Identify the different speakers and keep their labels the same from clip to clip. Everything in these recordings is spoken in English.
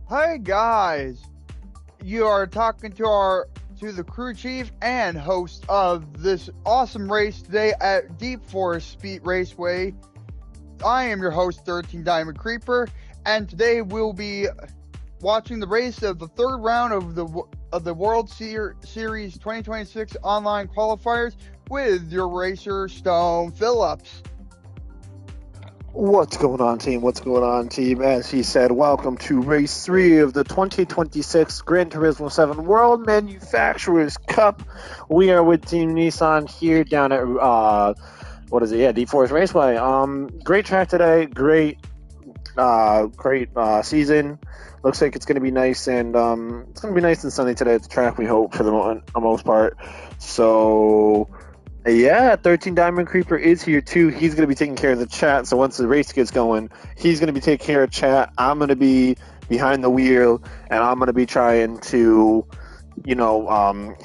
Speaker 1: Hi guys, you are talking to the crew chief and host of this awesome race today at Deep Forest Speed Raceway. I am your host, 13 Diamond Creeper, and today we'll be watching the race of the third round of the World Series 2026 online qualifiers with your racer Stone Phillips.
Speaker 2: What's going on, team? What's going on, team? As he said, welcome to race 3 of the 2026 Gran Turismo 7 World Manufacturers Cup. We are with Team Nissan here down at Deep Forest Raceway. Great track today. Great season. Looks like it's going to be nice, and it's going to be nice and sunny today at the track, we hope, for the most part. So yeah, 13 Diamond Creeper is here too. He's going to be taking care of the chat. So once the race gets going, he's going to be taking care of chat. I'm going to be behind the wheel, and I'm going to be trying to,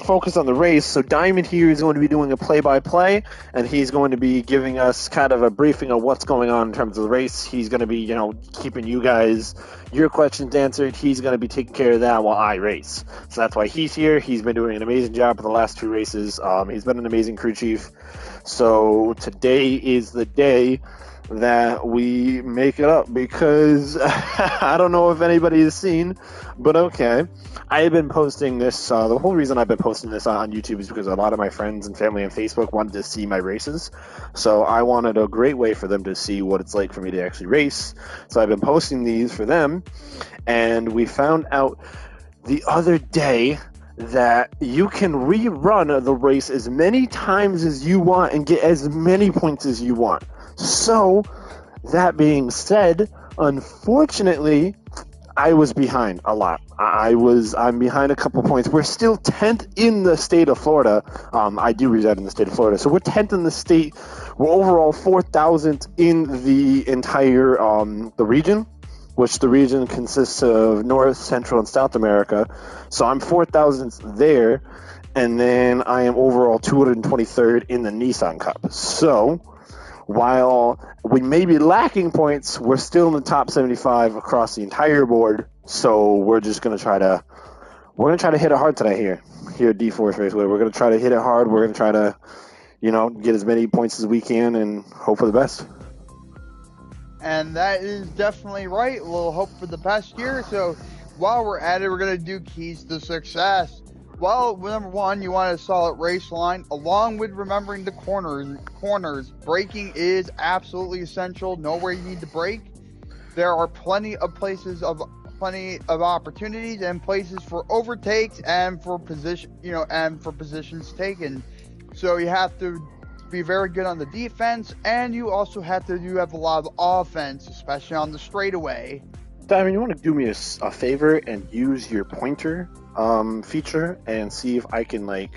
Speaker 2: focus on the race. So Diamond here is going to be doing a play-by-play, and he's going to be giving us kind of a briefing of what's going on in terms of the race. He's going to be, keeping you guys your questions answered. He's going to be taking care of that while I race. So that's why he's here. He's been doing an amazing job for the last 2 races. He's been an amazing crew chief. So today is the day that we make it up, because I don't know if anybody has seen, but okay. I have been posting this, the whole reason I've been posting this on YouTube is because a lot of my friends and family on Facebook wanted to see my races. So I wanted a great way for them to see what it's like for me to actually race. So I've been posting these for them, and we found out the other day that you can rerun the race as many times as you want and get as many points as you want. So, that being said, unfortunately, I was behind a lot. I'm behind a couple points. We're still 10th in the state of Florida. I do reside in the state of Florida, so we're 10th in the state. We're overall 4,000th in the entire the region, which the region consists of North, Central, and South America. So I'm 4,000th there, and then I am overall 223rd in the Nissan Cup. So while we may be lacking points, we're still in the top 75 across the entire board. So we're just gonna try to hit it hard today here at Deep Forest Raceway. We're gonna try to hit it hard. We're gonna try to, get as many points as we can and hope for the best.
Speaker 1: And that is definitely right. We'll hope for the best here. So while we're at it, we're going to do keys to success. Well, number one, you want a solid race line, along with remembering the corners. Braking is absolutely essential. Know where you need to brake. There are plenty of opportunities and places for overtakes and for positions taken. So you have to be very good on the defense, and you also have a lot of offense, especially on the straightaway.
Speaker 2: Diamond, you want to do me a favor and use your pointer feature and see if I can, I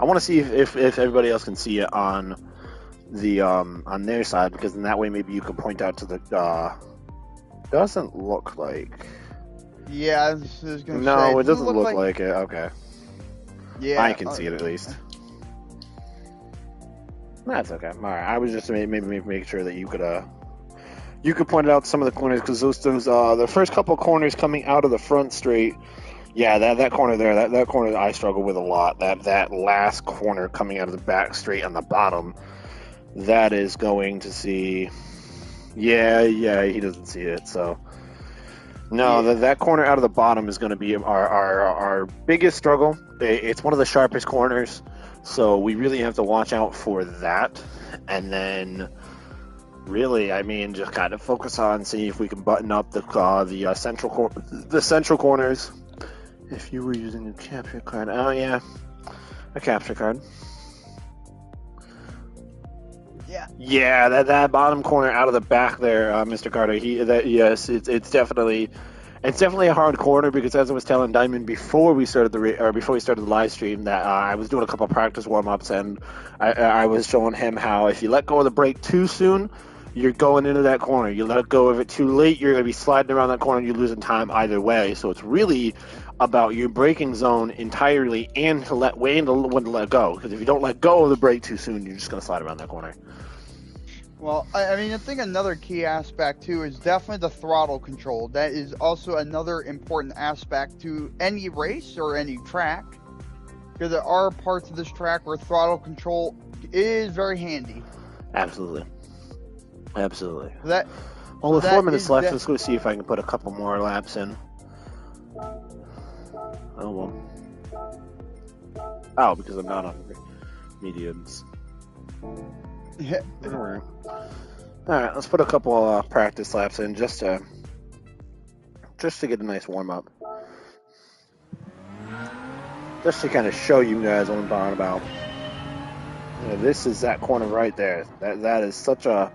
Speaker 2: want to see if everybody else can see it on the on their side, because in that way maybe you can point out to the doesn't look like.
Speaker 1: Yeah, this is gonna
Speaker 2: no, it doesn't look like it. Okay.
Speaker 1: Yeah,
Speaker 2: I can see it at least. That's okay. All right. I was just maybe make sure that you could point out some of the corners, because those the first couple of corners coming out of the front straight. Yeah, that corner there, that corner I struggle with a lot. That last corner coming out of the back straight on the bottom, that is going to see. Yeah, he doesn't see it. So no,
Speaker 1: yeah.
Speaker 2: that corner out of the bottom is going to be our biggest struggle. It's one of the sharpest corners. So we really have to watch out for that. And then, really, just kind of focus on seeing if we can button up the central corners. If you were using a capture card, oh yeah, a capture card. Yeah, that bottom corner out of the back there, Mr. Carter. It's definitely. It's definitely a hard corner, because as I was telling Diamond before we started the live stream, that I was doing a couple of practice warm-ups, and I was showing him how if you let go of the brake too soon, you're going into that corner. You let go of it too late, you're going to be sliding around that corner, and you're losing time either way. So it's really about your braking zone entirely, and when to let go. Because if you don't let go of the brake too soon, you're just going to slide around that corner.
Speaker 1: Well, I mean, I think another key aspect too is definitely the throttle control. That is also another important aspect to any race or any track, because there are parts of this track where throttle control is very handy.
Speaker 2: Absolutely. Absolutely.
Speaker 1: That
Speaker 2: Well,
Speaker 1: so
Speaker 2: with 4
Speaker 1: that
Speaker 2: minutes
Speaker 1: is
Speaker 2: left, let's go see if I can put a couple more laps in. Oh, well. Oh, because I'm not on mediums.
Speaker 1: Yeah.
Speaker 2: Alright, let's put a couple practice laps in just to get a nice warm up. Just to kind of show you guys what I'm talking about. You know, this is that corner right there. That is such a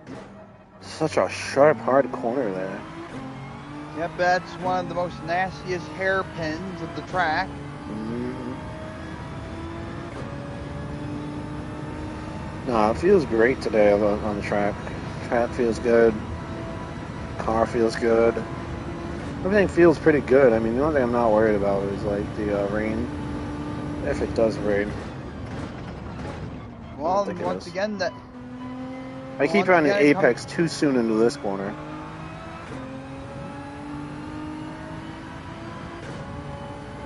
Speaker 2: sharp, hard corner there.
Speaker 1: Yep, that's one of the most nastiest hairpins of the track.
Speaker 2: No, it feels great today on the track. Track feels good. Car feels good. Everything feels pretty good. I mean, the only thing I'm not worried about is like the rain. If it does rain.
Speaker 1: Well, once again,
Speaker 2: I keep running apex too soon into this corner.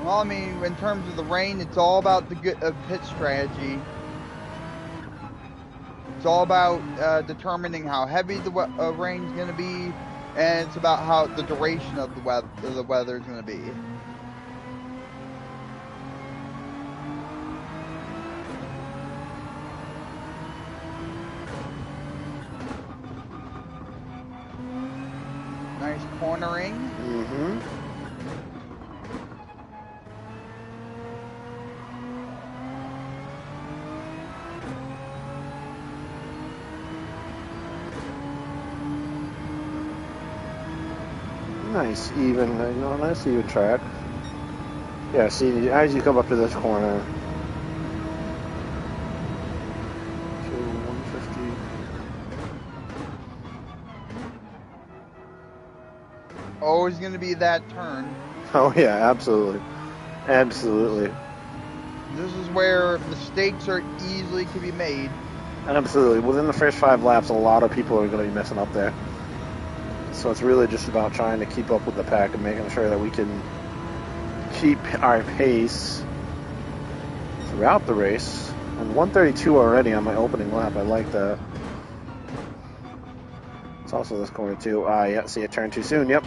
Speaker 1: Well, I mean, in terms of the rain, it's all about the good pit strategy. It's all about determining how heavy the rain's going to be, and it's about how the duration of the weather is going to be. Nice cornering.
Speaker 2: Mm-hmm. Nice even track. Yeah, see, as you come up to this corner, to 150.
Speaker 1: Always going to be that turn.
Speaker 2: Oh yeah, absolutely, absolutely.
Speaker 1: This is where mistakes are easily to be made.
Speaker 2: Absolutely. Within the first 5 laps, a lot of people are going to be messing up there. So it's really just about trying to keep up with the pack and making sure that we can keep our pace throughout the race. And 132 already on my opening lap. I like that. It's also this corner too. Yeah, see it turn too soon. Yep.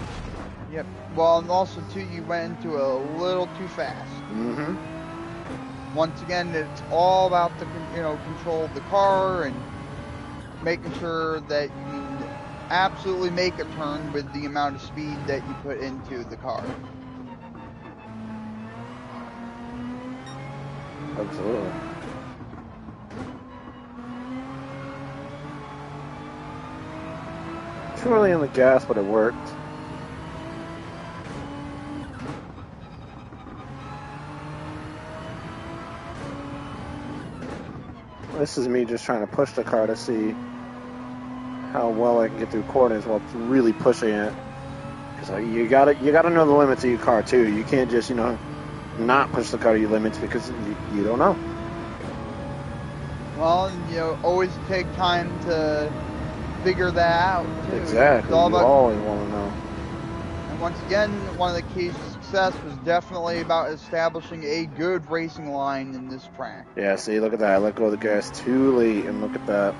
Speaker 1: Yep. Well, and also too, you went into a little too fast.
Speaker 2: Mm-hmm.
Speaker 1: Once again, it's all about the control of the car and making sure that you can absolutely make a turn with the amount of speed that you put into the car.
Speaker 2: Absolutely. Too early on the gas, but it worked. This is me just trying to push the car to see how well I can get through corners while really pushing it. Because you gotta know the limits of your car too. You can't just not push the car to your limits because you don't know.
Speaker 1: Well, always take time to figure that out too.
Speaker 2: Exactly. You always want to know.
Speaker 1: And once again, one of the keys to success was definitely about establishing a good racing line in this track.
Speaker 2: Yeah, see, look at that. I let go of the gas too late, and look at that.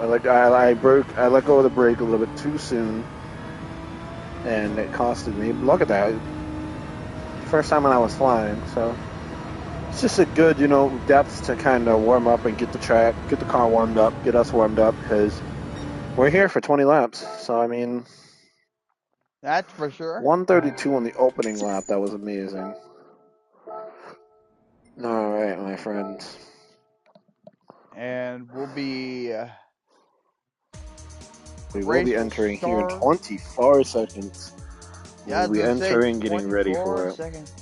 Speaker 2: I let go of the brake a little bit too soon, and it costed me. Look at that. First time when I was flying, so it's just a good, depth to kind of warm up and get the car warmed up, get us warmed up, because we're here for 20 laps. So I mean,
Speaker 1: that's for sure.
Speaker 2: 132 on the opening lap. That was amazing. All right, my friends.
Speaker 1: And we'll be.
Speaker 2: We will be entering here in 24 seconds.
Speaker 1: Yeah,
Speaker 2: we'll be entering, getting ready for it.
Speaker 1: Seconds.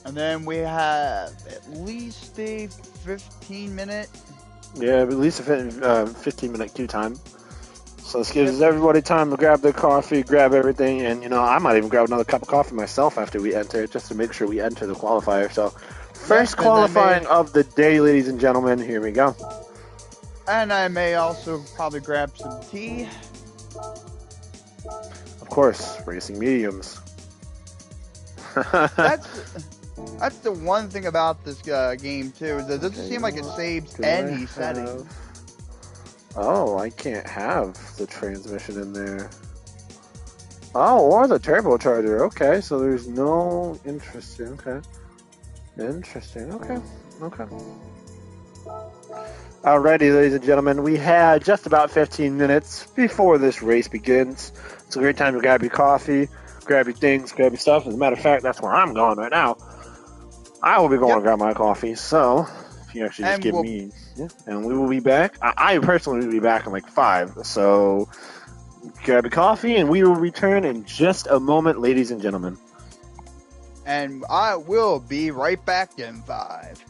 Speaker 1: And then we have at least a 15-minute.
Speaker 2: Yeah, at least a 15-minute queue time. So this gives everybody time to grab their coffee, grab everything, and I might even grab another cup of coffee myself after we enter, just to make sure we enter the qualifier. So first qualifying of the day, ladies and gentlemen. Here we go.
Speaker 1: And I may also probably grab some tea.
Speaker 2: Of course, racing mediums.
Speaker 1: That's the one thing about this game too. Is it doesn't seem like it saves any settings.
Speaker 2: Oh, I can't have the transmission in there. Oh, or the turbocharger. Okay, so there's no interesting. Okay, interesting. Okay. Alrighty, ladies and gentlemen, we had just about 15 minutes before this race begins. It's a great time to grab your coffee, grab your things, grab your stuff. As a matter of fact, that's where I'm going right now. I will be going to grab my coffee. So, if you actually just give me, and we will be back. I personally will be back in like 5. So, grab your coffee, and we will return in just a moment, ladies and gentlemen.
Speaker 1: And I will be right back in 5.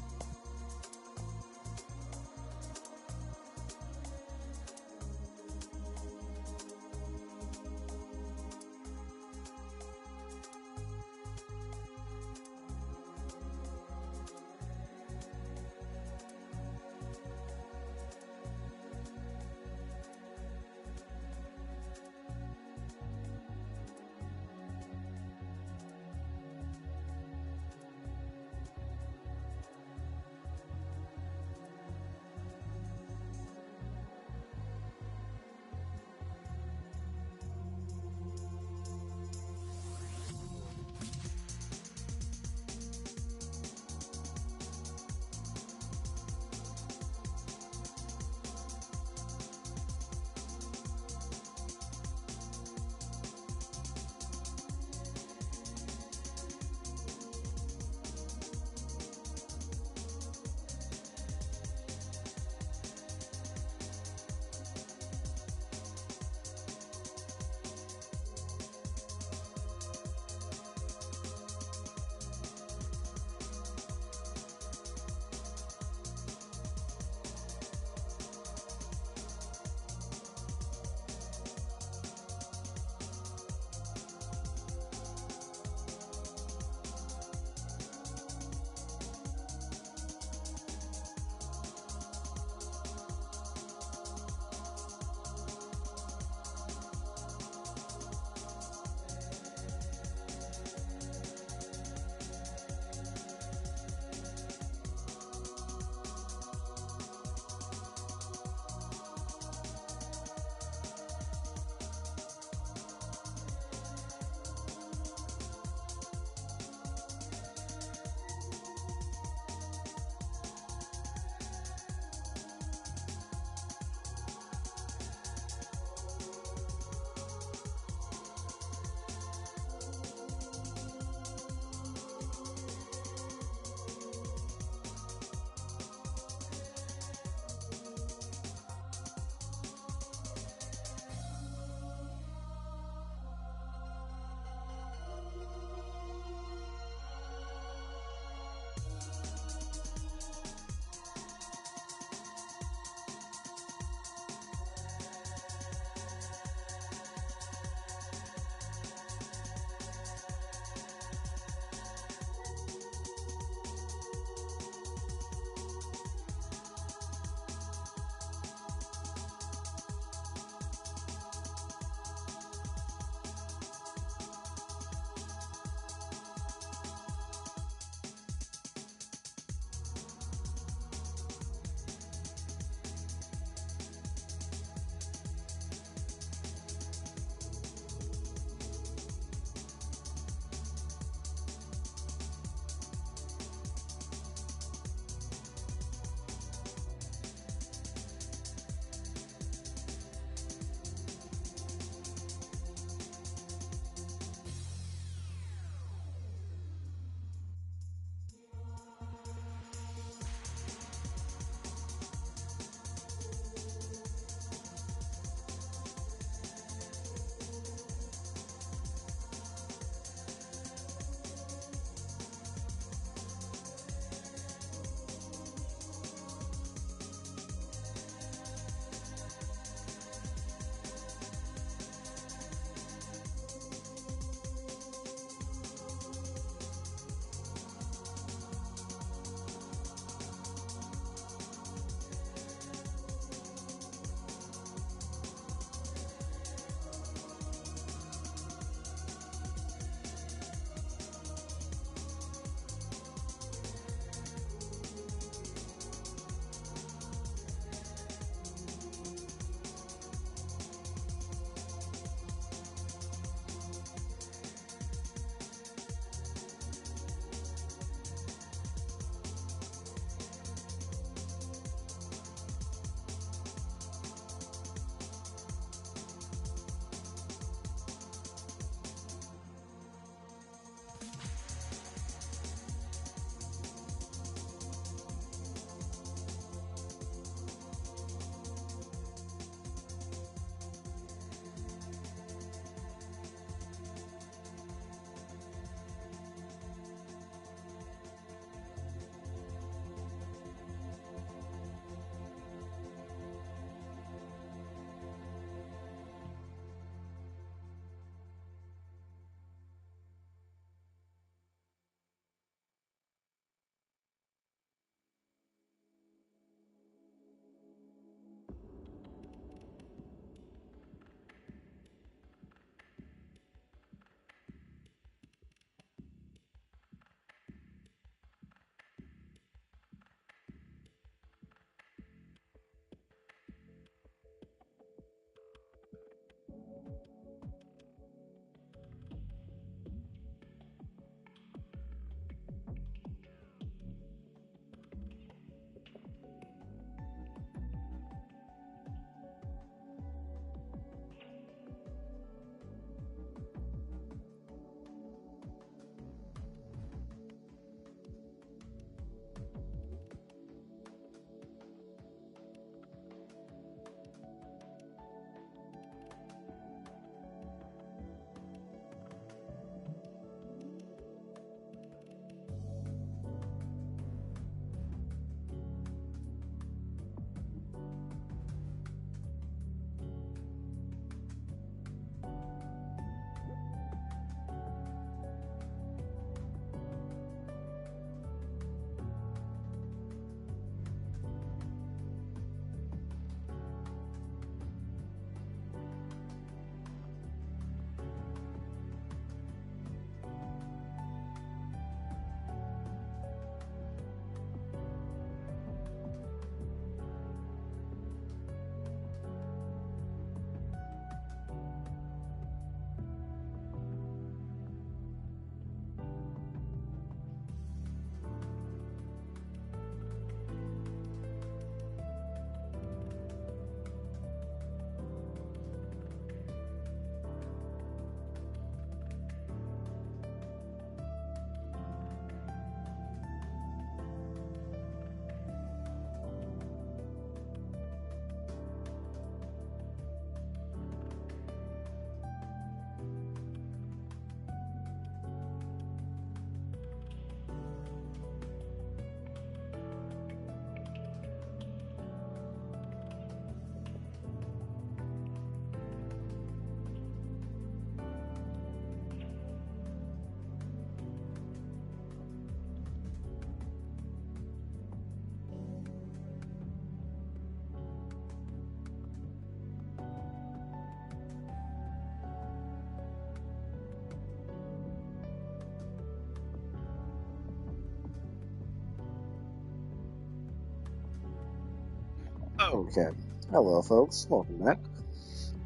Speaker 2: Okay. Hello, folks. Welcome back.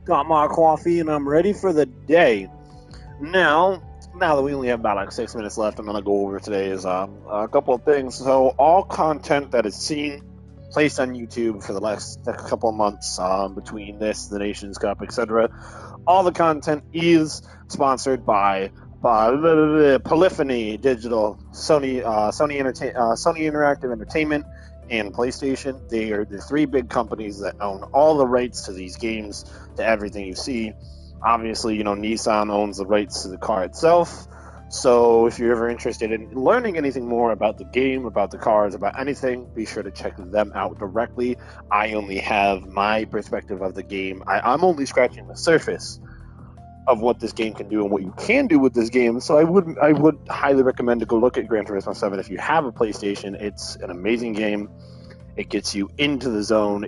Speaker 2: Got my coffee and I'm ready for the day. Now that we only have about like 6 minutes left, I'm gonna go over today's a couple of things. So, all content that is seen placed on YouTube for the last couple of months, between this, the Nations Cup, etc., all the content is sponsored by Polyphony Digital, Sony Interactive Entertainment, and PlayStation. They are the three big companies that own all the rights to these games, to everything you see. Obviously, Nissan owns the rights to the car itself. So if you're ever interested in learning anything more about the game, about the cars, about anything, be sure to check them out directly. I only have my perspective of the game. I'm only scratching the surface of what this game can do and what you can do with this game. So I would highly recommend to go look at Gran Turismo 7 if you have a PlayStation. It's an amazing game. It gets you into the zone.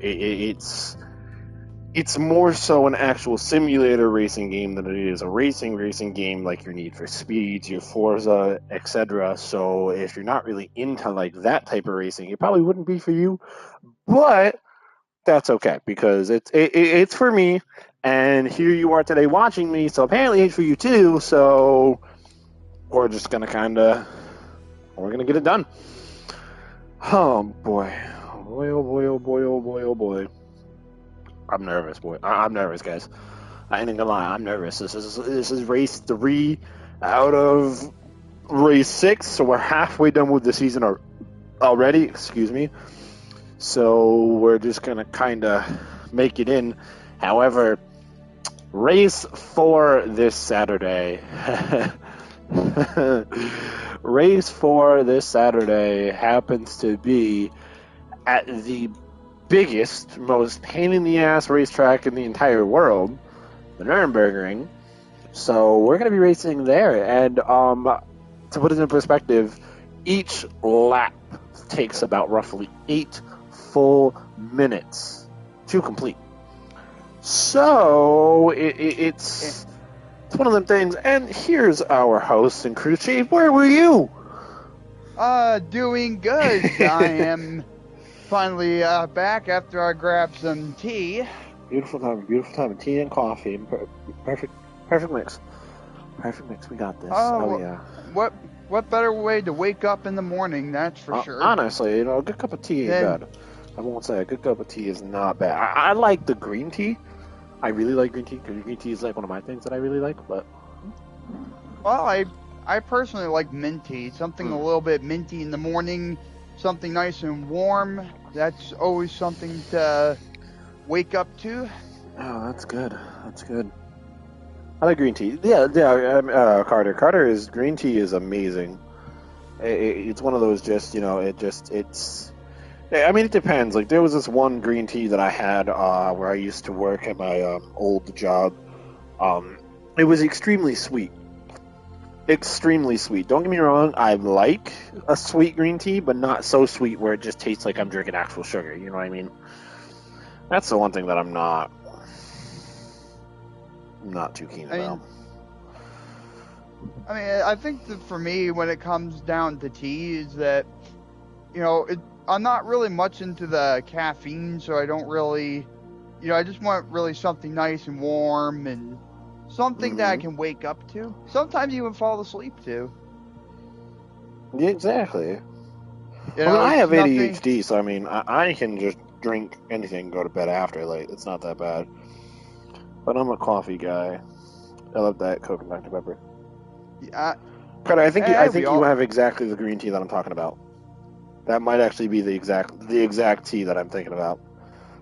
Speaker 2: It's more so an actual simulator racing game than it is a racing game like your Need for Speeds, your Forza, etc. So if you're not really into like that type of racing, it probably wouldn't be for you. But that's okay because it's for me, and here you are today watching me. So apparently it's for you too. So we're just gonna we're gonna get it done. Oh boy, oh boy, oh boy, oh boy, oh boy, oh boy. I'm nervous, boy. I'm nervous, guys. I ain't gonna lie, I'm nervous. This is race 3 out of race 6, so we're halfway done with the season already. Excuse me. So we're just gonna kind of make it in. However, race 4 this Saturday. Race 4 this Saturday happens to be at the biggest, most pain in the ass racetrack in the entire world, the Nürburgring. So we're going to be racing there, and to put it in perspective, each lap takes about roughly 8 full minutes to complete. So it's one of them things. And here's our host and crew chief. Where were you?
Speaker 1: Doing good. I am finally back after I grabbed some tea.
Speaker 2: Beautiful time. Tea and coffee. Perfect mix. Perfect mix. We got this. Oh yeah.
Speaker 1: What better way to wake up in the morning? That's for sure.
Speaker 2: Honestly, a good cup of tea ain't bad. I won't say a good cup of tea is not bad. I like the green tea. I really like green tea because green tea is like one of my things that I really like. But
Speaker 1: well, I personally like mint tea. Something a little bit minty in the morning. Something nice and warm. That's always something to wake up to.
Speaker 2: Oh, that's good. I like green tea. Yeah. Carter is green tea is amazing. It's one of those it's. I mean, it depends. Like there was this one green tea that I had where I used to work at my old job. It was extremely sweet. Extremely sweet. Don't get me wrong, I like a sweet green tea, but not so sweet where it just tastes like I'm drinking actual sugar. You know what I mean? That's the one thing that I'm not too keen about.
Speaker 1: I think that for me, when it comes down to tea, is that, I'm not really much into the caffeine, so I don't really, I just want really something nice and warm and something that I can wake up to. Sometimes even fall asleep to.
Speaker 2: Yeah, exactly. I have ADHD, so I can just drink anything and go to bed after. Like, it's not that bad. But I'm a coffee guy. I love Diet Coke and Dr. Pepper.
Speaker 1: Yeah.
Speaker 2: Carter, I think you have exactly the green tea that I'm talking about. That might actually be the exact tea that I'm thinking about.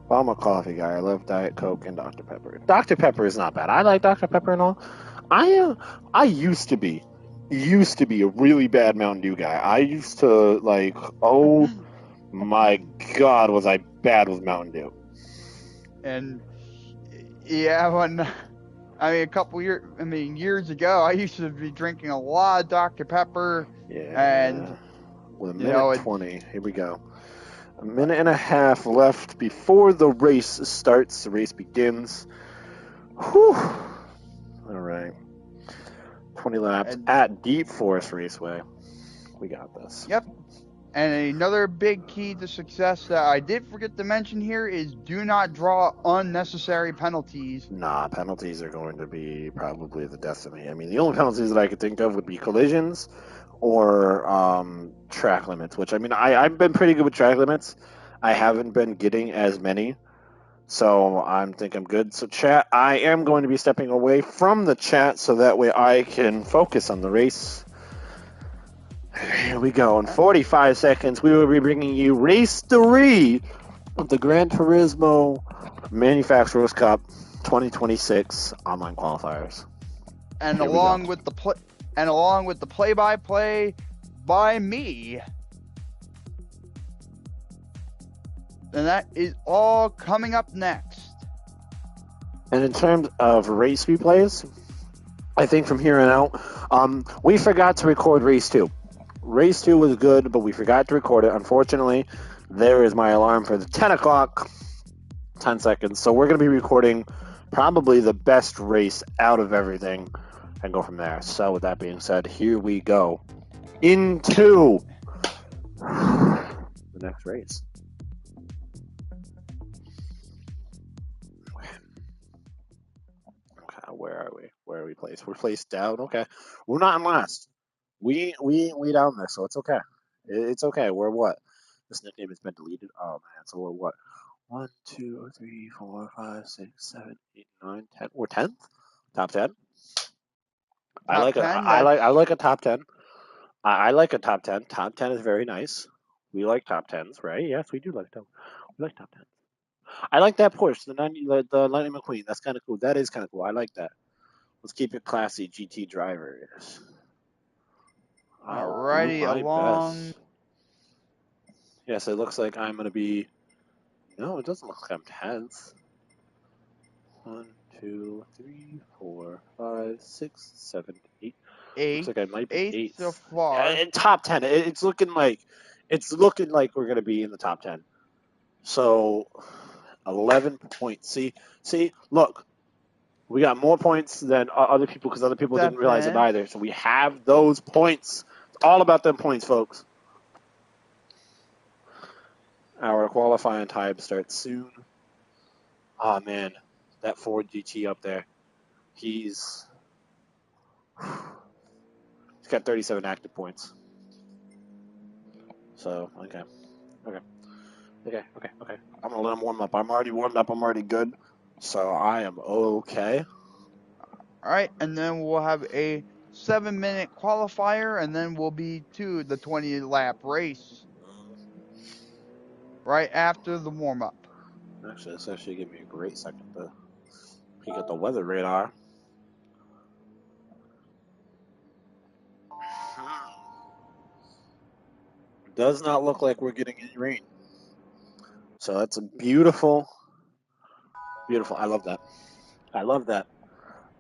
Speaker 2: Well, I'm a coffee guy. I love Diet Coke and Dr. Pepper. Dr. Pepper is not bad. I like Dr. Pepper and all. I used to be a really bad Mountain Dew guy. I used to oh my God, was I bad with Mountain Dew.
Speaker 1: And yeah, years ago, I used to be drinking a lot of Dr. Pepper.
Speaker 2: Yeah. And with a minute 20, here we go. A minute and a half left before the race starts. The race begins. Whew. All right. 20 laps at Deep Forest Raceway. We got this.
Speaker 1: Yep. And another big key to success that I did forget to mention here is do not draw unnecessary penalties.
Speaker 2: Nah, penalties are going to be probably the death of me. I mean, the only penalties that I could think of would be collisions or track limits, which, I mean, I've been pretty good with track limits. I haven't been getting as many, so I think I'm good. So, chat, I am going to be stepping away from the chat so that way I can focus on the race. Here we go. In 45 seconds, we will be bringing you race 3 of the Gran Turismo Manufacturers Cup 2026 online qualifiers.
Speaker 1: And
Speaker 2: Here we
Speaker 1: along
Speaker 2: go.
Speaker 1: with the play-by-play by me. And that is all coming up next.
Speaker 2: And in terms of race replays, I think from here on out, we forgot to record race 2. Race 2 was good, but we forgot to record it. Unfortunately, there is my alarm for the 10 o'clock, 10 seconds. So we're going to be recording probably the best race out of everything and go from there. So with that being said, here we go into the next race. Okay, where are we? Where are we placed? We're placed down. Okay, we're not in last. We down there, so it's okay. It's okay. We're what? This nickname has been deleted. Oh man, so we're what? 1, 2, 3, 4, 5, 6, 7, 8, 9, 10. We're 10th. Top 10. I
Speaker 1: Top
Speaker 2: like a
Speaker 1: 10,
Speaker 2: I like a top 10. I like a top 10. Top 10 is very nice. We like top 10s, right? Yes, we do like them. We like top 10s. I like that Porsche, the Lightning McQueen. That's kind of cool. That is kind of cool. I like that. Let's keep it classy. GT drivers. I'll do
Speaker 1: alrighty,
Speaker 2: my
Speaker 1: along.
Speaker 2: best. Yes, it looks like I'm going to be... No, it doesn't look like I'm 10th. 1, 2, 3, 4, 5, 6, 7, 8. Looks like I might be
Speaker 1: Eighth so
Speaker 2: 8th.
Speaker 1: far.
Speaker 2: In top 10. It's looking like we're going to be in the top 10. So 11 points. See, look. We got more points than other people because other people didn't realize it
Speaker 1: Stefan.
Speaker 2: either. So we have those points. It's all about them points, folks. Our qualifying time starts soon. Ah, man. That Ford GT up there. He's got 37 active points. So, okay. I'm going to let him warm up. I'm already warmed up. I'm already good. So I am okay.
Speaker 1: Alright, and then we'll have a 7-minute qualifier, and then we'll be to the 20-lap race. Right after the warm-up.
Speaker 2: Actually, this actually give me a great second to peek at the weather radar. Does not look like we're getting any rain. So that's a beautiful, beautiful. I love that. I love that.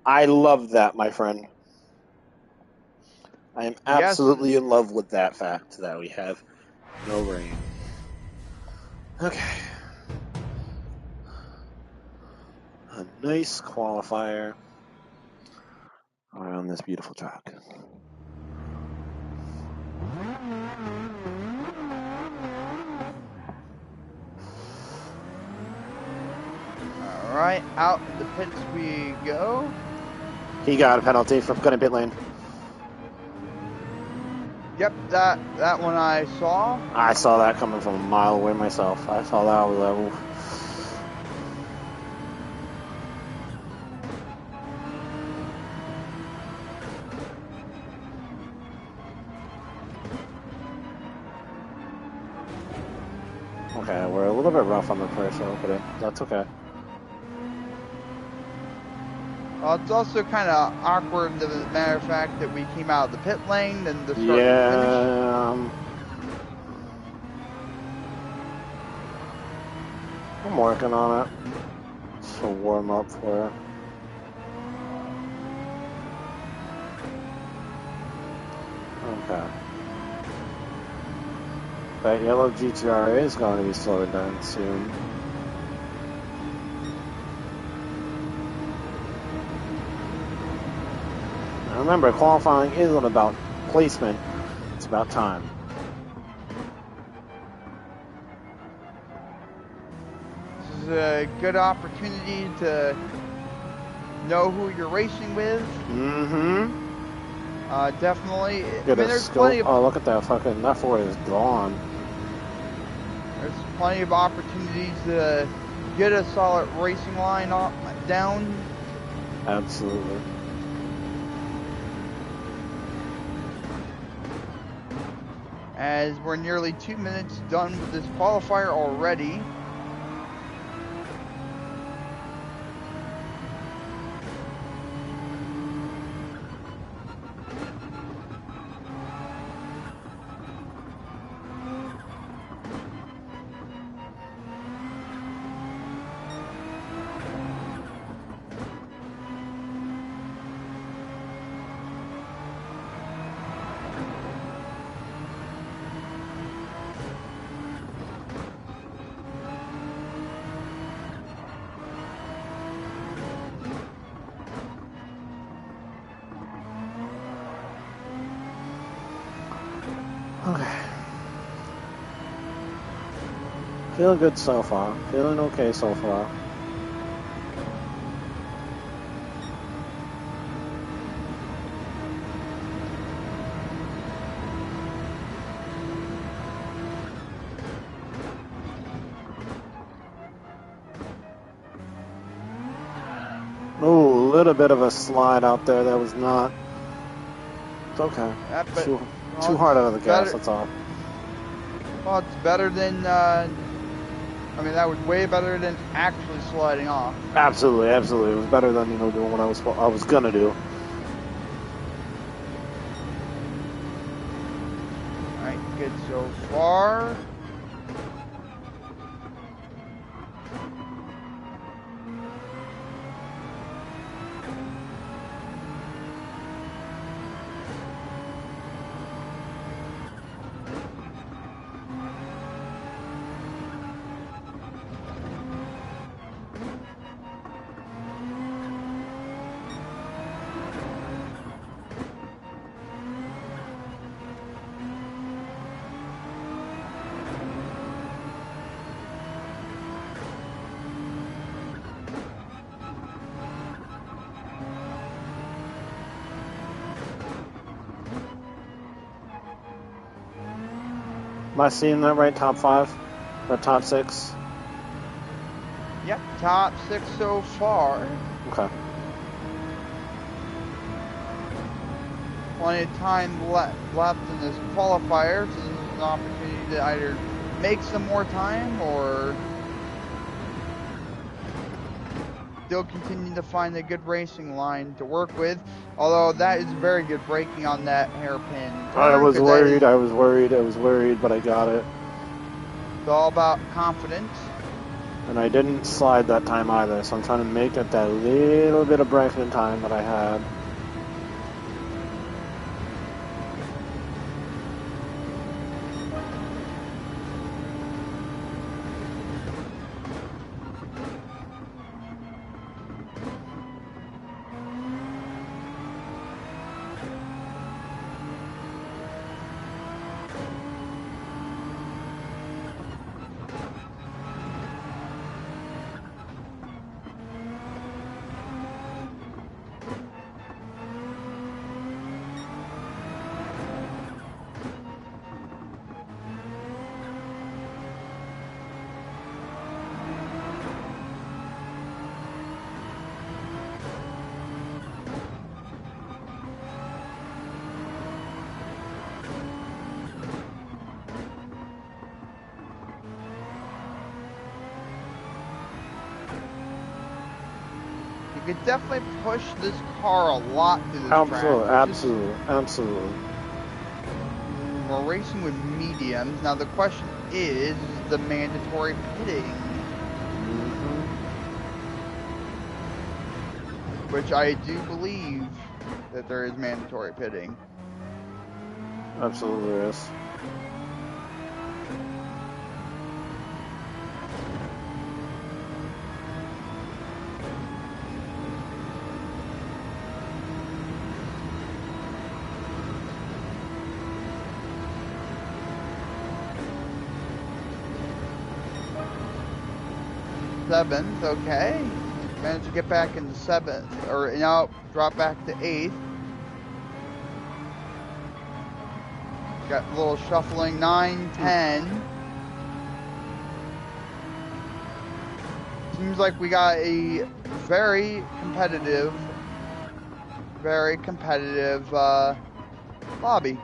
Speaker 2: I love that, my friend. I am absolutely in love with that fact that we have no rain. Okay. A nice qualifier around this beautiful track.
Speaker 1: Alright, out the pits we go.
Speaker 2: He got a penalty for cutting pit lane.
Speaker 1: Yep, that one I saw.
Speaker 2: I saw that coming from a mile away myself. I saw that. I was like, oof. Okay, we're a little bit rough on the first row, but that's okay.
Speaker 1: It's also kind of awkward, as a matter of fact, that we came out of the pit lane and the start and finish.
Speaker 2: I'm working on it. So warm up for it. Okay. That yellow GTR is going to be slowing down soon. Now remember, qualifying isn't about placement, it's about time.
Speaker 1: a good opportunity to know who you're racing with.
Speaker 2: Mm-hmm.
Speaker 1: Definitely.
Speaker 2: Get a scope. Oh, look at that fucking that Ford is gone.
Speaker 1: There's plenty of opportunities to get a solid racing line down.
Speaker 2: Absolutely.
Speaker 1: As we're nearly 2 minutes done with this qualifier already.
Speaker 2: Okay. Feeling good so far. Feeling okay so far. Oh, a little bit of a slide out there. That was not. It's okay. Too hard out of the gas, that's all.
Speaker 1: Well, it's better than, I mean, that was way better than actually sliding off.
Speaker 2: Absolutely, absolutely. It was better than, doing what I was gonna do.
Speaker 1: Alright, good so far.
Speaker 2: Am I seeing that right? Top 5? Or top 6?
Speaker 1: Yep, top 6 so far.
Speaker 2: Okay.
Speaker 1: Plenty of time left in this qualifier, so this is an opportunity to either make some more time or still continue to find a good racing line to work with. Although that is very good braking on that hairpin turn.
Speaker 2: I was worried, but I got it.
Speaker 1: It's all about confidence.
Speaker 2: And I didn't slide that time either, so I'm trying to make up that little bit of braking time that I had.
Speaker 1: You could definitely push this car a lot through this track.
Speaker 2: Absolutely.
Speaker 1: We're racing with mediums. Now the question is the mandatory pitting. Which I do believe that there is mandatory pitting.
Speaker 2: Absolutely there is.
Speaker 1: 7th, okay. Managed to get back into 7th, or no, drop back to 8th. Got a little shuffling, 9, 10. Seems like we got a very competitive lobby.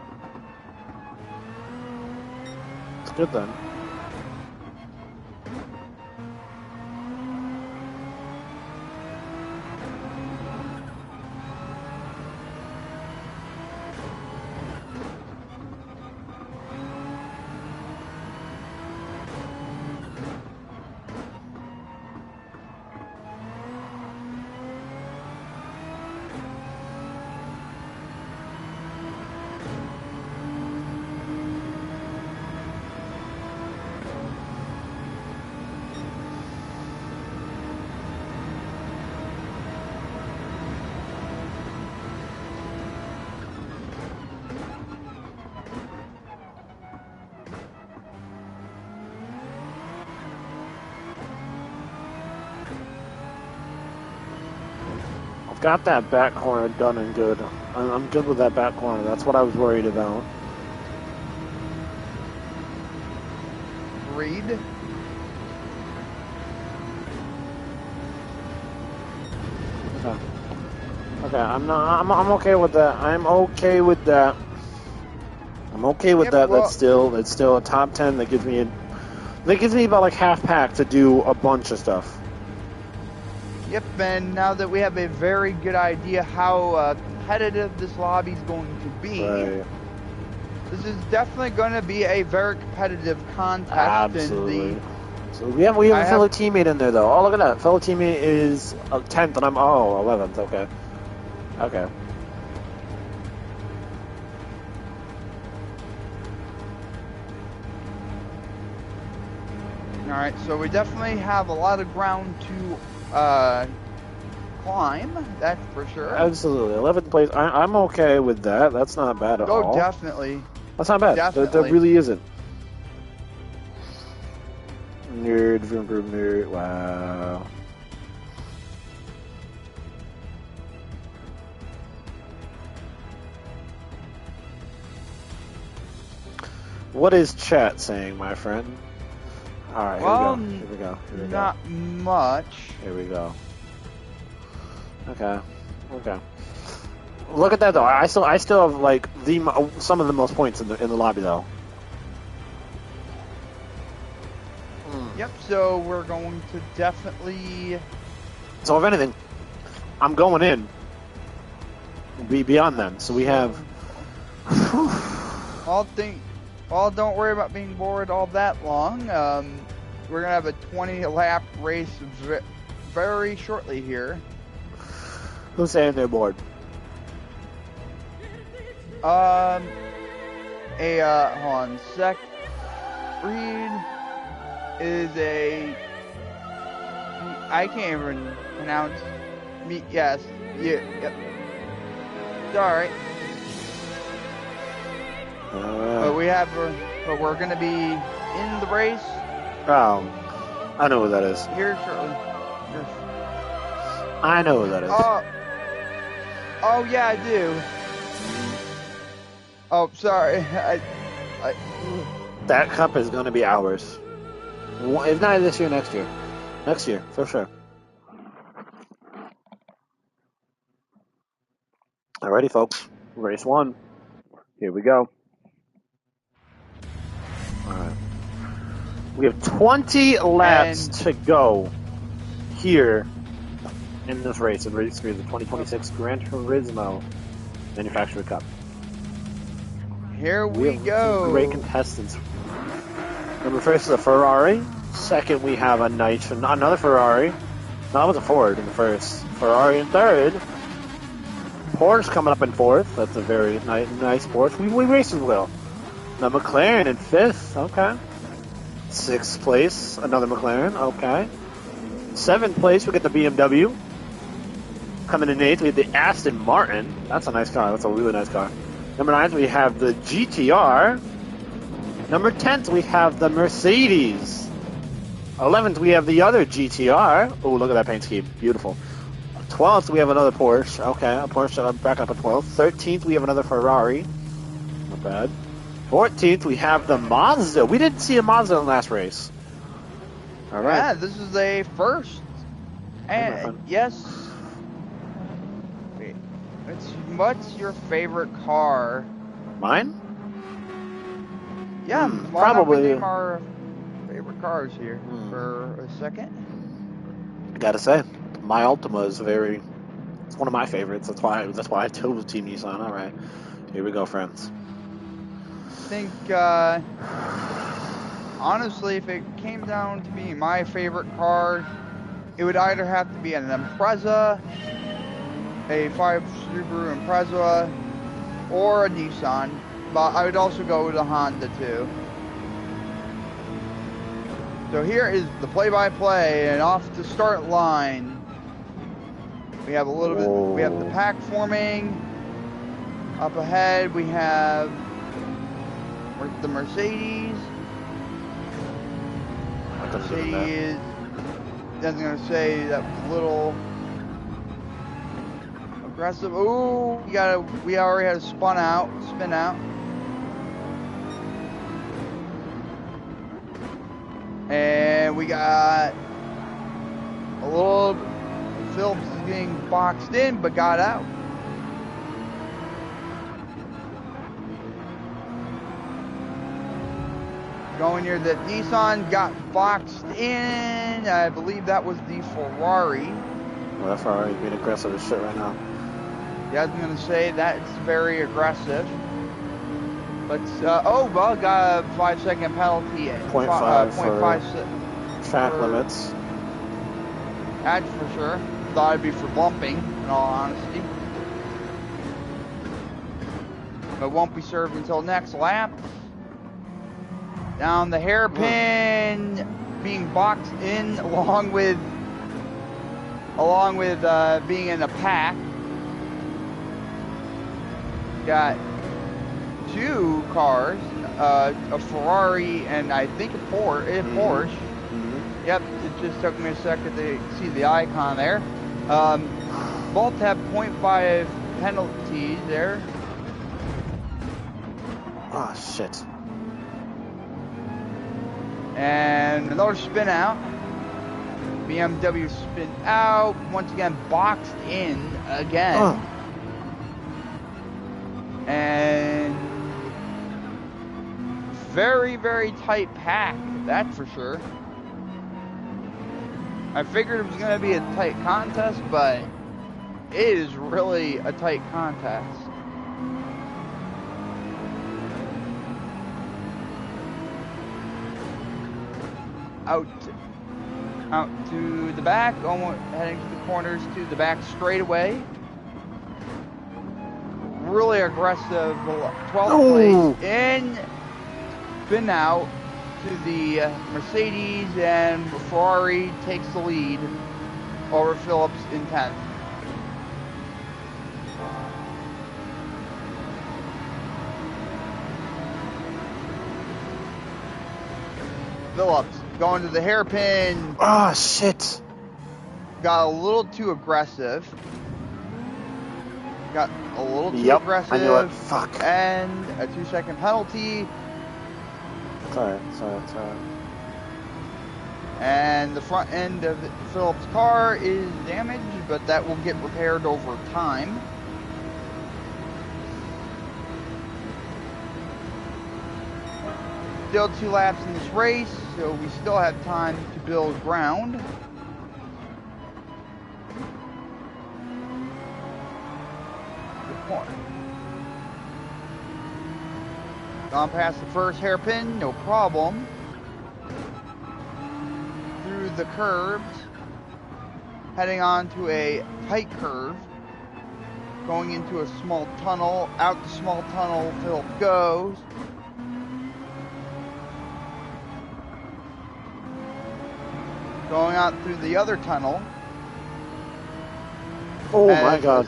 Speaker 2: It's good then. Got that back corner done and good. I'm good with that back corner. That's what I was worried about.
Speaker 1: Reed.
Speaker 2: Okay, I'm okay with that. I'm okay with that. I'm okay with that.
Speaker 1: Well,
Speaker 2: That's still a top 10. That gives me about like half pack to do a bunch of stuff.
Speaker 1: Yep, and now that we have a very good idea how competitive this lobby is going to be,
Speaker 2: Right.
Speaker 1: This is definitely going to be a very competitive contest.
Speaker 2: Absolutely. So we have a fellow teammate in there though. Oh, look at that. Fellow teammate is 10th and I'm 11th. Okay. Okay.
Speaker 1: All right, so we definitely have a lot of ground to climb, that's for sure.
Speaker 2: Absolutely. 11th place. I'm okay with that. That's not bad at all.
Speaker 1: Oh, definitely.
Speaker 2: That's not bad.
Speaker 1: Definitely.
Speaker 2: That really isn't. Nerd. Wow. What is chat saying, my friend? All right, here we go.
Speaker 1: Not much.
Speaker 2: Here we go. Okay. Look at that though. I still have like some of the most points in the lobby though.
Speaker 1: Yep. So we're going to definitely.
Speaker 2: So if anything, I'm going in. Be beyond them. So we have.
Speaker 1: Don't worry about being bored all that long. We're gonna have a 20-lap race very shortly here.
Speaker 2: Who's saying they're bored?
Speaker 1: Hold on a sec. Reed is I can't even pronounce me. Yes, yep. It's alright. But we're gonna be in the race.
Speaker 2: Oh, I know who that is.
Speaker 1: Here shortly.
Speaker 2: I know who that is.
Speaker 1: Oh yeah, I do. Oh, sorry.
Speaker 2: That cup is going to be ours. If not this year, next year. Next year, for sure. Alrighty, folks. Race 1. Here we go. Alright. We have 20 laps to go here in this race, in race 3 of the 2026 Gran Turismo Manufacturer Cup.
Speaker 1: Here we go.
Speaker 2: Great contestants. Number first is a Ferrari. Second, we have another Ferrari. No, that was a Ford in the first. Ferrari in third. Porsche coming up in fourth. That's a very nice Porsche. We raced as well. Now McLaren in fifth. Okay. Sixth place, another McLaren. Okay. Seventh place, we get the BMW. Coming in eighth, we have the Aston Martin. That's a nice car. That's a really nice car. Number 9, we have the GTR. Number 10, we have the Mercedes. 11th, we have the other GTR. Oh, look at that paint scheme. Beautiful. 12th, we have another Porsche. Okay, a Porsche back up at 12th. 13th, we have another Ferrari. Not bad. 14th, we have the Mazda. We didn't see a Mazda in the last race. All right.
Speaker 1: Yeah, this is a first. And yes. Wait, what's your favorite car?
Speaker 2: Mine?
Speaker 1: Yeah,
Speaker 2: probably.
Speaker 1: Name our favorite cars here for a second.
Speaker 2: I gotta say, my Altima is it's one of my favorites. That's why I chose Team Nissan. All right, here we go, friends.
Speaker 1: I think, honestly, if it came down to being my favorite car, it would either have to be an Impreza, a 5 Subaru Impreza, or a Nissan. But I would also go with a Honda too. So here is the play-by-play, and off the start line, we have a little bit. We have the pack forming. Up ahead, we have the Mercedes. Mercedes. I was gonna say that was a little aggressive. Ooh, we already had a spin out. And we got a little, Phillips is getting boxed in, but got out. Going near the Nissan, got boxed in. I believe that was the Ferrari.
Speaker 2: Well, that Ferrari's being aggressive as shit right now.
Speaker 1: Yeah, I was going to say that's very aggressive. But, got a 5-second penalty.
Speaker 2: 0.5 for track limits.
Speaker 1: That's for sure. Thought it'd be for bumping, in all honesty. But won't be served until next lap. Down the hairpin, being boxed in along with being in a pack. Got two cars, a Ferrari and I think a Porsche. Mm-hmm. Yep, it just took me a second to see the icon there. Both have 0.5 penalties there.
Speaker 2: Oh, shit.
Speaker 1: And another spin out. BMW spin out. Once again, boxed in again. Oh. And very, very tight pack, that's for sure. I figured it was going to be a tight contest, but it is really a tight contest. Out to the back, almost heading to the corners to the back straightaway. Really aggressive 12th place in spin out to the Mercedes, and Ferrari takes the lead over Phillips in 10th. Phillips going to the hairpin.
Speaker 2: Oh, shit.
Speaker 1: Got a little too aggressive. Got a little too aggressive.
Speaker 2: I knew it. Fuck.
Speaker 1: And a 2-second penalty.
Speaker 2: Sorry.
Speaker 1: And the front end of Phillips' car is damaged, but that will get repaired over time. Still 2 laps in this race, so we still have time to build ground. Gone past the first hairpin, no problem. Through the curves, heading on to a tight curve, going into a small tunnel. Out the small tunnel, Phillips goes. Going out through the other tunnel.
Speaker 2: Oh my God.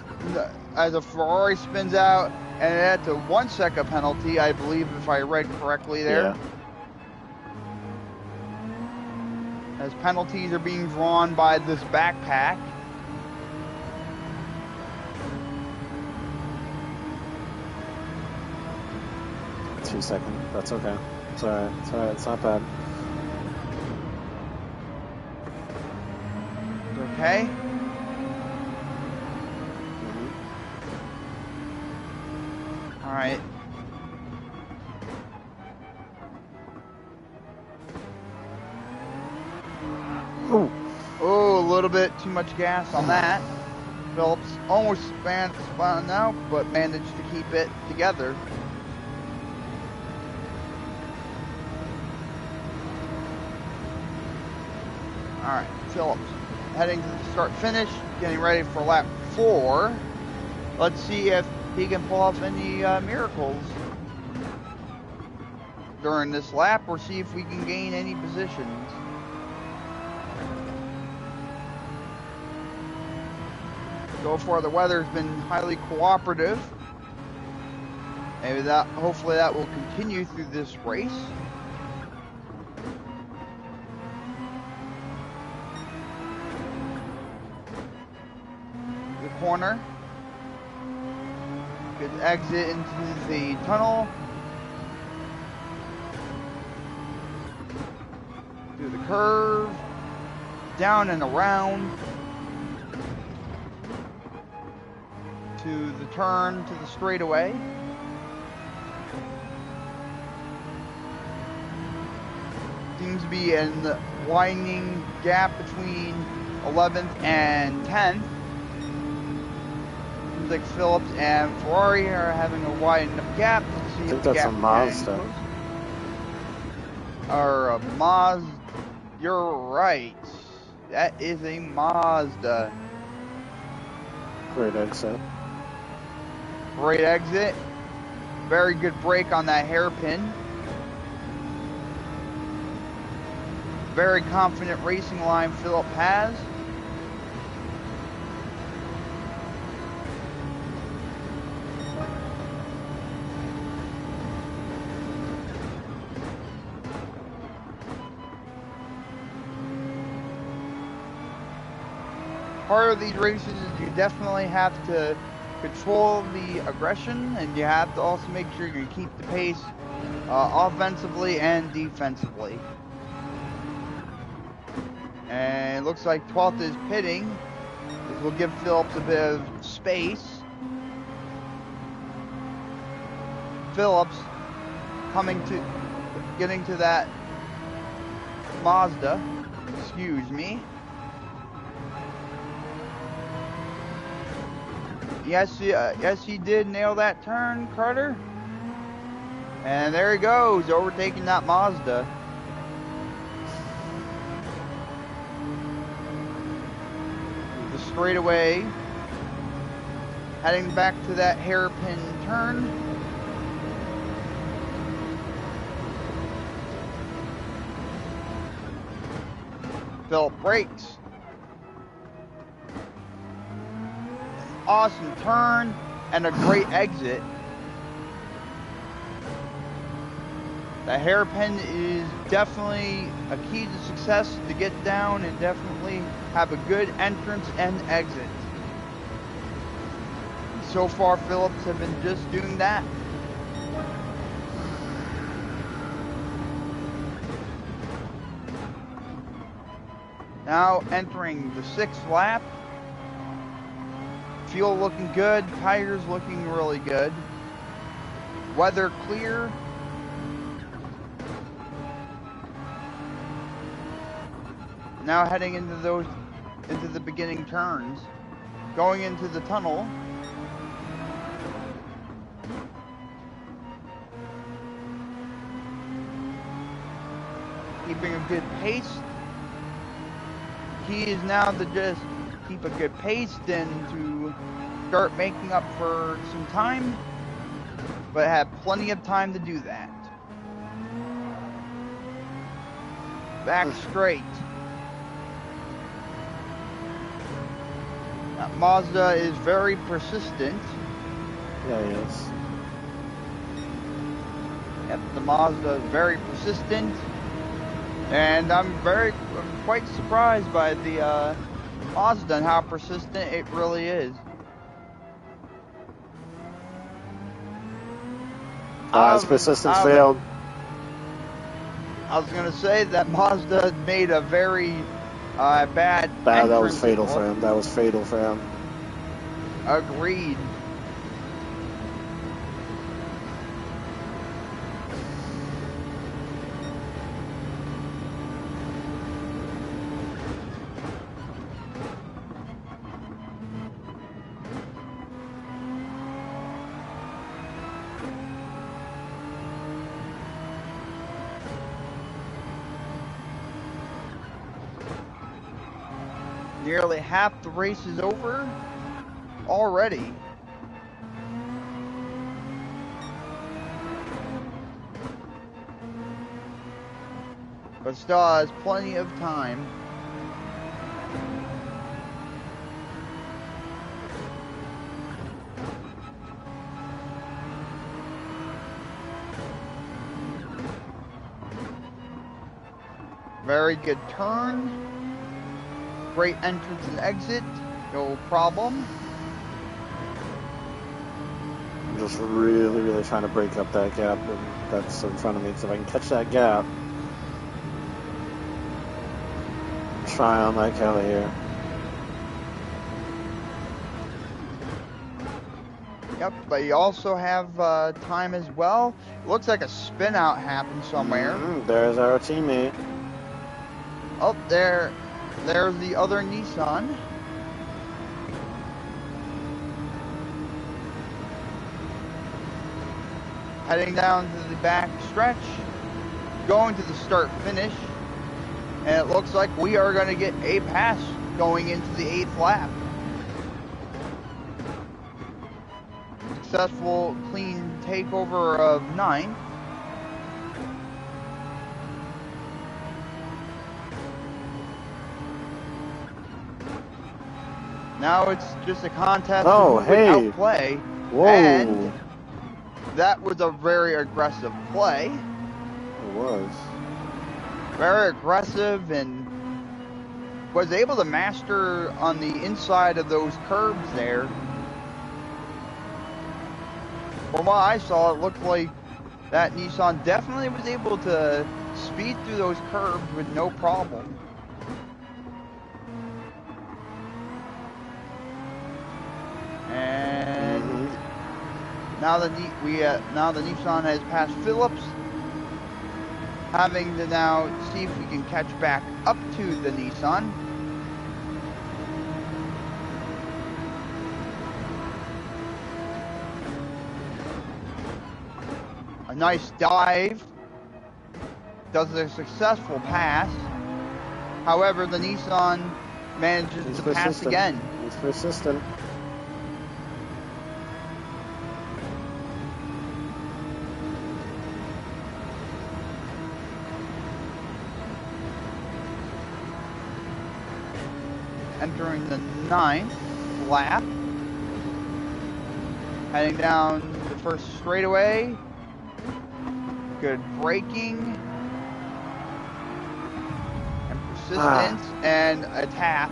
Speaker 1: As a Ferrari spins out, and that's a 1-second penalty, I believe, if I read correctly there. as penalties are being drawn by this backpack.
Speaker 2: Seconds. That's okay. It's alright. It's alright. It's not bad.
Speaker 1: Okay. All right.
Speaker 2: Ooh.
Speaker 1: Oh, a little bit too much gas on that. Phillips almost spun out, but managed to keep it together. All right, Phillips heading to the start-finish, getting ready for lap 4. Let's see if he can pull off any miracles during this lap, or see if we can gain any positions. So far, the weather's been highly cooperative. Maybe hopefully that will continue through this race. The corner. Good exit into the tunnel. Through the curve. Down and around. To the turn, to the straightaway. Seems to be a widening gap between 11th and 10th. Seems like Phillips and Ferrari are having a wide enough gap. Let's see
Speaker 2: I think that's a Mazda.
Speaker 1: Or a Mazda. You're right. That is a Mazda.
Speaker 2: Great exit.
Speaker 1: Great exit. Very good brake on that hairpin. Very confident racing line Philip has. Part of these races is you definitely have to control the aggression, and you have to also make sure you keep the pace offensively and defensively. And it looks like 12th is pitting. This will give Phillips a bit of space. Phillips getting to that Mazda. Excuse me. Yes, he did nail that turn, Carter. And there he goes, overtaking that Mazda. The straightaway, heading back to that hairpin turn. Philip brakes. Awesome turn and a great exit. The hairpin is definitely a key to success, to get down and definitely have a good entrance and exit. So far, Phillips have been just doing that. Now entering the 6th lap. Fuel looking good, tires looking really good. Weather clear. Now heading into the beginning turns. Going into the tunnel. Keeping a good pace. Key is now to just keep a good pace, then to start making up for some time, but have plenty of time to do that. Back straight. That Mazda is very persistent.
Speaker 2: Yeah, he is.
Speaker 1: Yep, the Mazda is very persistent. And I'm quite surprised by the Mazda and how persistent it really is.
Speaker 2: His persistence failed.
Speaker 1: I was gonna say that Mazda made a very bad.
Speaker 2: That was fatal for him. That was fatal for him.
Speaker 1: Agreed. Nearly half the race is over already. But still has plenty of time. Very good turn. Great entrance and exit, no problem.
Speaker 2: I'm just really trying to break up that gap that's in front of me. So if I can catch that gap, try on that Kelly here.
Speaker 1: Yep, but you also have time as well. It looks like a spin out happened somewhere.
Speaker 2: There's our teammate.
Speaker 1: Oh, there's the other Nissan. Heading down to the back stretch, going to the start finish, and it looks like we are going to get a pass going into the 8th lap. Successful clean takeover of 9th. Now it's just a contest of outplay.
Speaker 2: Whoa.
Speaker 1: And that was a very aggressive play.
Speaker 2: It was.
Speaker 1: Very aggressive and was able to master on the inside of those curbs there. From what I saw, it looked like that Nissan definitely was able to speed through those curbs with no problem. And now the Nissan has passed Phillips, having to now see if we can catch back up to the Nissan. A nice dive, does a successful pass. However, the Nissan manages to pass again.
Speaker 2: He's persistent.
Speaker 1: Entering the 9th lap. Heading down the first straightaway. Good braking. And persistence and a tap.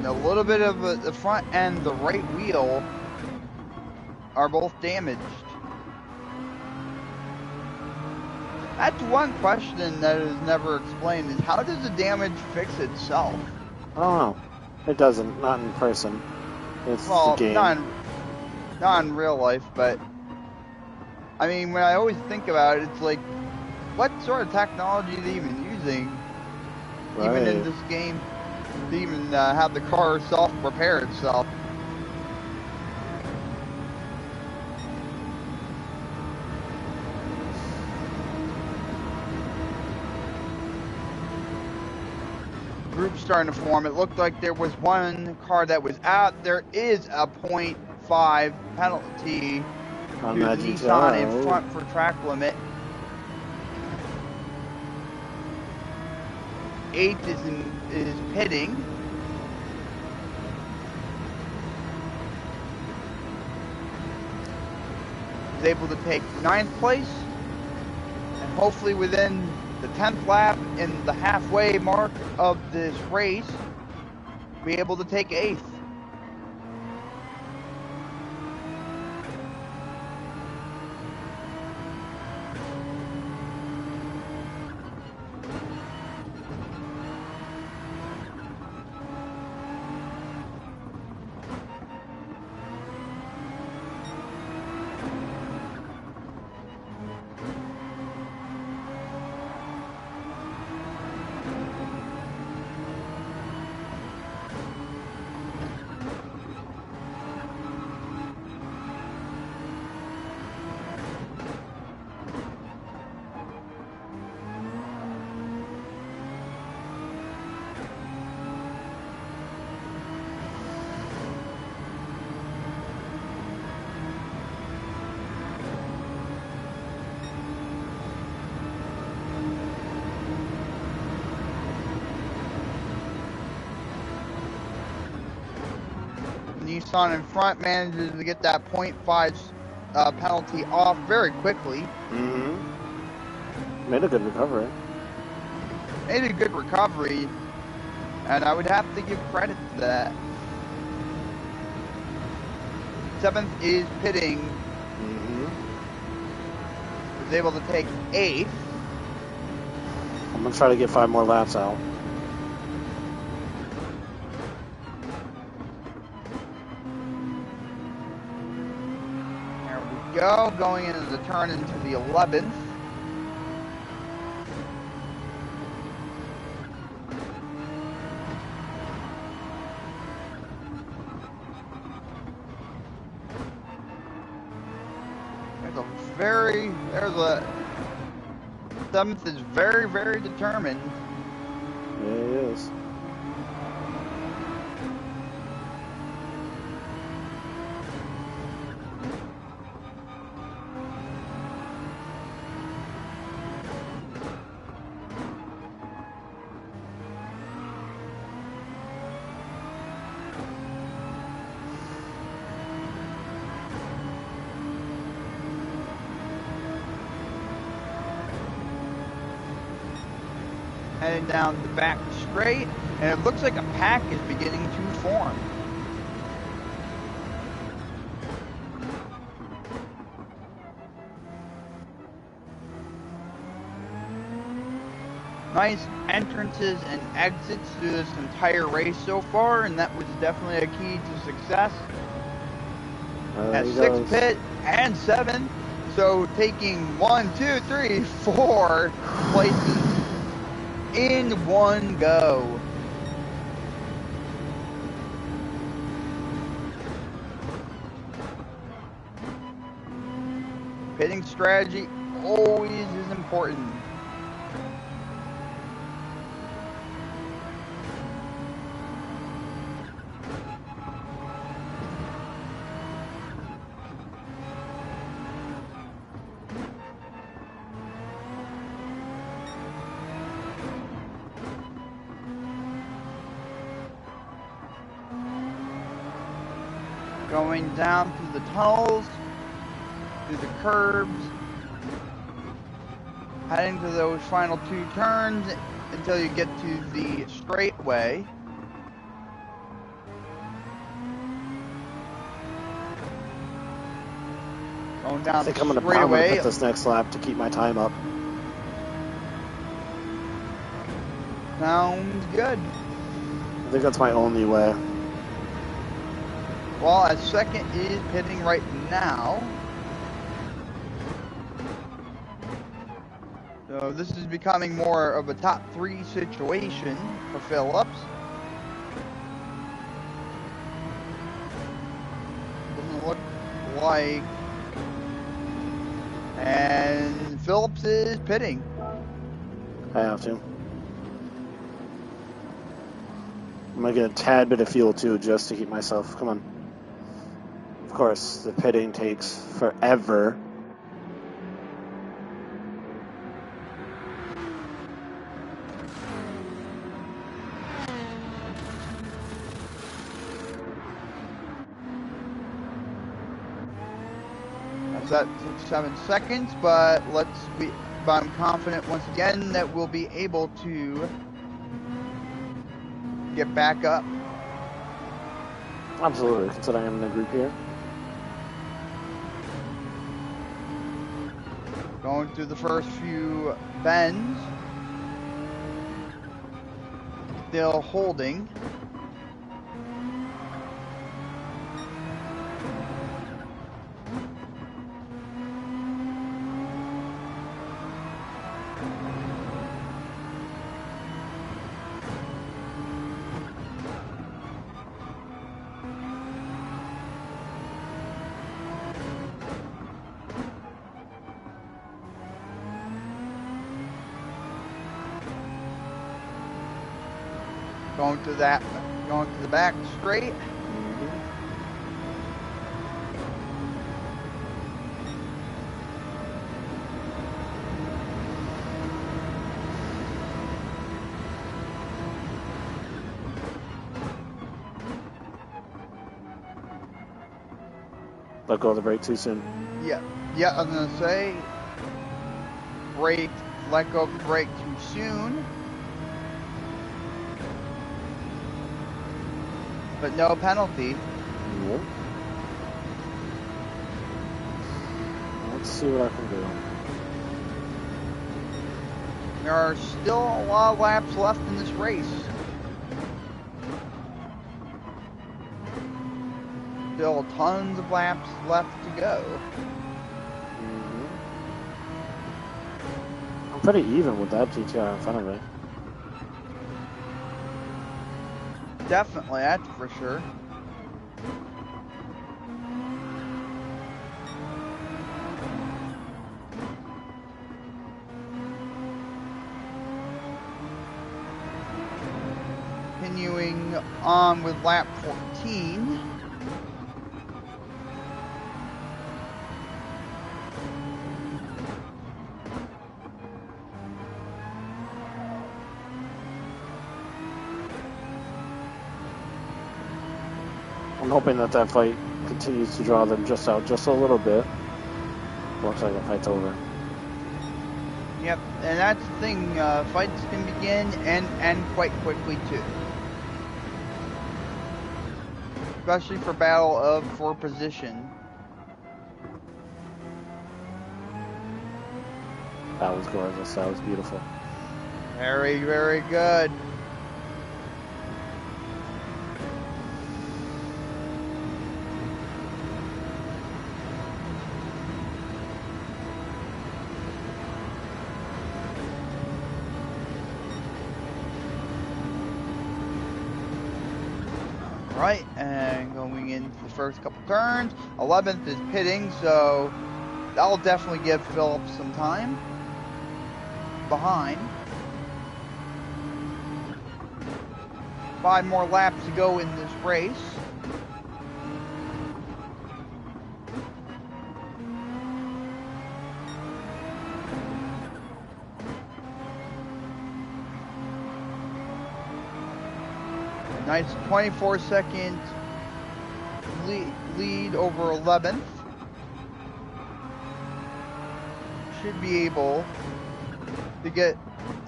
Speaker 1: A little bit of the front and the right wheel are both damaged. That's one question that is never explained, is how does the damage fix itself?
Speaker 2: I don't know. It doesn't, not in person. It's the game.
Speaker 1: Not in real life, but I mean, when I always think about it, it's like, what sort of technology are they even using, even in this game, to even have the car self-repair itself? Group starting to form. It looked like there was one car that was out. There is a 0.5 penalty
Speaker 2: on
Speaker 1: to the Nissan in front for track limit. 8th is pitting. was able to take 9th place, and hopefully within the 10th lap in the halfway mark of this race, be able to take 8th. Nissan in front manages to get that 0.5 penalty off very quickly.
Speaker 2: Made a good recovery.
Speaker 1: Made a good recovery, and I would have to give credit to that. 7th is pitting. Was able to take 8th.
Speaker 2: I'm going to try to get 5 more laps out.
Speaker 1: Going into the turn into the 11th. There's a 7th is very, very determined.
Speaker 2: Yeah, he is.
Speaker 1: Heading down the back straight, and it looks like a pack is beginning to form. Nice entrances and exits through this entire race so far, and that was definitely a key to success. At 6th pit and 7th, so taking 1, 2, 3, 4 places in one go. Pitting strategy always is important. Going down through the tunnels, through the curbs, heading to those final 2 turns until you get to the straightaway. Going down
Speaker 2: I think I'm going to hit this next lap to keep my time up.
Speaker 1: Sounds good.
Speaker 2: I think that's my only way.
Speaker 1: Well, as 2nd is pitting right now. So this is becoming more of a top 3 situation for Phillips. Doesn't look like. And Phillips is pitting.
Speaker 2: I have to. I'm going to get a tad bit of fuel too, just to keep myself. Come on. Of course, the pitting takes forever.
Speaker 1: that took 7 seconds, but but I'm confident once again that we'll be able to get back up.
Speaker 2: Absolutely, considering I'm in the group here.
Speaker 1: Going through the first few bends. Still holding. Going to the back straight.
Speaker 2: Let go of the brake too soon.
Speaker 1: Yeah, I was gonna say, let go of the brake too soon. But no penalty.
Speaker 2: Yep. Let's see what I can do.
Speaker 1: There are still a lot of laps left in this race. Still tons of laps left to go.
Speaker 2: I'm pretty even with that GTR in front of me.
Speaker 1: Definitely, that's for sure. Continuing on with lap 14.
Speaker 2: I'm hoping that fight continues to draw them just out just a little bit. Looks like the fight's over.
Speaker 1: Yep, and that's the thing. Fights can begin and end quite quickly too. Especially for battle for position.
Speaker 2: That was gorgeous. That was beautiful.
Speaker 1: Very, very good. Right, and going into the first couple turns, 11th is pitting, so that'll definitely give Phillips some time behind. 5 more laps to go in this race. Nice 24-second lead over 11th. Should be able to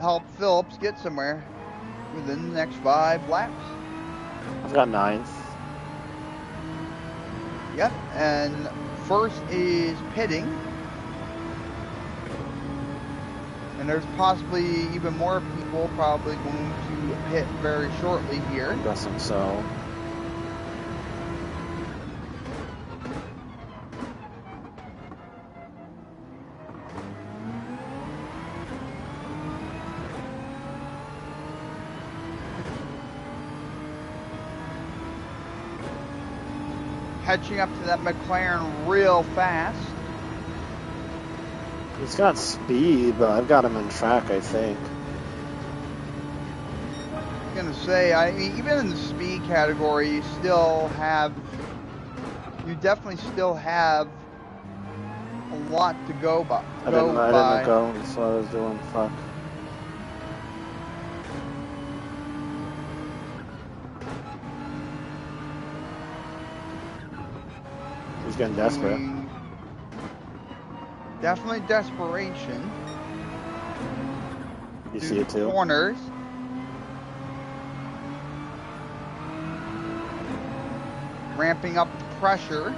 Speaker 1: help Phillips get somewhere within the next 5 laps.
Speaker 2: I've got 9th.
Speaker 1: Yep, and first is pitting. And there's possibly even more people probably going to hit very shortly here.
Speaker 2: I'm guessing so.
Speaker 1: Catching up to that McLaren real fast.
Speaker 2: He's got speed, but I've got him in track, I think.
Speaker 1: I'm gonna say, I mean, even in the speed category, you definitely still have a lot to go by.
Speaker 2: I didn't go, that's what I was doing. Fuck. He's getting desperate.
Speaker 1: Definitely desperation.
Speaker 2: You see it too?
Speaker 1: Corners. Ramping up the pressure.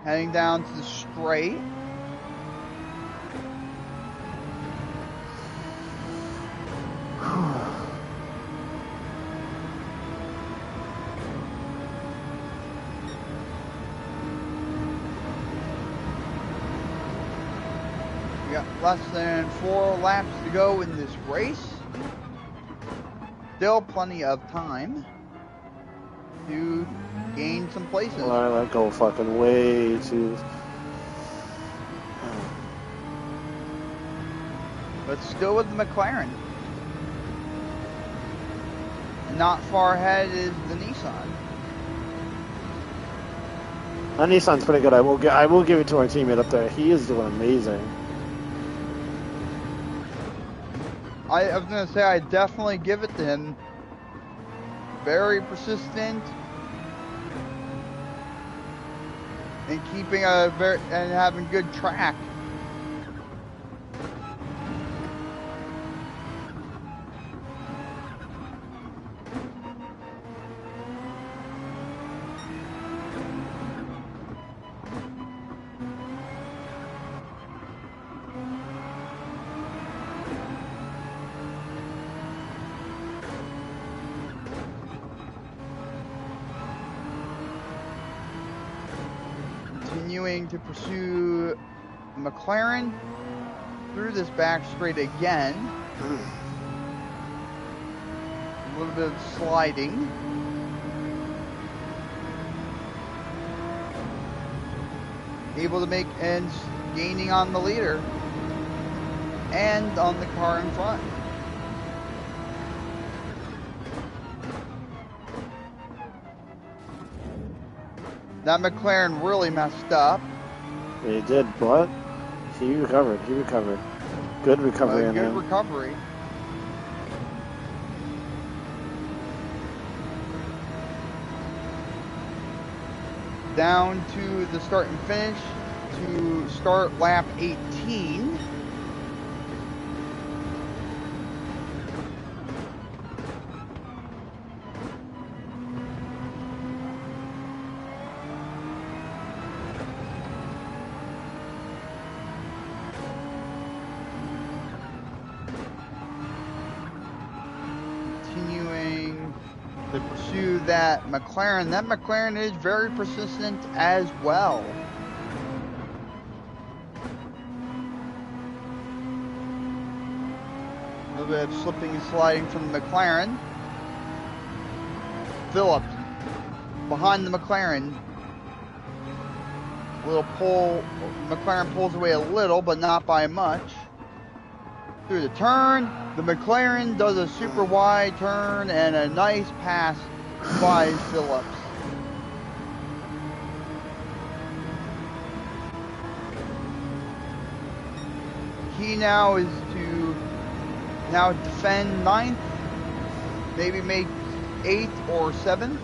Speaker 1: Heading down to the straight. We got less than 4 laps to go in this race. Still plenty of time to gain some places.
Speaker 2: Well, I let go fucking way too.
Speaker 1: But still with the McLaren. Not far ahead is the Nissan.
Speaker 2: That Nissan's pretty good. I will give it to our teammate up there. He is doing amazing.
Speaker 1: I was gonna say I definitely give it to him. Very persistent and keeping and having good track. Continuing to pursue McLaren through this back straight again. A little bit of sliding. Able to make ends, gaining on the leader and on the car in front. That McLaren really messed up.
Speaker 2: He did, but he recovered. He recovered. Good recovery in him.
Speaker 1: Good recovery. Down to the start and finish to start lap 18. To pursue that McLaren. That McLaren is very persistent as well. A little bit of slipping and sliding from the McLaren. Phillips behind the McLaren. Little pull. McLaren pulls away a little, but not by much. Through the turn, the McLaren does a super wide turn and a nice pass by Phillips. Key now is to defend 9th, maybe make 8th or 7th.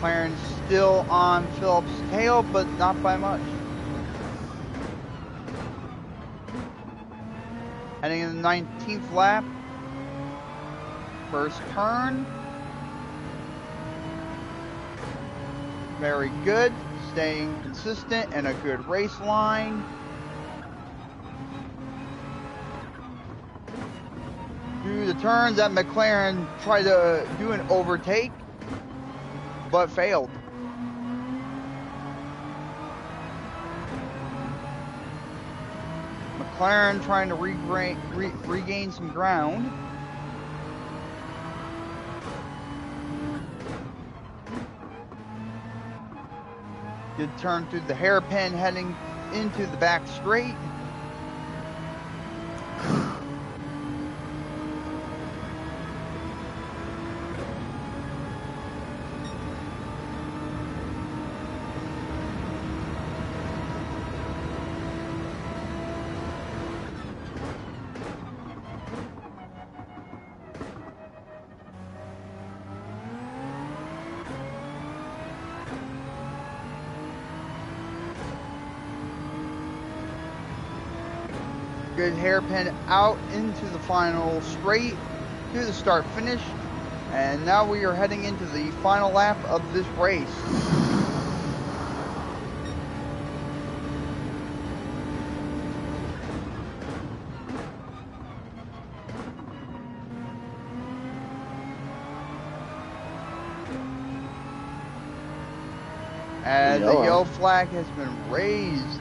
Speaker 1: McLaren still on Phillips' tail, but not by much. Heading in the 19th lap. First turn. Very good. Staying consistent and a good race line. Through the turns, that McLaren tried to do an overtake, but failed. McLaren trying to regain some ground. Good turn through the hairpin heading into the back straight. Good hairpin out into the final straight to the start finish. And now we are heading into the final lap of this race. And the yellow flag has been raised.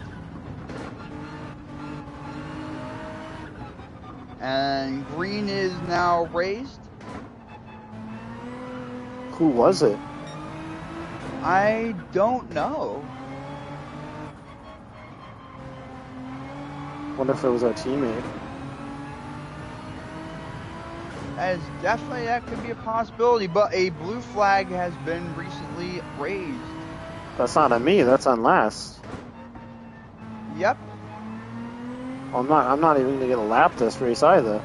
Speaker 1: And green is now raised.
Speaker 2: Who was it?
Speaker 1: I don't know.
Speaker 2: Wonder if it was our teammate.
Speaker 1: That could be a possibility, but a blue flag has been recently raised.
Speaker 2: That's not on me, that's on last.
Speaker 1: Yep.
Speaker 2: I'm not even gonna get a lap this race either.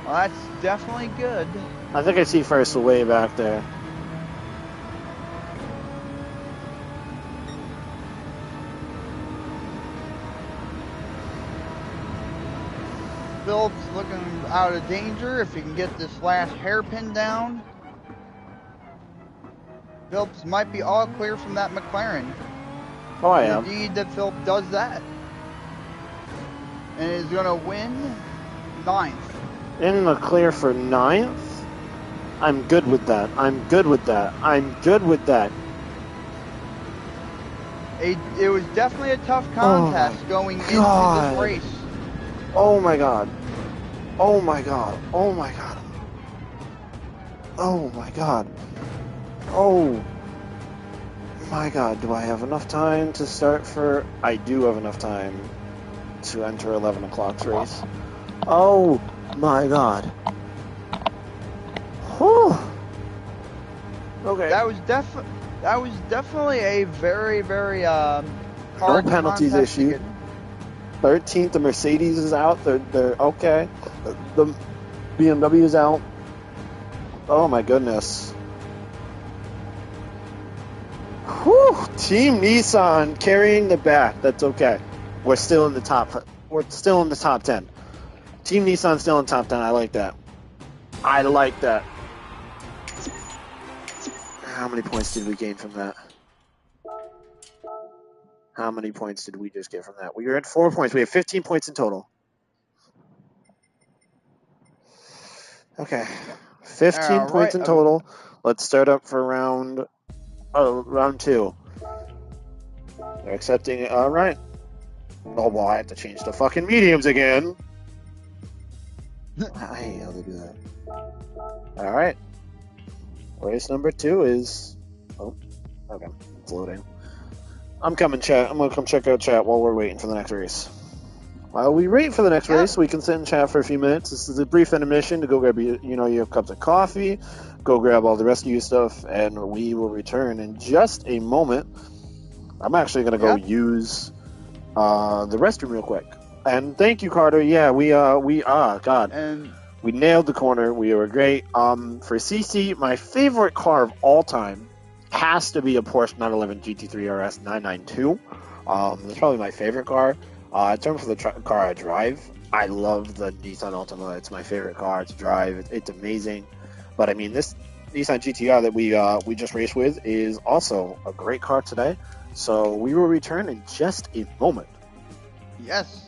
Speaker 1: Well, that's definitely good.
Speaker 2: I think I see first way back there.
Speaker 1: Phillips looking out of danger if he can get this last hairpin down. Phillips might be all clear from that McLaren.
Speaker 2: Oh, I am.
Speaker 1: Indeed, that Phillips does that. And is going to win 9th.
Speaker 2: In the clear for 9th? I'm good with that. I'm good with that. I'm good with that.
Speaker 1: It was definitely a tough contest going into this race.
Speaker 2: Oh my god. Oh my god. Oh my god. Oh my god. Oh my god. Do I have enough time to start for... I do have enough time to enter 11 o'clock's race. Oh my god. Whew. Okay.
Speaker 1: That was definitely a very, very hard
Speaker 2: no penalties
Speaker 1: contest
Speaker 2: issued. 13th, the Mercedes is out. They're okay. The BMW is out. Oh my goodness. Whew. Team Nissan carrying the back. That's okay. We're still in the top. We're still in the top 10. Team Nissan still in top 10. I like that. I like that. How many points did we gain from that? How many points did we just get from that? We are at 4 points. We have 15 points in total. Okay. 15 points in total. Let's start up for round 2. They're accepting it. All right. Oh, well, I have to change the fucking mediums again. I hate how they do that. All right. Race number 2 is... Oh, okay. It's loading. I'm coming, chat. I'm going to come check out chat while we're waiting for the next race. While we wait for the next race, we can sit and chat for a few minutes. This is a brief intermission to go grab your cups of coffee, go grab all the rest of your stuff, and we will return in just a moment. I'm actually going to go use the restroom real quick. And thank you, Carter. Yeah, we God.
Speaker 1: And
Speaker 2: we nailed the corner. We were great. For CC, my favorite car of all time has to be a Porsche 911 GT3 RS 992. That's probably my favorite car. In terms of the car I drive, I love the Nissan Altima. It's my favorite car to drive. It's amazing. But I mean, this Nissan GTR that we just raced with is also a great car today. So we will return in just a moment.
Speaker 1: Yes.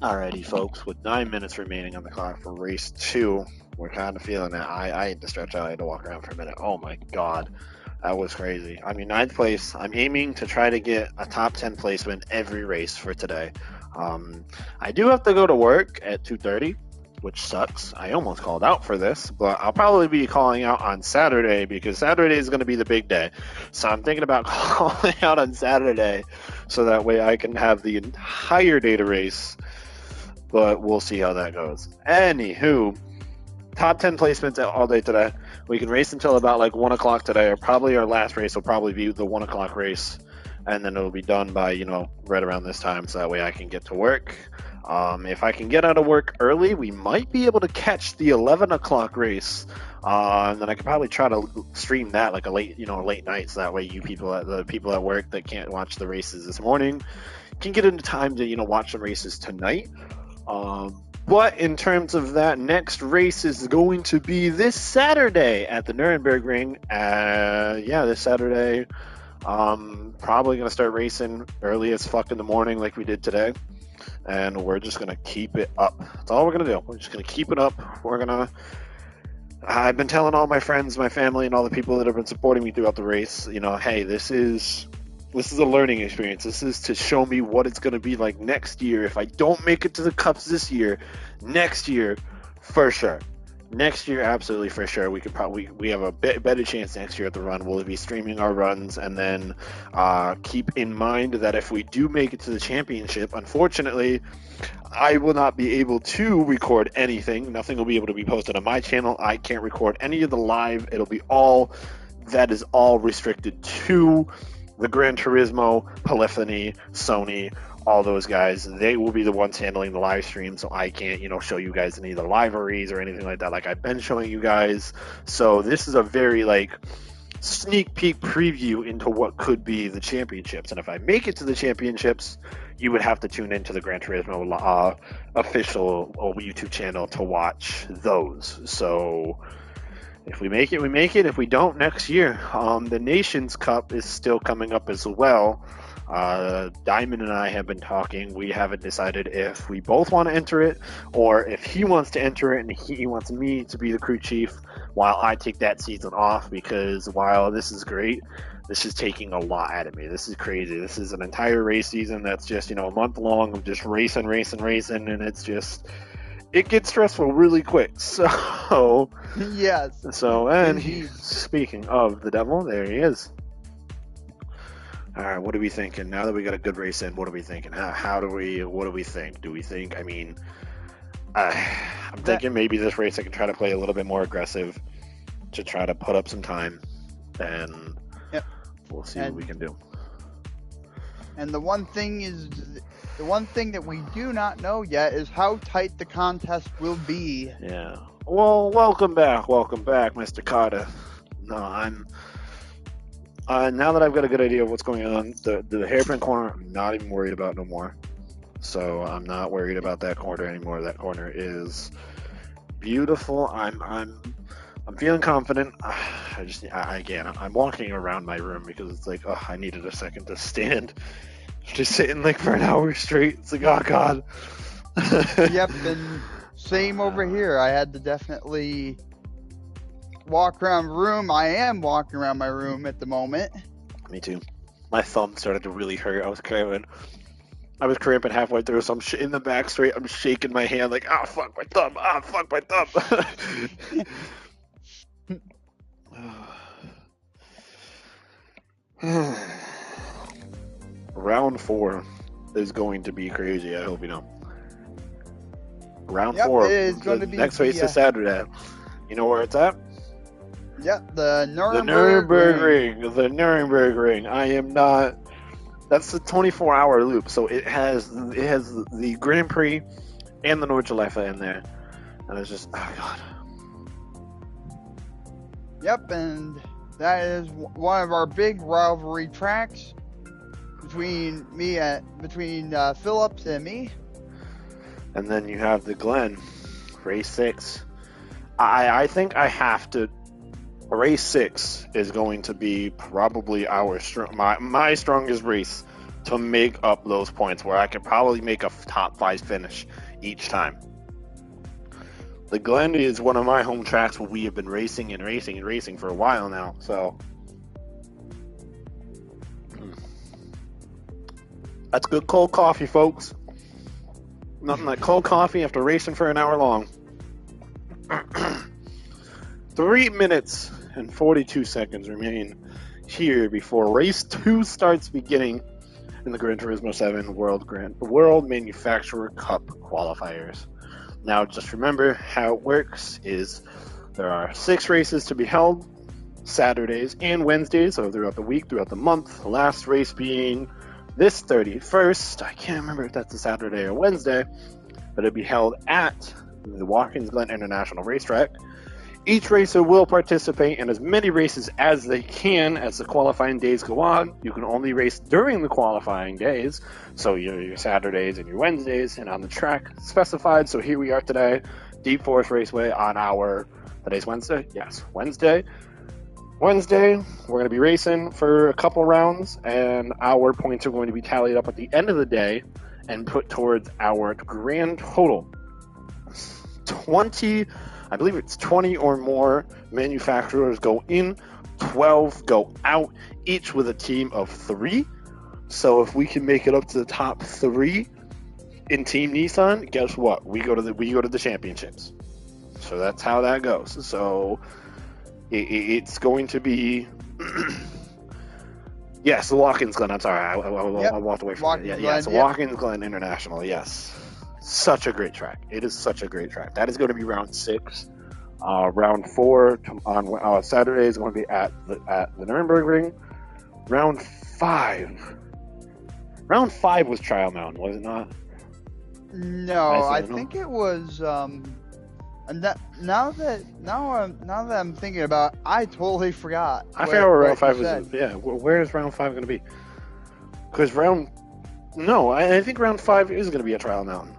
Speaker 2: Alrighty, folks, with 9 minutes remaining on the clock for race 2, we're kind of feeling it. I had to stretch out. I had to walk around for a minute. Oh my god, that was crazy. I mean, 9th place. I'm aiming to try to get a top 10 placement every race for today. I do have to go to work at 2:30, which sucks. I almost called out for this, but I'll probably be calling out on Saturday because Saturday is going to be the big day. So I'm thinking about calling out on Saturday so that way I can have the entire day to race. But we'll see how that goes. Anywho, top 10 placements all day today. We can race until about like 1 o'clock today, or probably our last race will probably be the 1 o'clock race. And then it'll be done by, right around this time, so that way I can get to work. If I can get out of work early, we might be able to catch the 11 o'clock race. And then I could probably try to stream that like a late night, so that way the people at work that can't watch the races this morning can get into time to, watch the races tonight. But in terms of that, next race is going to be this Saturday at the Nürburgring. This Saturday. Probably going to start racing early as fuck in the morning like we did today. And we're just going to keep it up. That's all we're going to do. We're just going to keep it up. I've been telling all my friends, my family, and all the people that have been supporting me throughout the race, hey, this is a learning experience. This is to show me what it's going to be like next year. If I don't make it to the Cups this year, next year, for sure. Next year, absolutely for sure. We have a better chance next year at the run. We'll be streaming our runs, and then keep in mind that if we do make it to the championship, unfortunately, I will not be able to record anything. Nothing will be able to be posted on my channel. I can't record any of the live. It'll be all restricted to the Gran Turismo, Polyphony, Sony, all those guys. They will be the ones handling the live stream, so I can't, show you guys any of the liveries or anything like that like I've been showing you guys. So this is a very, sneak peek preview into what could be the championships. And if I make it to the championships, you would have to tune into the Gran Turismo official YouTube channel to watch those. So if we make it, we make it. If we don't, next year. The Nations Cup is still coming up as well. Diamond and I have been talking. We haven't decided if we both want to enter it or if he wants to enter it and he wants me to be the crew chief while I take that season off, because while this is great, this is taking a lot out of me. This is crazy. This is an entire race season that's just, a month long of just racing, and it gets stressful really quick. So
Speaker 1: yes.
Speaker 2: So, and speaking of the devil, there he is. All right, what are we thinking? Now that we got a good race in, what are we thinking? What do we think? Do we think, I'm thinking maybe this race I can try to play a little bit more aggressive to try to put up some time, and we'll see what we can do.
Speaker 1: And the one thing that we do not know yet is how tight the contest will be.
Speaker 2: Yeah. Well, welcome back, Mr. Carter. No, now that I've got a good idea of what's going on, the hairpin corner, I'm not even worried about no more. So I'm not worried about that corner anymore. That corner is beautiful. I'm feeling confident. I'm walking around my room because it's like, I needed a second to stand. Just sitting for an hour straight. It's like, oh god.
Speaker 1: Yep, and same over here. I had to definitely walk around the room. I am walking around my room at the moment.
Speaker 2: Me too. My thumb started to really hurt. I was cramping halfway through, so I'm in the back straight. I'm shaking my hand like, fuck my thumb. Fuck my thumb. Round 4 is going to be crazy. I hope you know. Round 4
Speaker 1: is going to be
Speaker 2: next race is Saturday. You know where it's at?
Speaker 1: Yep, the Nürburgring.
Speaker 2: The Nürburgring. I am not. That's a 24-hour loop, so it has the Grand Prix and the Nordschleife in there, and it's just god.
Speaker 1: Yep, and that is one of our big rivalry tracks between Phillips and me.
Speaker 2: And then you have the Glen, race 6. I think I have to. Race 6 is going to be probably my strongest race to make up those points where I could probably make a top 5 finish each time. The Glen is one of my home tracks where we have been racing and racing and racing for a while now, so that's good cold coffee, folks. Nothing like cold coffee after racing for an hour long. 3 minutes and 42 seconds remain here before race 2 starts beginning in the Gran Turismo 7 World Manufacturer Cup qualifiers. Now, just remember how it works is there are 6 races to be held Saturdays and Wednesdays, so throughout the week, throughout the month. The last race being this 31st. I can't remember if that's a Saturday or Wednesday, but it'll be held at the Watkins Glen International Racetrack. Each racer will participate in as many races as they can as the qualifying days go on. You can only race during the qualifying days, so your Saturdays and your Wednesdays, and on the track specified. So here we are today, Deep Forest Raceway on today's Wednesday? Yes, Wednesday. Wednesday, we're going to be racing for a couple rounds, and our points are going to be tallied up at the end of the day and put towards our grand total. 20 or more manufacturers go in, 12 go out, each with a team of 3. So if we can make it up to the top 3 in Team Nissan, guess what? We go to the championships. So that's how that goes. So it's going to be yes, the Watkins Glen. I'm sorry, I walked away from it. Yes, Watkins Glen International. Yes. Such a great track. It is such a great track. That is going to be round 6. Round 4 on Saturday is going to be at the Nürburgring Ring. Round 5 was Trial Mountain, was it not?
Speaker 1: No, I think it was. And now that I'm thinking about it, I totally forgot.
Speaker 2: I forgot where round 5 was. Yeah, where is round 5 going to be? Because I think round 5 is going to be a Trial Mountain.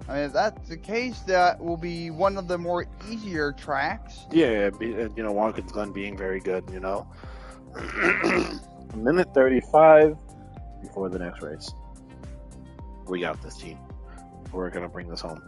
Speaker 1: I mean, if that's the case, that will be one of the more easier tracks.
Speaker 2: Yeah, Watkins Glen being very good, A minute 35 before the next race. We got this, team. We're going to bring this home.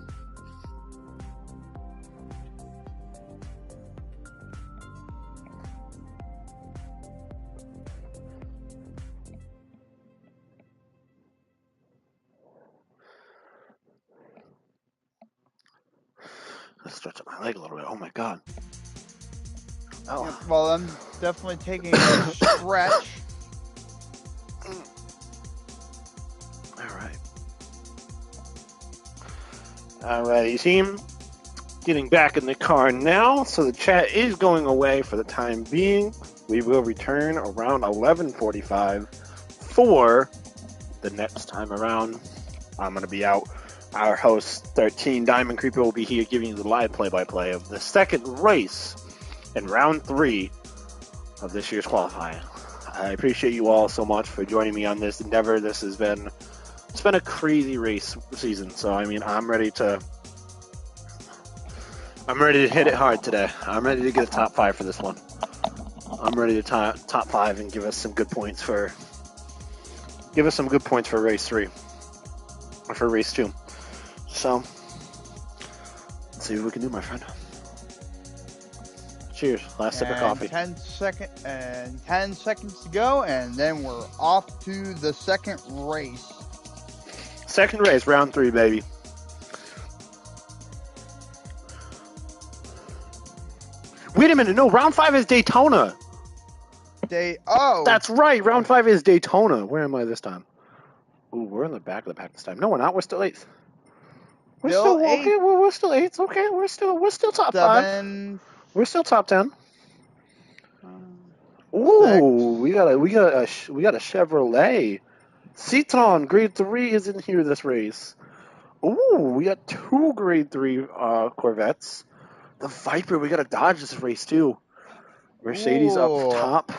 Speaker 2: Let's stretch up my leg a little bit. Oh my god. Oh.
Speaker 1: Yeah, well, I'm definitely taking a stretch.
Speaker 2: Alrighty, team. Getting back in the car now, so the chat is going away for the time being. We will return around 11:45 for the next time around. I'm going to be out. Our host, 13 Diamond Creeper, will be here giving you the live play-by-play of the second race in round 3 of this year's qualifying. I appreciate you all so much for joining me on this endeavor. It's been a crazy race season, so I mean, I'm ready to hit it hard today. I'm ready to get a top 5 for this one. I'm ready to top 5 and give us some good points for race 3 or for race 2. So let's see what we can do, my friend. Cheers. Last sip of coffee.
Speaker 1: 10 seconds to go, and then we're off to the second race.
Speaker 2: Second race, round 3, baby. Wait a minute, no, round 5 is Daytona. That's right, round 5 is Daytona. Where am I this time? Ooh, we're in the back of the pack this time. No, we're not. We're still 8th. We're still 8th. Okay, we're still 8th. Okay, we're still top 5. We're still top 10. Ooh, we got a Chevrolet. Citroen Grade 3 is in here this race. Ooh, we got 2 Grade 3 Corvettes. The Viper, we got a Dodge this race too. Mercedes up top.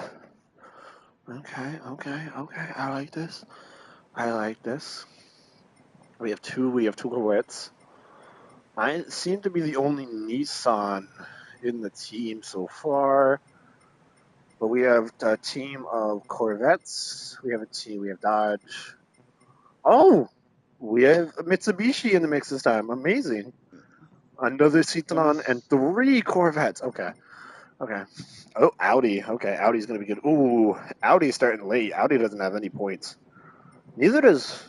Speaker 2: Okay. I like this. We have two Corvettes. I seem to be the only Nissan in the team so far. But we have a team of Corvettes. We have Dodge. Oh, we have a Mitsubishi in the mix this time. Amazing. Another Citroen and 3 Corvettes. Okay. Oh, Audi. Okay, Audi's going to be good. Ooh, Audi's starting late. Audi doesn't have any points. Neither does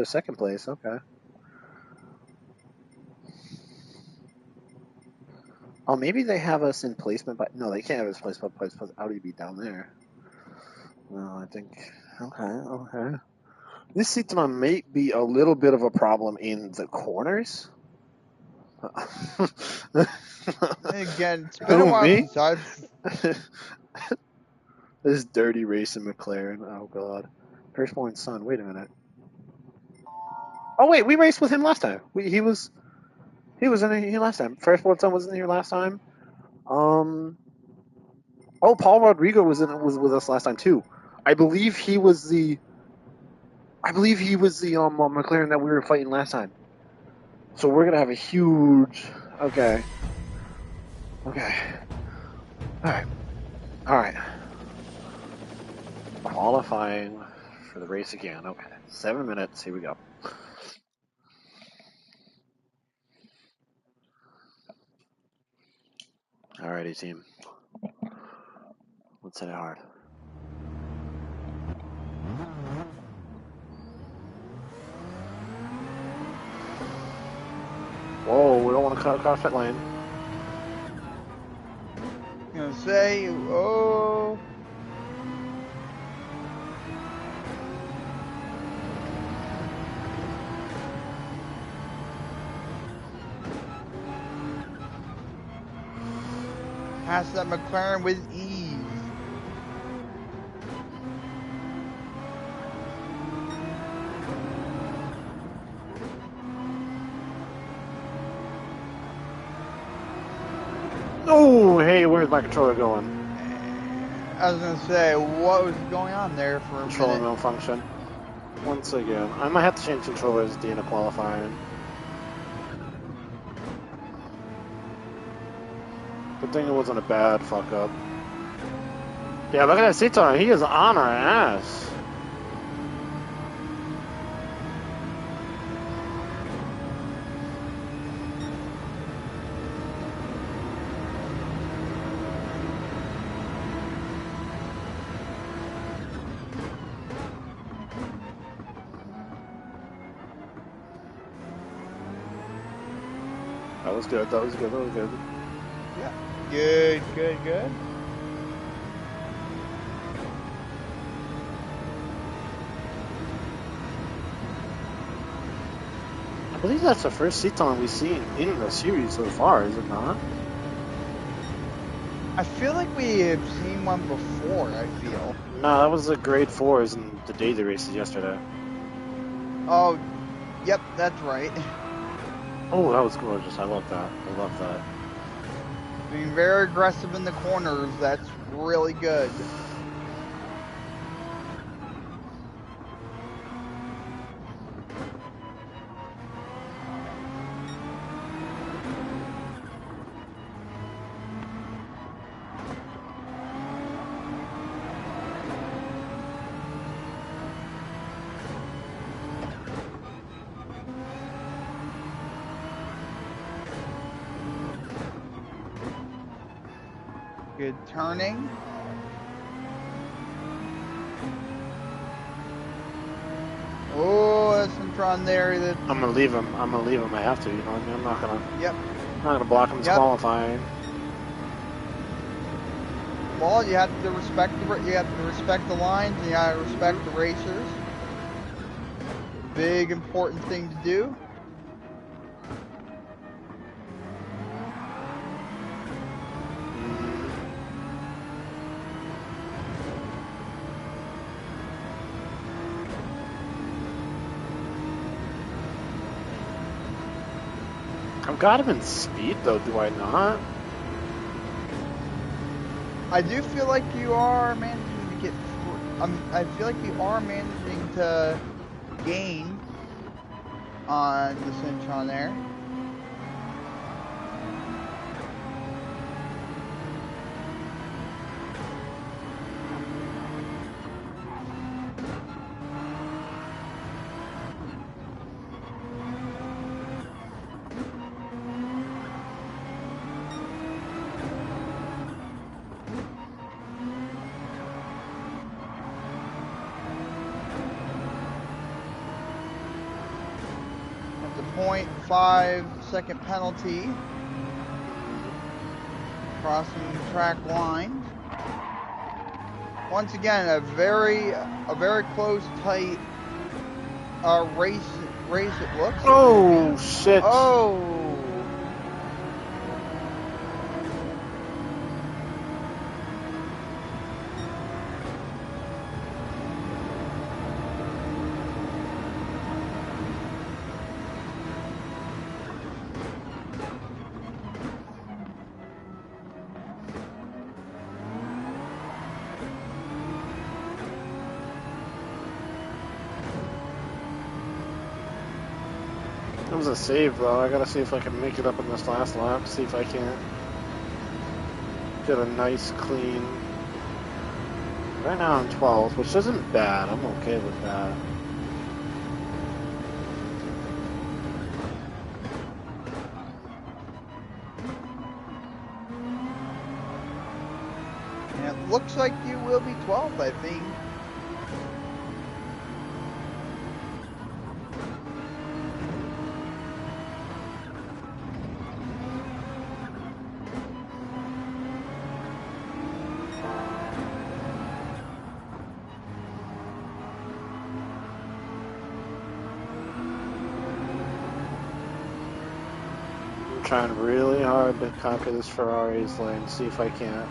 Speaker 2: second place. Okay. Oh, maybe they have us in placement, but no, they can't have us placement because Audi be down there. No, I think. Okay. This Citroen may be a little bit of a problem in the corners.
Speaker 1: Again, it's been a while
Speaker 2: me?
Speaker 1: since I've.
Speaker 2: This dirty racing McLaren. Oh god. Firstborn son. Wait a minute. Oh wait, we raced with him last time. He was in here last time. Firstborn son was in here last time. Oh, Paul Rodrigo was with us last time too. I believe he was the McLaren that we were fighting last time. So we're gonna have a huge. Okay. All right. Qualifying for the race again. Okay. 7 minutes. Here we go. Alrighty, team. Let's hit it hard. Whoa, we don't want to cut across pit lane.
Speaker 1: Gonna say, oh. Pass that McLaren with ease.
Speaker 2: Oh, hey, where's my controller going?
Speaker 1: I was gonna say, what was going on there for a
Speaker 2: Controller
Speaker 1: minute?
Speaker 2: malfunction. Once again. I might have to change controllers at the end of qualifying. Good thing it wasn't a bad fuck up. Yeah, look at that Citroen. He is on our ass. That was good.
Speaker 1: Yeah. Good.
Speaker 2: I believe that's the first Citroen we've seen in the series so far, is it not?
Speaker 1: I feel like we have seen one before, I feel.
Speaker 2: No, that was the grade 4s in the daily races yesterday.
Speaker 1: Oh, yep, that's right.
Speaker 2: Oh, that was gorgeous. I love that.
Speaker 1: Being very aggressive in the corners, that's really good. Good turning. Oh, that's Centron there. That...
Speaker 2: I'm gonna leave him. I have to. You know what I mean? I'm not gonna block him qualifying.
Speaker 1: Well, you have to respect the lines, and you have to respect the racers. Big important thing to do.
Speaker 2: I've got him in speed though, do I not?
Speaker 1: I do feel like you are managing to get. I feel like you are managing to gain on the Centron there. 1.5-second penalty. Crossing the track line. Once again, a very close, tight race it looks.
Speaker 2: Oh shit!
Speaker 1: Oh.
Speaker 2: That was a save though. I gotta see if I can make it up in this last lap. See if I can't get a nice clean. Right now I'm 12th, which isn't bad. I'm okay with that.
Speaker 1: And it looks like you will be 12th, I think.
Speaker 2: Trying really hard to conquer this Ferrari's lane, see if I can.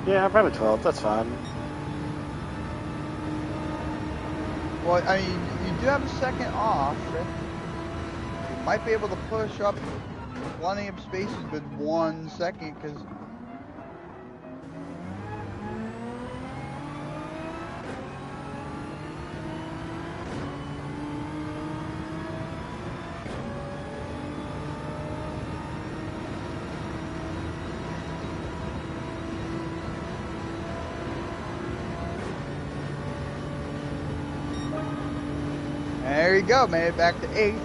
Speaker 2: Yeah, I'm probably 12, that's fine.
Speaker 1: Well, I mean, you do have a second off. You might be able to push up plenty of spaces with 1 second, because there you go, made it back to 8th.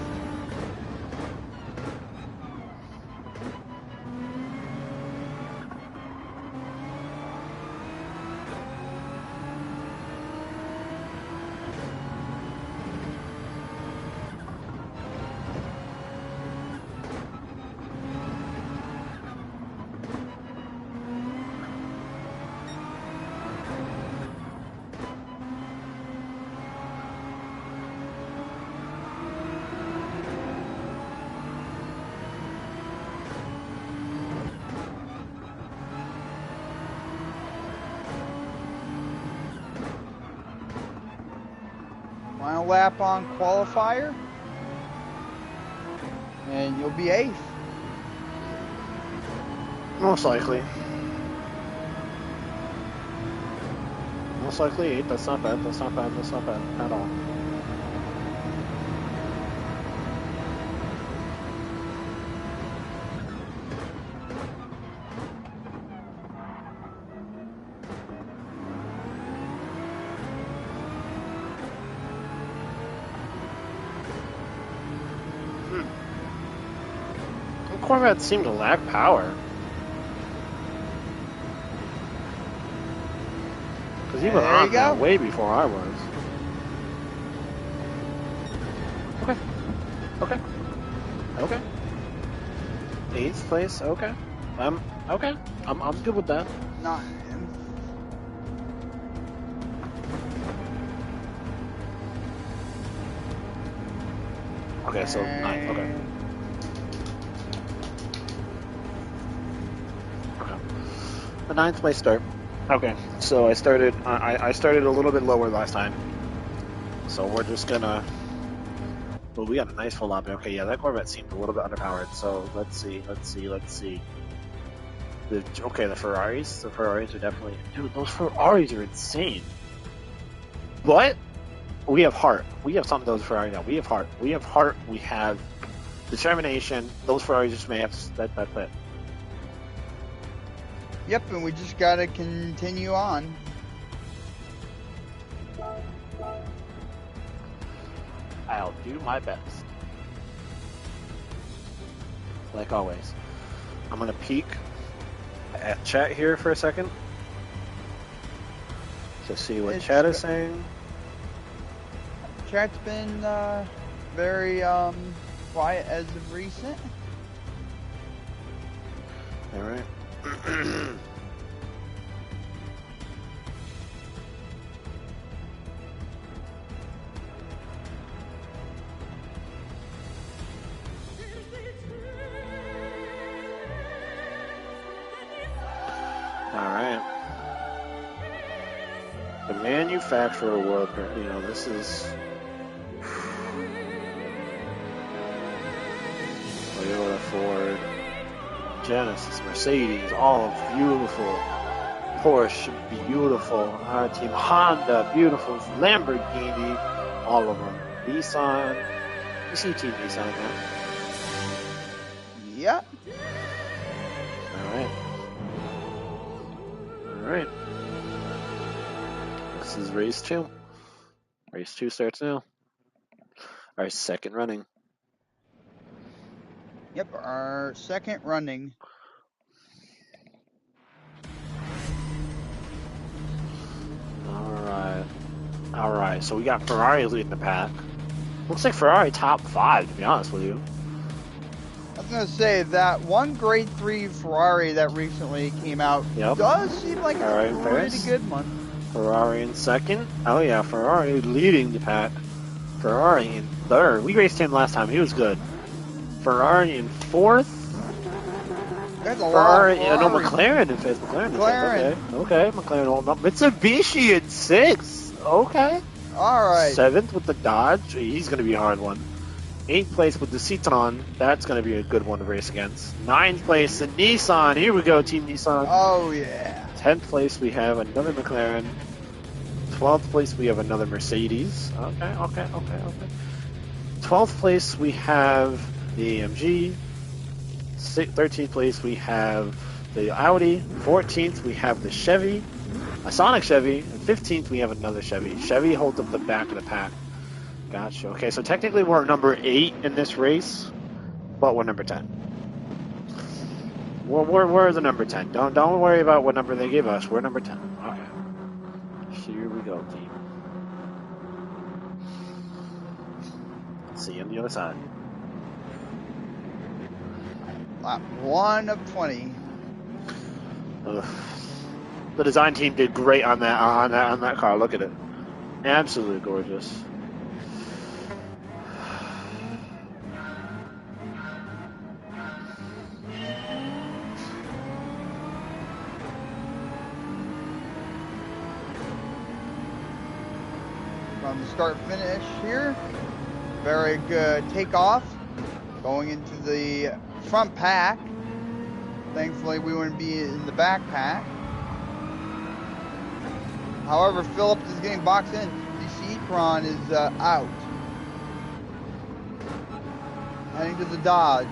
Speaker 1: Final lap on qualifier, and you'll be 8th.
Speaker 2: Most likely. Most likely 8, that's not bad, that's not bad, that's not bad at all. Corvette seemed to lack power. Because he was on that way before I was. Okay. Okay. Okay. 8th place, okay. Okay. I'm good with that.
Speaker 1: Not.
Speaker 2: Okay, so 9th, okay. The 9th place start. Okay, so I started a little bit lower last time. So we're just gonna. Well, we got a nice full lap. Okay, yeah, that Corvette seemed a little bit underpowered. So let's see. Okay, the Ferraris are definitely. Dude, those Ferraris are insane. What? We have heart. We have something those Ferraris now. We have heart. We have heart. We have determination. Those Ferraris just may have that's it.
Speaker 1: Yep, and we just gotta continue on.
Speaker 2: I'll do my best. Like always. I'm going to peek at chat here for a second to see what chat is saying.
Speaker 1: Chat's been very quiet as of recent.
Speaker 2: All right. The manufacturer world, you know, this is Toyota, Ford, Genesis, Mercedes, all beautiful. Porsche, beautiful. Our team Honda, beautiful. Lamborghini, all of them. Nissan, you see Team Nissan again.
Speaker 1: Yep.
Speaker 2: All right. This is race 2. Race 2 starts now. Our second running.
Speaker 1: Yep, our second running.
Speaker 2: All right. So we got Ferrari leading the pack. Looks like Ferrari top 5, to be honest with you.
Speaker 1: I was going to say that one Grade 3 Ferrari that recently came out does seem like a pretty good one.
Speaker 2: Ferrari in second. Oh yeah, Ferrari leading the pack. Ferrari in third. We raced him last time. He was good. Ferrari in fourth.
Speaker 1: There's a lot of Ferrari.
Speaker 2: No, McLaren in fifth. Okay, McLaren holding up. Mitsubishi in sixth. Okay.
Speaker 1: All right.
Speaker 2: Seventh with the Dodge. He's going to be a hard one. 8th place with the Citroen. That's going to be a good one to race against. 9th place, the Nissan. Here we go, Team Nissan.
Speaker 1: Oh, yeah.
Speaker 2: 10th place, we have another McLaren. 12th place, we have another Mercedes. Okay. 12th place, we have the AMG. 13th place, we have the Audi. 14th, we have the Chevy, a Sonic Chevy. And 15th, we have another Chevy. Chevy holds up the back of the pack. Gotcha. Okay, so technically we're number 8 in this race, but we're number 10. We're the number 10. Don't worry about what number they give us. We're number 10. Okay. Here we go, team. See you on the other side.
Speaker 1: Lap 1 of 20.
Speaker 2: Ugh. The design team did great on that car. Look at it. Absolutely gorgeous.
Speaker 1: From the start finish here, very good takeoff, going into the front pack. Thankfully we wouldn't be in the back pack. However, Phillips is getting boxed in. The Citroen is out. Heading to the Dodge.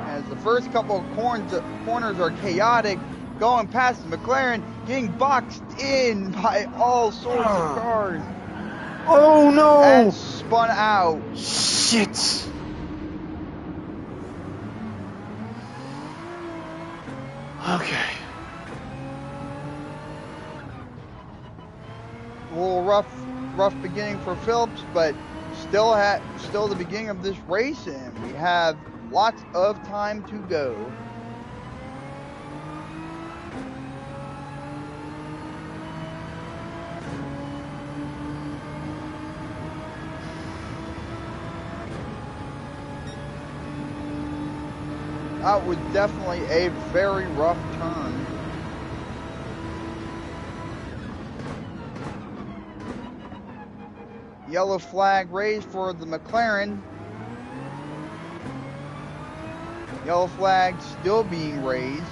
Speaker 1: As the first couple of corners are chaotic, going past the McLaren, getting boxed in by all sorts of cars.
Speaker 2: Oh no!
Speaker 1: And spun out.
Speaker 2: Shit! Okay.
Speaker 1: A little rough beginning for Phillips, but still the beginning of this race, and we have lots of time to go. That was definitely a very rough turn. Yellow flag raised for the McLaren. Yellow flag still being raised.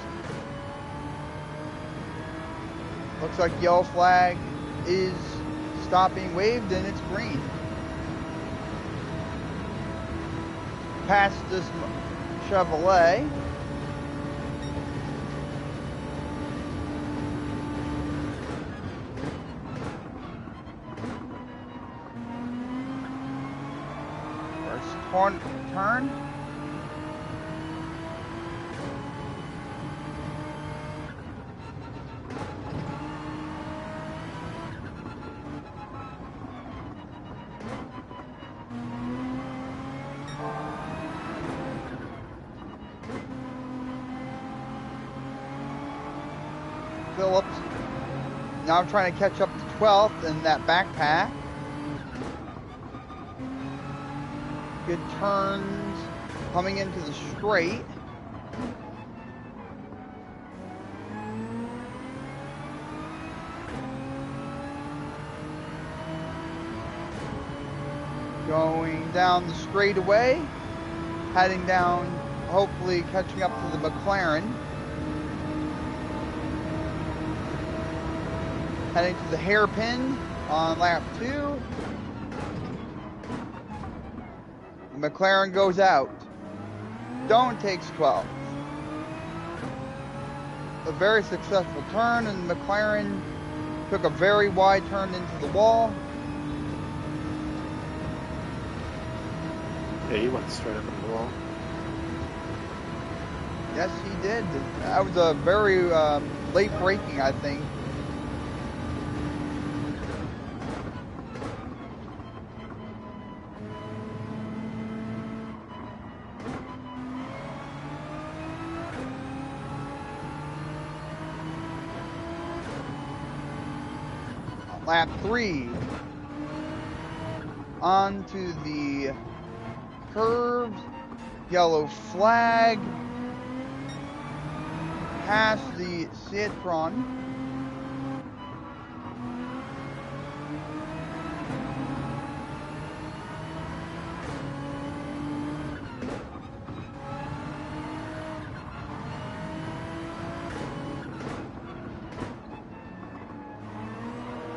Speaker 1: Looks like yellow flag is stopping waved and it's green. Past this Chevrolet. turn. Phillips now trying to catch up to 12th in that backpack. Good turns coming into the straight. Going down the straightaway, heading down, hopefully catching up to the McLaren. Heading to the hairpin on lap 2. McLaren goes out. Doan takes 12th. A very successful turn, and McLaren took a very wide turn into the wall.
Speaker 2: Yeah, he went straight up in the wall.
Speaker 1: Yes, he did. That was a very late braking, I think. Lap 3, onto the curves, yellow flag, past the Citroen.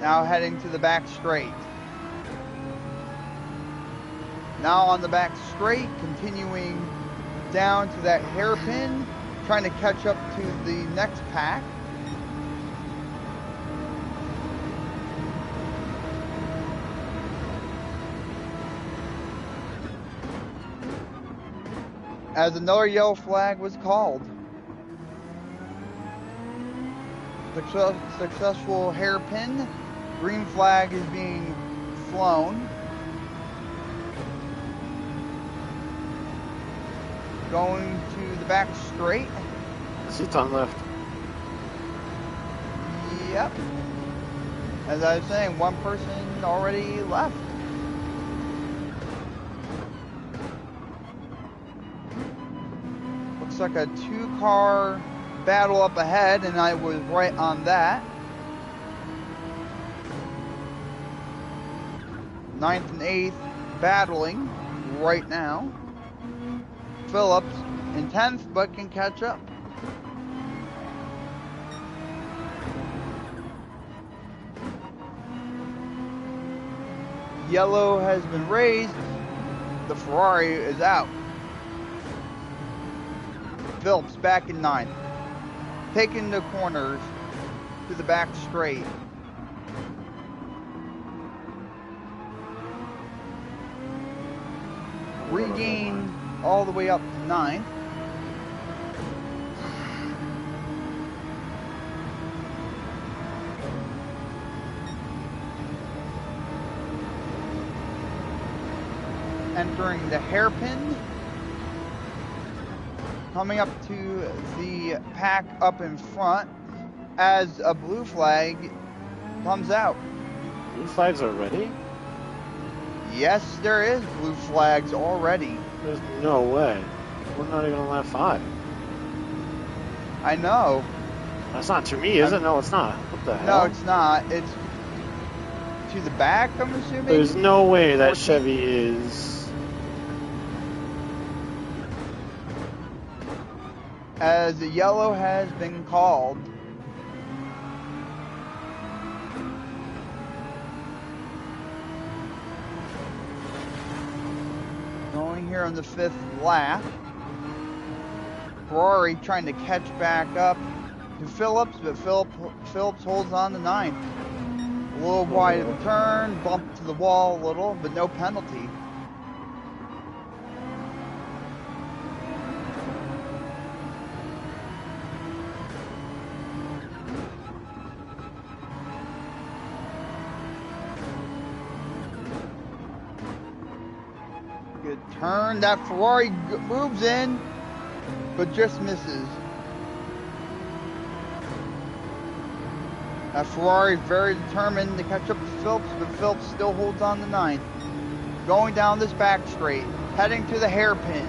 Speaker 1: Now heading to the back straight. Now on the back straight, continuing down to that hairpin, trying to catch up to the next pack. As another yellow flag was called. Successful hairpin. Green flag is being flown. Going to the back straight.
Speaker 2: Seats on left.
Speaker 1: Yep. As I was saying, one person already left. Looks like a 2-car battle up ahead, and I was right on that. 9th and 8th battling right now. Phillips in 10th, but can catch up. Yellow has been raised. The Ferrari is out. Phillips back in 9th. Taking the corners to the back straight. Regain all the way up to 9th. Entering the hairpin. Coming up to the pack up in front as a blue flag comes out.
Speaker 2: Blue flags already?
Speaker 1: Yes, there is blue flags already.
Speaker 2: There's no way. We're not even on lap 5.
Speaker 1: I know.
Speaker 2: That's not to me, is it? No, it's not. What the hell?
Speaker 1: No, it's not. It's to the back, I'm assuming.
Speaker 2: There's no way that Chevy is...
Speaker 1: As the yellow has been called. Going here on the 5th lap. Ferrari trying to catch back up to Phillips, but Phillips holds on to 9th. A little wide of the turn, bumped to the wall a little, but no penalty. turn. That Ferrari moves in, but just misses. That Ferrari is very determined to catch up to Phillips, but Phillips still holds on to 9th. Going down this back straight, heading to the hairpin.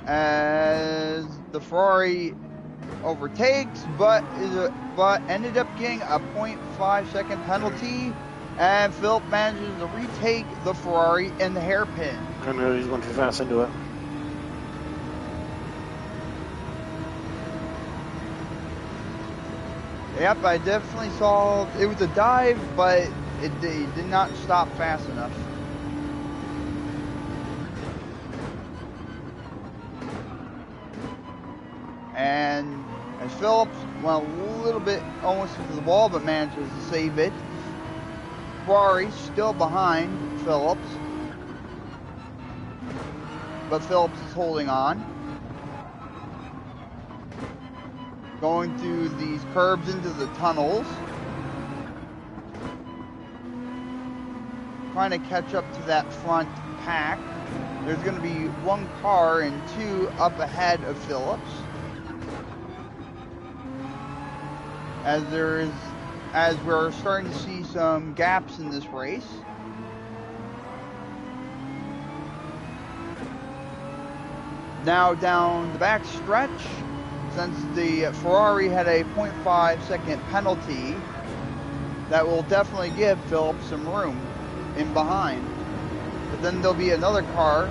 Speaker 1: As the Ferrari overtakes, but ended up getting a 0.5 second penalty, and Phillips manages to retake the Ferrari in the hairpin.
Speaker 2: I know he's going too fast into it.
Speaker 1: Yep, I definitely saw it was a dive, but it did not stop fast enough. And as Phillips went a little bit almost to the wall, but manages to save it. Ferrari still behind Phillips, but Phillips is holding on. Going through these curbs into the tunnels. Trying to catch up to that front pack. There's going to be 1 car and 2 up ahead of Phillips. As we're starting to see some gaps in this race. Now down the back stretch. Since the Ferrari had a 0.5 second penalty, that will definitely give Phillips some room in behind. But then there'll be another car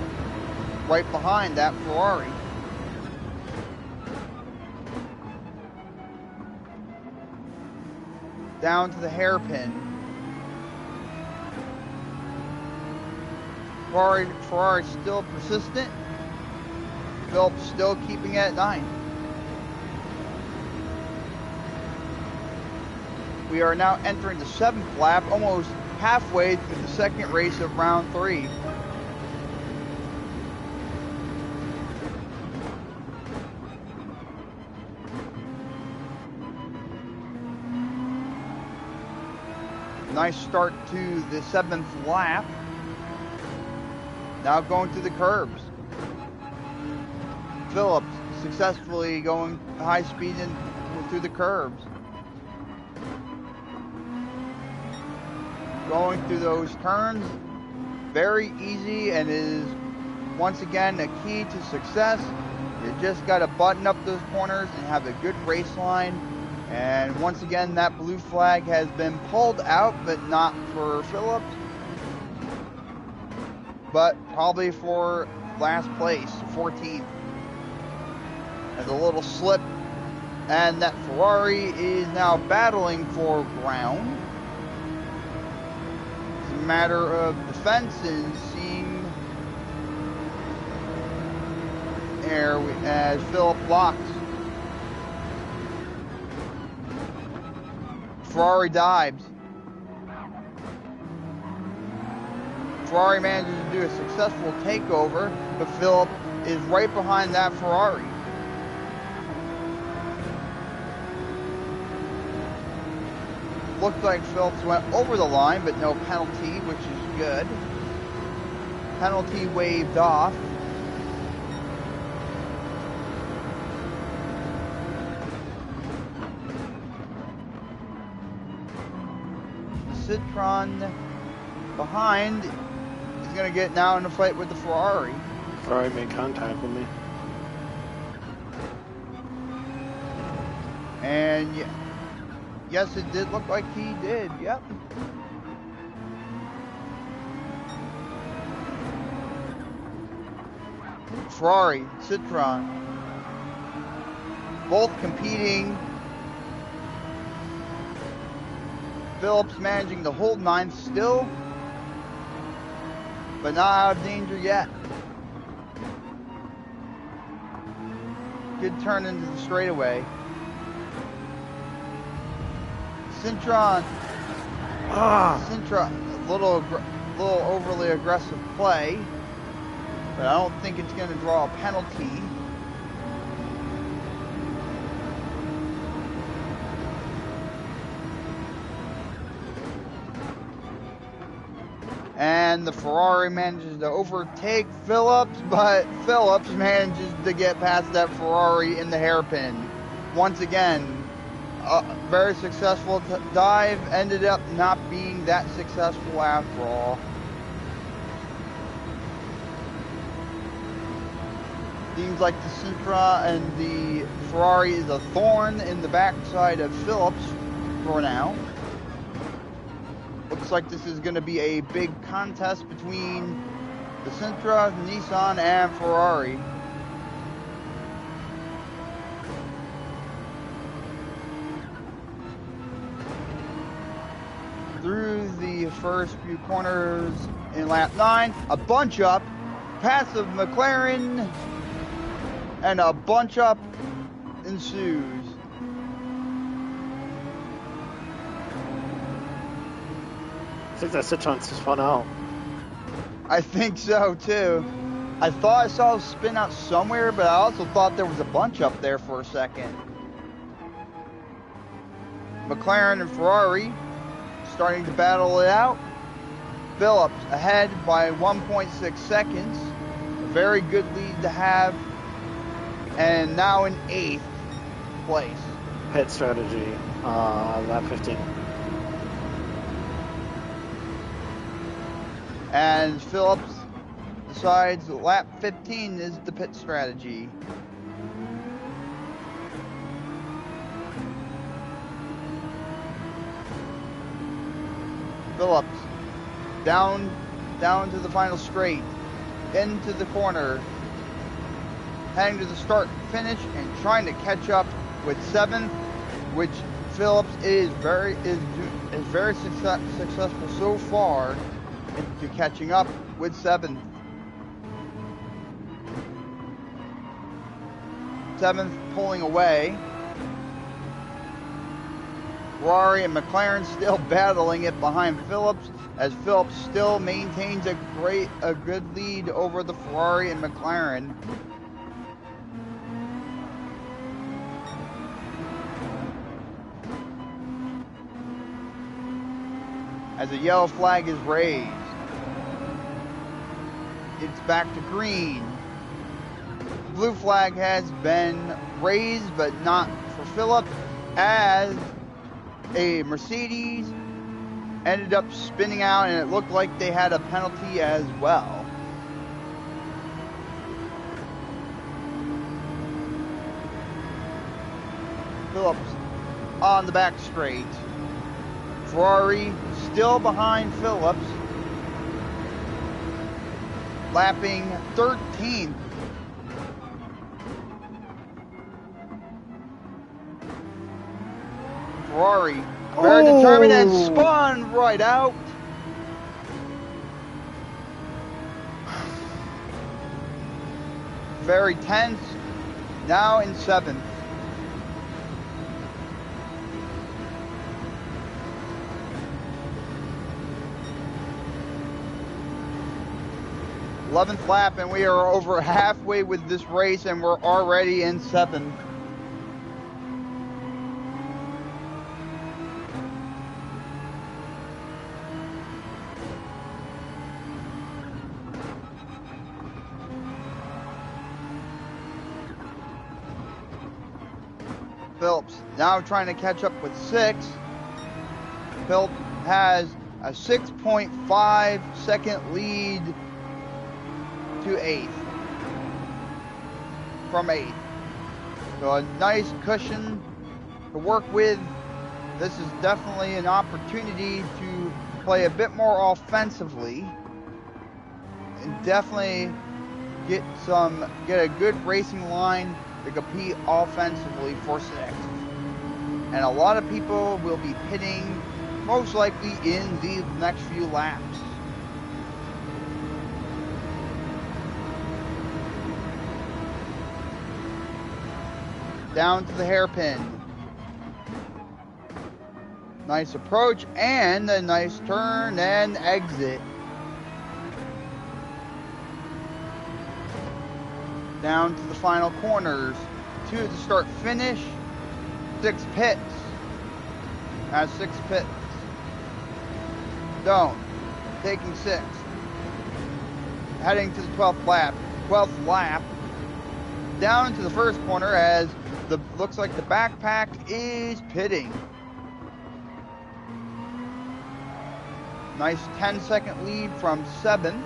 Speaker 1: right behind that Ferrari. Down to the hairpin. Ferrari still persistent. Phillips still keeping it at 9. We are now entering the 7th lap, almost halfway through the second race of round 3. Nice start to the 7th lap. Now going through the curbs. Phillips successfully going high speed through the curbs. Going through those turns, very easy, and is once again a key to success. You just got to button up those corners and have a good race line. And once again, that blue flag has been pulled out, but not for Phillips, but probably for last place, 14th. There's a little slip, and that Ferrari is now battling for ground. Matter of defense and seeing there as Phillips blocks. Ferrari dives. Ferrari manages to do a successful takeover, but Phillips is right behind that Ferrari. Looked like Phillips went over the line, but no penalty, which is good. Penalty waved off. Citron behind is going to get now in a fight with the Ferrari.
Speaker 2: Ferrari made contact with me.
Speaker 1: And yes, it did look like he did. Yep. Ferrari, Citron, both competing. Phillips managing to hold 9th still, but not out of danger yet. Good turn into the straightaway. Citron, a little overly aggressive play, but I don't think it's going to draw a penalty. and the Ferrari manages to overtake Phillips, but Phillips manages to get past that Ferrari in the hairpin. Once again, a very successful dive ended up not being that successful after all. Seems like the Supra and the Ferrari is a thorn in the backside of Phillips for now. Looks like this is going to be a big contest between the Sentra, Nissan, and Ferrari. Through the first few corners in lap 9, a bunch up, pass of McLaren, and a bunch up ensues.
Speaker 2: I think that Citroen's spun out.
Speaker 1: I think so too. I thought I saw a spin out somewhere, but I also thought there was a bunch up there for a second. McLaren and Ferrari starting to battle it out. Phillips ahead by 1.6 seconds. A very good lead to have. And now in 8th place.
Speaker 2: Pit strategy, lap 15.
Speaker 1: And Phillips decides lap 15 is the pit strategy. Phillips down to the final straight, into the corner, heading to the start finish and trying to catch up with 7th, which Phillips is very successful so far into catching up with 7th. 7th pulling away. Ferrari and McLaren still battling it behind Phillips, as Phillips still maintains a good lead over the Ferrari and McLaren. As a yellow flag is raised, it's back to green. The blue flag has been raised, but not for Phillips, as a Mercedes ended up spinning out, and it looked like they had a penalty as well. Phillips on the back straight. Ferrari still behind Phillips, lapping 13th. Ferrari very determined and spun right out. Very tense, now in 7th. th lap, and we are over halfway with this race, and we're already in 7th. Phillips now trying to catch up with 6th. Phillips has a 6.5 second lead to 8th, from 8th. So a nice cushion to work with. This is definitely an opportunity to play a bit more offensively and definitely get a good racing line to compete offensively for 6th. And a lot of people will be pitting most likely in the next few laps. Down to the hairpin. Nice approach and a nice turn and exit. Down to the final corners. 2 to start finish. 6 pits. 6 pits. Don't. Taking 6th. heading to the 12th lap, down into the first corner as looks like the backpack is pitting. Nice 10-second lead from 7th.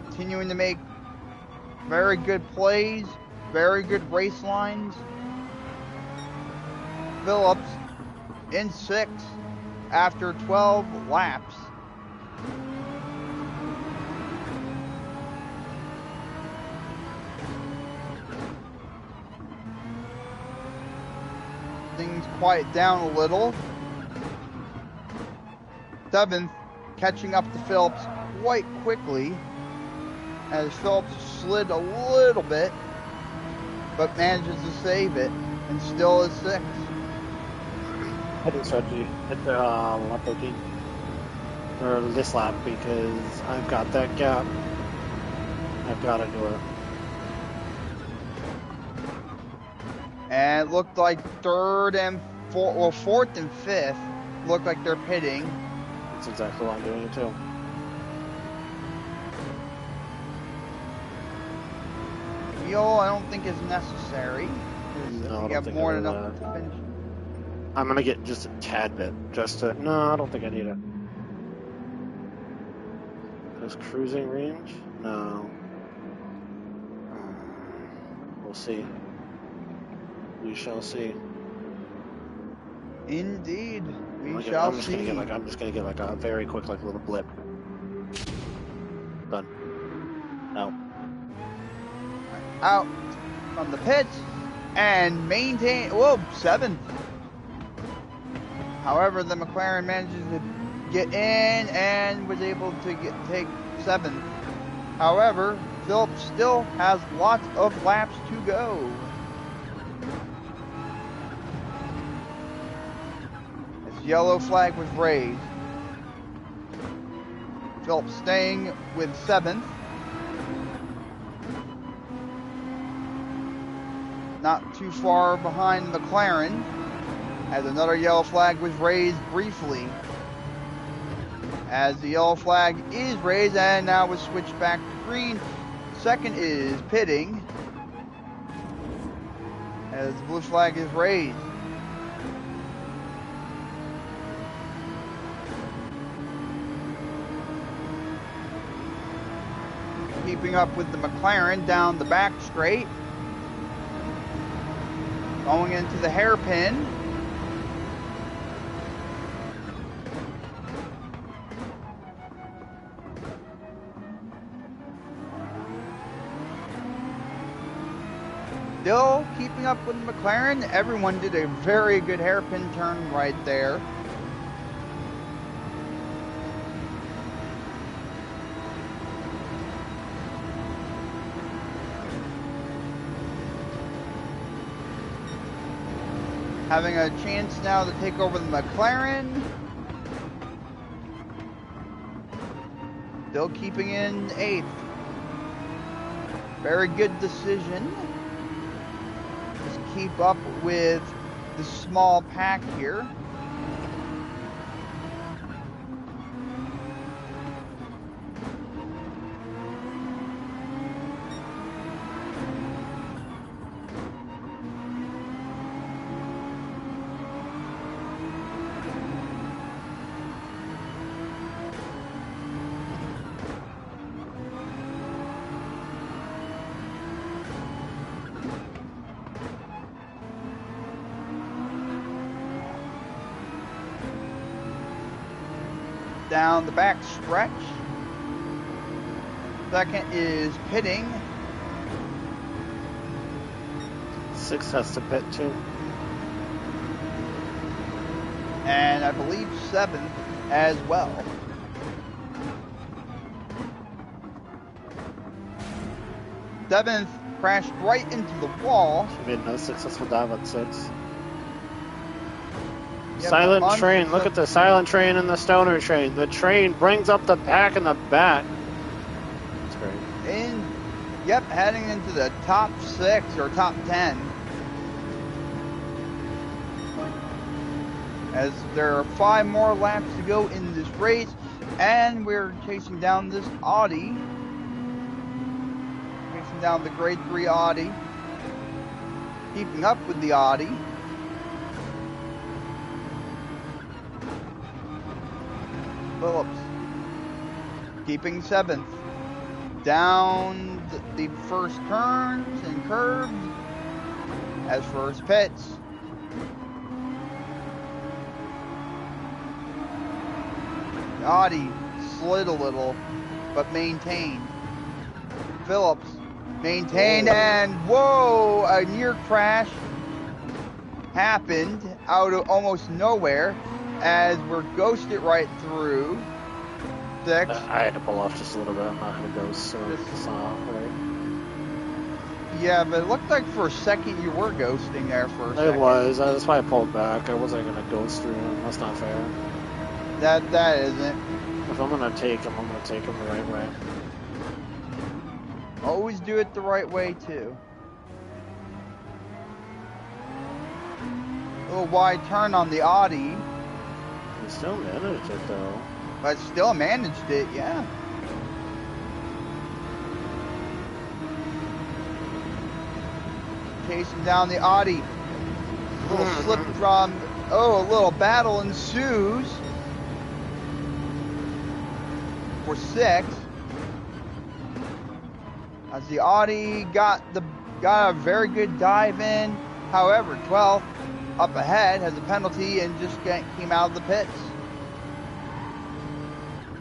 Speaker 1: Continuing to make very good plays, very good race lines. Phillips in 6th after 12 laps. Things quiet down a little. 7th catching up to Phillips quite quickly as Phillips slid a little bit but manages to save it and still is 6th.
Speaker 2: Heading strategy at the lap 13 or this lap because I've got that gap. I've got to do it.
Speaker 1: And it looked like 4th and 5th looked like they're pitting.
Speaker 2: That's exactly what I'm doing it too.
Speaker 1: Fuel, I don't think is necessary.
Speaker 2: No,
Speaker 1: you have more than enough to finish.
Speaker 2: I'm gonna get just a tad bit, no, I don't think I need it. Is cruising range? No. We'll see. We shall see.
Speaker 1: Indeed, we shall see.
Speaker 2: I'm just gonna get like a very quick, like little blip. Done.
Speaker 1: Out from the pits and maintain. Whoa, 7th. However, the McLaren manages to get in and was able to take 7th. However, Phillips still has lots of laps to go. As yellow flag was raised, Phillips staying with 7th. Not too far behind McLaren, as another yellow flag was raised briefly. As the yellow flag is raised and now was switched back to green. 2nd is pitting as the blue flag is raised. Keeping up with the McLaren down the back straight. Going into the hairpin. Still keeping up with McLaren. Everyone did a very good hairpin turn right there. Having a chance now to take over the McLaren. Still keeping in 8th. Very good decision. Just keep up with the small pack here. Down the back stretch. 2nd is pitting.
Speaker 2: 6 has to pit too.
Speaker 1: And I believe 7th as well. Seventh crashed right into the wall.
Speaker 2: She made no successful dive at 6.
Speaker 1: Yep,
Speaker 2: Silent train. Look at the silent train and the stoner train. The train brings up the pack in the back. That's great.
Speaker 1: Yep, heading into the top 6 or top 10. as there are 5 more laps to go in this race, and we're chasing down this Audi. Chasing down the grade 3 Audi. Keeping up with the Audi. Phillips keeping 7th. Down the first turns and curves as first pits. The Audi slid a little, but maintained. Phillips maintained, and whoa, a near crash happened out of almost nowhere as we're ghosted right through. 6.
Speaker 2: I had to pull off just a little bit. I'm not going to go so right?
Speaker 1: Yeah, but it looked like for a second you were ghosting there for a second.
Speaker 2: It was. That's why I pulled back. I wasn't going to ghost through him. That's not fair.
Speaker 1: That isn't.
Speaker 2: If I'm going to take him, I'm going to take him the right way.
Speaker 1: Always do it the right way, too. A little wide turn on the Audi.
Speaker 2: He still managed it, though.
Speaker 1: But still managed it, yeah. Chasing down the Audi. A little slip from, a little battle ensues. For 6. As the Audi got a very good dive in. However, 12th up ahead has a penalty and just came out of the pits.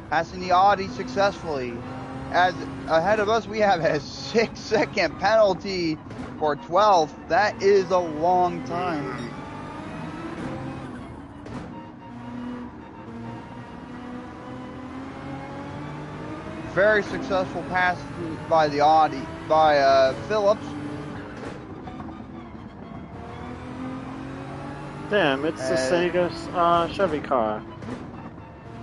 Speaker 1: Passing the Audi successfully. As ahead of us, we have a 6-second penalty for 12th. That is a long time. Very successful pass by the Audi, by Phillips.
Speaker 2: Damn, it's the Sega Chevy car.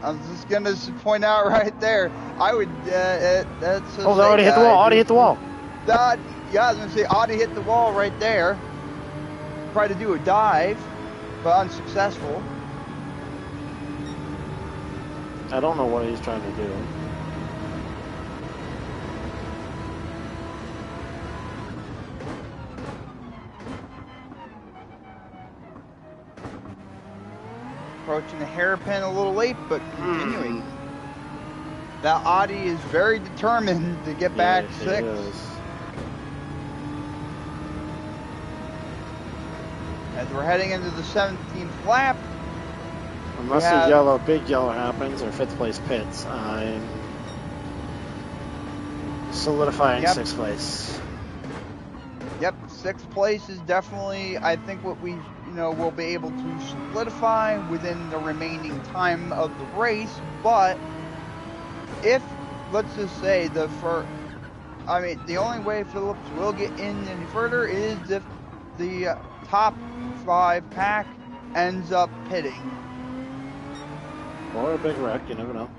Speaker 1: I was just gonna point out right there. I would. That's.
Speaker 2: Oh, they already hit the wall. Audi hit the wall.
Speaker 1: Yeah, I was gonna say Audi hit the wall right there. Tried to do a dive, but unsuccessful.
Speaker 2: I don't know what he's trying to do.
Speaker 1: Approaching the hairpin a little late, but continuing. That Audi is very determined to get back 6. As we're heading into the 17th lap.
Speaker 2: Unless a big yellow happens or 5th place pits, I'm solidifying 6th place.
Speaker 1: Yep, 6th place is definitely, I think, what we will be able to solidify within the remaining time of the race. But if, let's just say, the only way Phillips will get in any further is if the top 5 pack ends up pitting.
Speaker 2: Or a big wreck, you never know.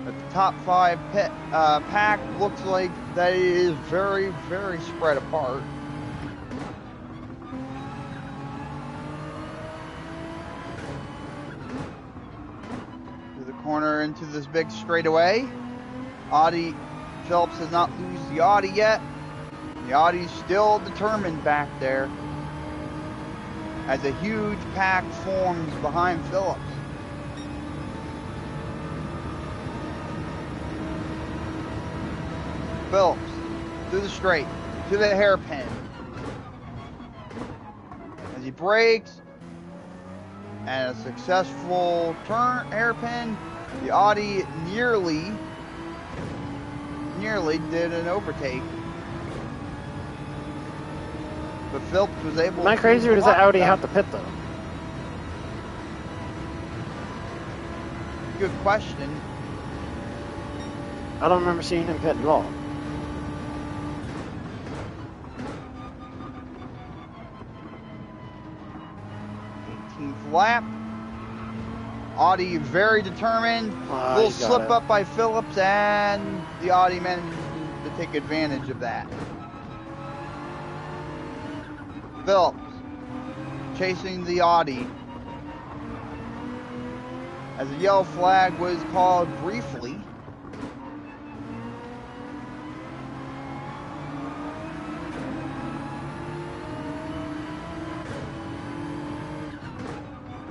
Speaker 1: But the top 5 pack looks like that it is very, very spread apart. Corner into this big straightaway. Phillips has not lost the Audi yet. The Audi's still determined back there as a huge pack forms behind Phillips. Phillips to the straight, to the hairpin. As he brakes, and a successful turn hairpin. The Audi nearly did an overtake. But Phillips was able to...
Speaker 2: Am I crazy or does the Audi have to pit though?
Speaker 1: Good question.
Speaker 2: I don't remember seeing him pit at all.
Speaker 1: 18th lap. Audi very determined. Little slip up by Phillips, and the Audi managed to take advantage of that. Phillips chasing the Audi. As a yellow flag was called briefly.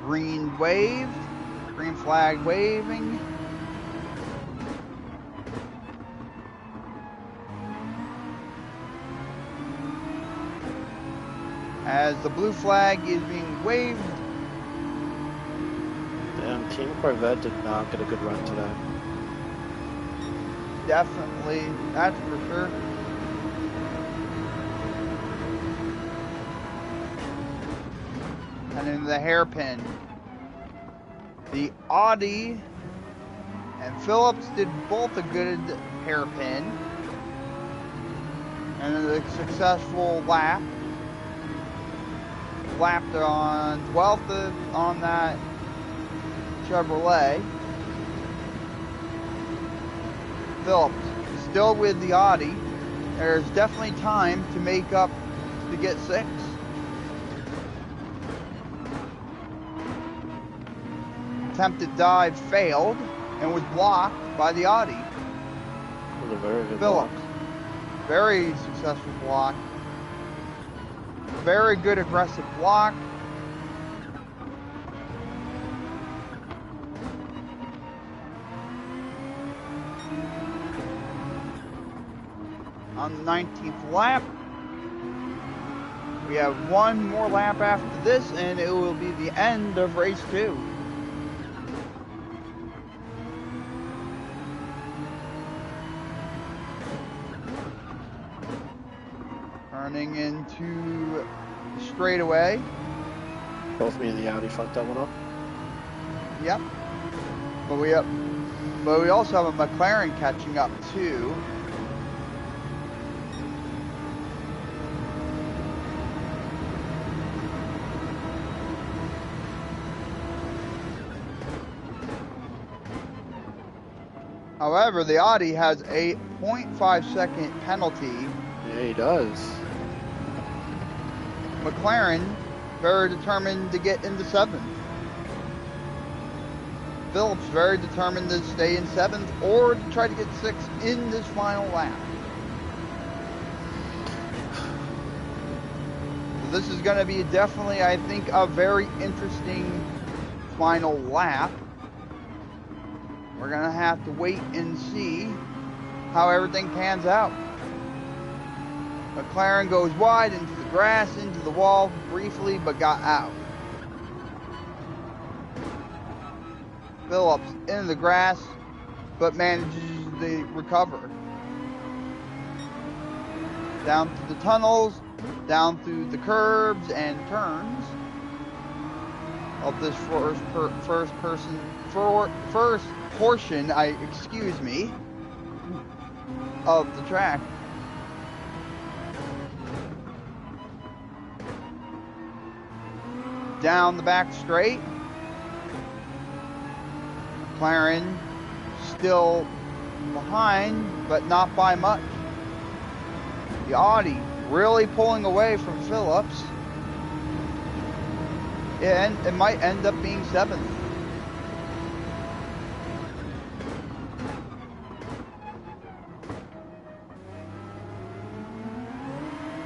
Speaker 1: Green waved, green flag waving. As the blue flag is being waved.
Speaker 2: Damn, Team Corvette did not get a good run today.
Speaker 1: Definitely, that's for sure. And in the hairpin, the Audi and Phillips did both a good hairpin and a successful lap. Lapped on 12th on that Chevrolet. Phillips still with the Audi. There's definitely time to make up to get 6th. Attempted dive failed and was blocked by the Audi.
Speaker 2: It was a very good
Speaker 1: Phillips,
Speaker 2: block.
Speaker 1: very successful block. Very good aggressive block. On the 19th lap, we have one more lap after this, and it will be the end of race 2. Turning into the straightaway.
Speaker 2: Both me and the Audi fucked that one up.
Speaker 1: Yep. But we also have a McLaren catching up too. However, the Audi has a 0.5 second penalty.
Speaker 2: Yeah, he does.
Speaker 1: McLaren, very determined to get into 7th. Phillips, very determined to stay in 7th or to try to get 6th in this final lap. So this is going to be definitely, I think, a very interesting final lap. We're going to have to wait and see how everything pans out. McLaren goes wide into the grass, into the wall briefly, but got out. Phillips into the grass, but manages to recover. Down through the tunnels, down through the curbs and turns of this first portion, of the track. Down the back straight. McLaren still behind, but not by much. The Audi really pulling away from Phillips. And it might end up being 7th.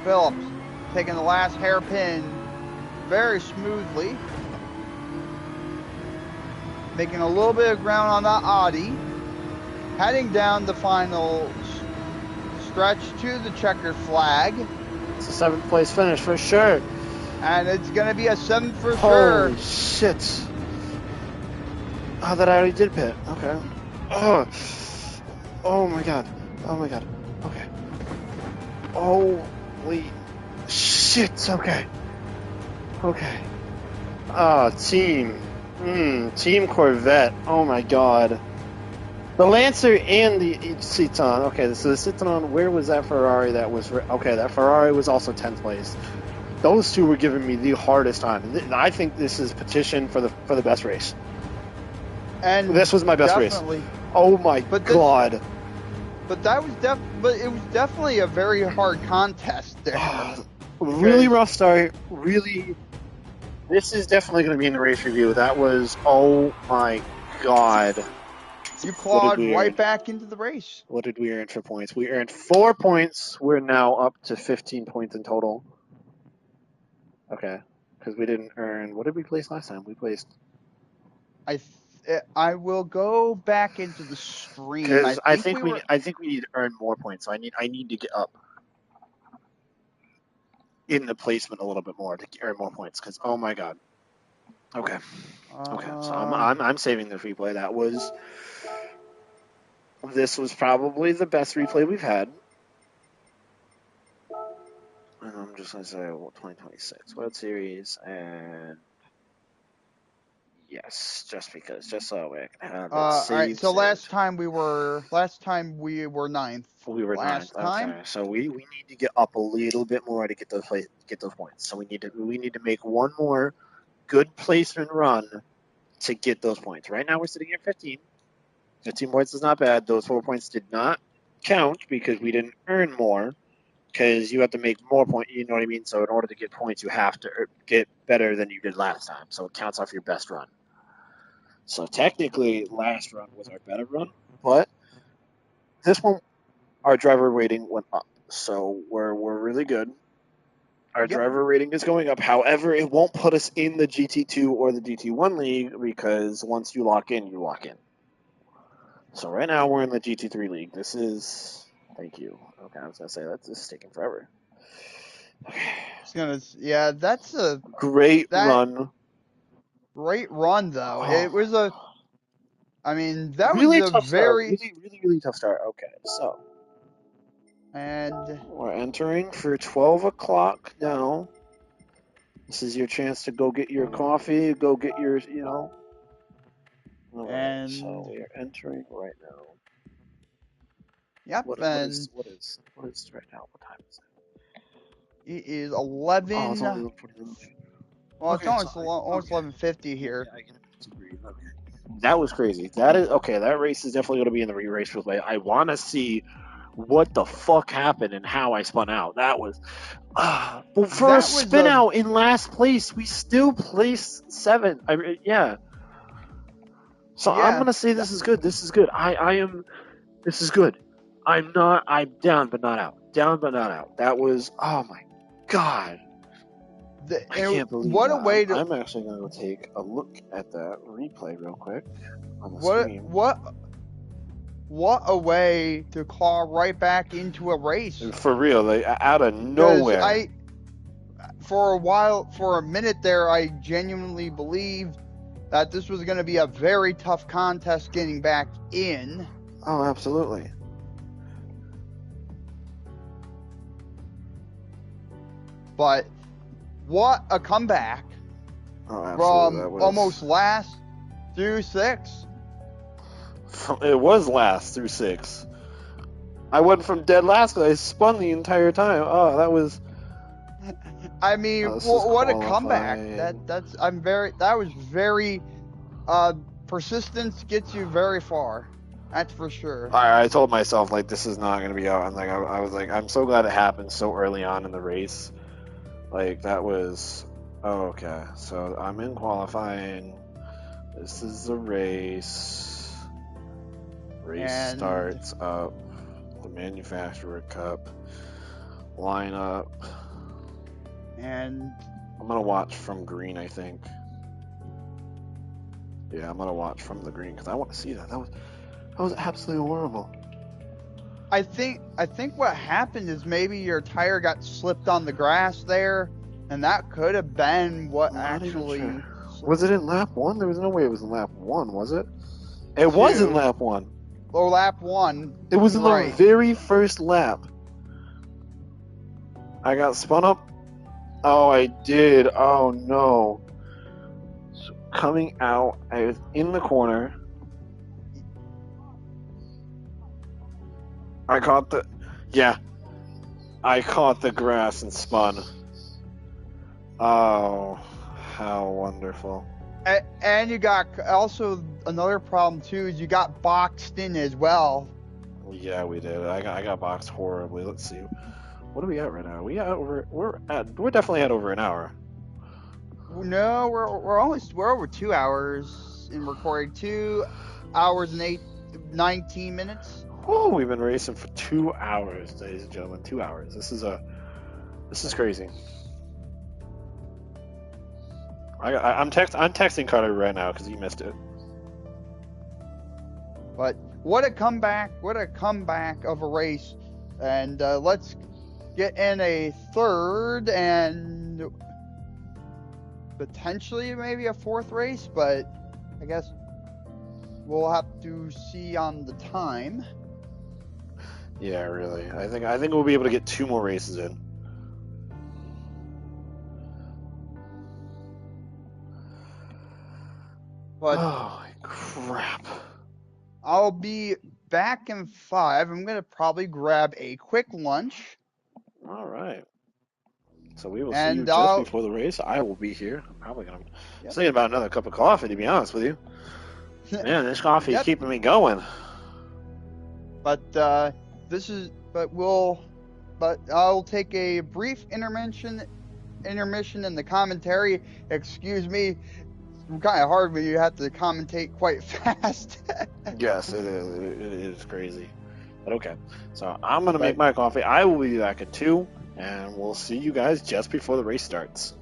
Speaker 1: Phillips taking the last hairpin very smoothly. Making a little bit of ground on that Audi. Heading down the final stretch to the checkered flag.
Speaker 2: It's a 7th place finish for sure.
Speaker 1: And it's going to be a 7th for sure.
Speaker 2: Holy shit. Oh, that Audi did pit. Okay. Oh my god. Oh my god. Okay. Holy shit. Okay. Okay. Team Corvette. Oh my god. The Lancer and the Citroen. Okay, so the Citroen, where was that Ferrari that was... Okay, that Ferrari was also 10th place. Those two were giving me the hardest time. I think this is petition for the best race.
Speaker 1: And
Speaker 2: this was my best race. Oh my god.
Speaker 1: But it was definitely a very hard contest there.
Speaker 2: Really rough start. Really This is definitely going to be in the race review. That was, oh my god.
Speaker 1: You
Speaker 2: What did
Speaker 1: clawed
Speaker 2: we
Speaker 1: right
Speaker 2: earn?
Speaker 1: back into the race.
Speaker 2: What did we earn for points? We earned 4 points. We're now up to 15 points in total. Okay. Because we didn't earn. What did we place last time? We placed.
Speaker 1: I will go back into the stream. I
Speaker 2: Because I
Speaker 1: think
Speaker 2: think
Speaker 1: we were.
Speaker 2: I think we need to earn more points. So I need to get up in the placement a little bit more to earn more points. Because oh my god. Okay. Okay. So I'm saving the replay. This was probably the best replay we've had. And I'm just gonna say 2026 World Series and yes, just so we can have it
Speaker 1: All right. So
Speaker 2: saved.
Speaker 1: last time we were ninth.
Speaker 2: We were ninth.
Speaker 1: Last time.
Speaker 2: Okay, so we need to get up a little bit more to get those points. So we need to make one more good placement run to get those points. Right now we're sitting at 15. 15 points is not bad. Those 4 points did not count because we didn't earn more. Because you have to make more points, you know what I mean? So in order to get points, you have to get better than you did last time. So it counts off your best run. So technically, last run was our better run, but this one, our driver rating went up. So we're really good. Our driver rating is going up. However, it won't put us in the GT2 or the GT1 league because once you lock in, you lock in. So right now we're in the GT3 league. This is... Thank you. Okay, I was going to say, this is taking forever.
Speaker 1: Okay. Yeah, that's a
Speaker 2: great run.
Speaker 1: Great run, though. It was a... I mean, that
Speaker 2: really
Speaker 1: was a
Speaker 2: tough
Speaker 1: very...
Speaker 2: start. Really tough start. Okay, so...
Speaker 1: And...
Speaker 2: We're entering for 12 o'clock now. This is your chance to go get your coffee, go get your, you know... Alright, so we are entering right now.
Speaker 1: Yep,
Speaker 2: What
Speaker 1: and...
Speaker 2: is right now? What time is it?
Speaker 1: It is 11...
Speaker 2: Oh, it's only 11:49.
Speaker 1: Well,
Speaker 2: okay,
Speaker 1: it's almost 11:50 here.
Speaker 2: Yeah, I get it. Okay. That was crazy. That is okay. That race is definitely going to be in the re-race replay. I want to see what the fuck happened and how I spun out. That was, but for a spin out in last place, we still placed 7th. Yeah. So yeah, I'm gonna say this is good. This is good. I am. This is good. I'm down but not out. Down but not out. That was. Oh my god. I can't believe
Speaker 1: what
Speaker 2: that.
Speaker 1: A way to,
Speaker 2: I'm actually going to take a look at that replay real quick on the screen.
Speaker 1: What a way to claw right back into a race.
Speaker 2: For real, like out of nowhere.
Speaker 1: For a minute there, I genuinely believed that this was going to be a very tough contest getting back in.
Speaker 2: Oh, absolutely.
Speaker 1: But what a comeback from almost last through 6.
Speaker 2: It was last through 6. I went from dead last because I spun the entire time. Oh, that was...
Speaker 1: I mean, what a comeback! That was very persistence gets you very far. That's for sure.
Speaker 2: I told myself like this is not gonna be out, and like I was like, I'm so glad it happened so early on in the race. Like that was okay. So I'm in qualifying. This is the race. Race starts up. The manufacturer cup. Line up.
Speaker 1: And
Speaker 2: I'm gonna watch from green, I think. Yeah, I'm gonna watch from the green because I want to see that. That was absolutely horrible.
Speaker 1: I think what happened is maybe your tire got slipped on the grass there, and that could have been what actually.
Speaker 2: Sure. Was it in lap 1? There was no way it was in lap 1, was it? It was in lap 1.
Speaker 1: Or lap 1.
Speaker 2: It was in the very first lap. I got spun up. Oh, I did. Oh, no. So coming out, I was in the corner. I caught the grass and spun. Oh, how wonderful.
Speaker 1: And you got also another problem too, is you got boxed in as well.
Speaker 2: Yeah, we did. I got boxed horribly. Let's see. What are we at right now? We're definitely at over an hour.
Speaker 1: No, we're over 2 hours in recording. 2 hours and 19 minutes.
Speaker 2: Oh, we've been racing for 2 hours, ladies and gentlemen. 2 hours. This is crazy. I'm texting Carter right now because he missed it.
Speaker 1: But what a comeback! What a comeback of a race! And let's get in a third and potentially maybe a fourth race, but I guess we'll have to see on the time.
Speaker 2: Yeah, really. I think we'll be able to get 2 more races in.
Speaker 1: But
Speaker 2: holy crap!
Speaker 1: I'll be back in 5. I'm gonna probably grab a quick lunch.
Speaker 2: All right. So we will see
Speaker 1: And
Speaker 2: you just before the race. I will be here. I'm probably gonna thinking about another cup of coffee, to be honest with you. Man, this coffee is keeping me going.
Speaker 1: But I'll take a brief intermission in the commentary. Excuse me, it's kind of hard when you have to commentate quite fast.
Speaker 2: Yes, it is. It is crazy. But okay. So I'm gonna make my coffee. I will be back at 2, and we'll see you guys just before the race starts.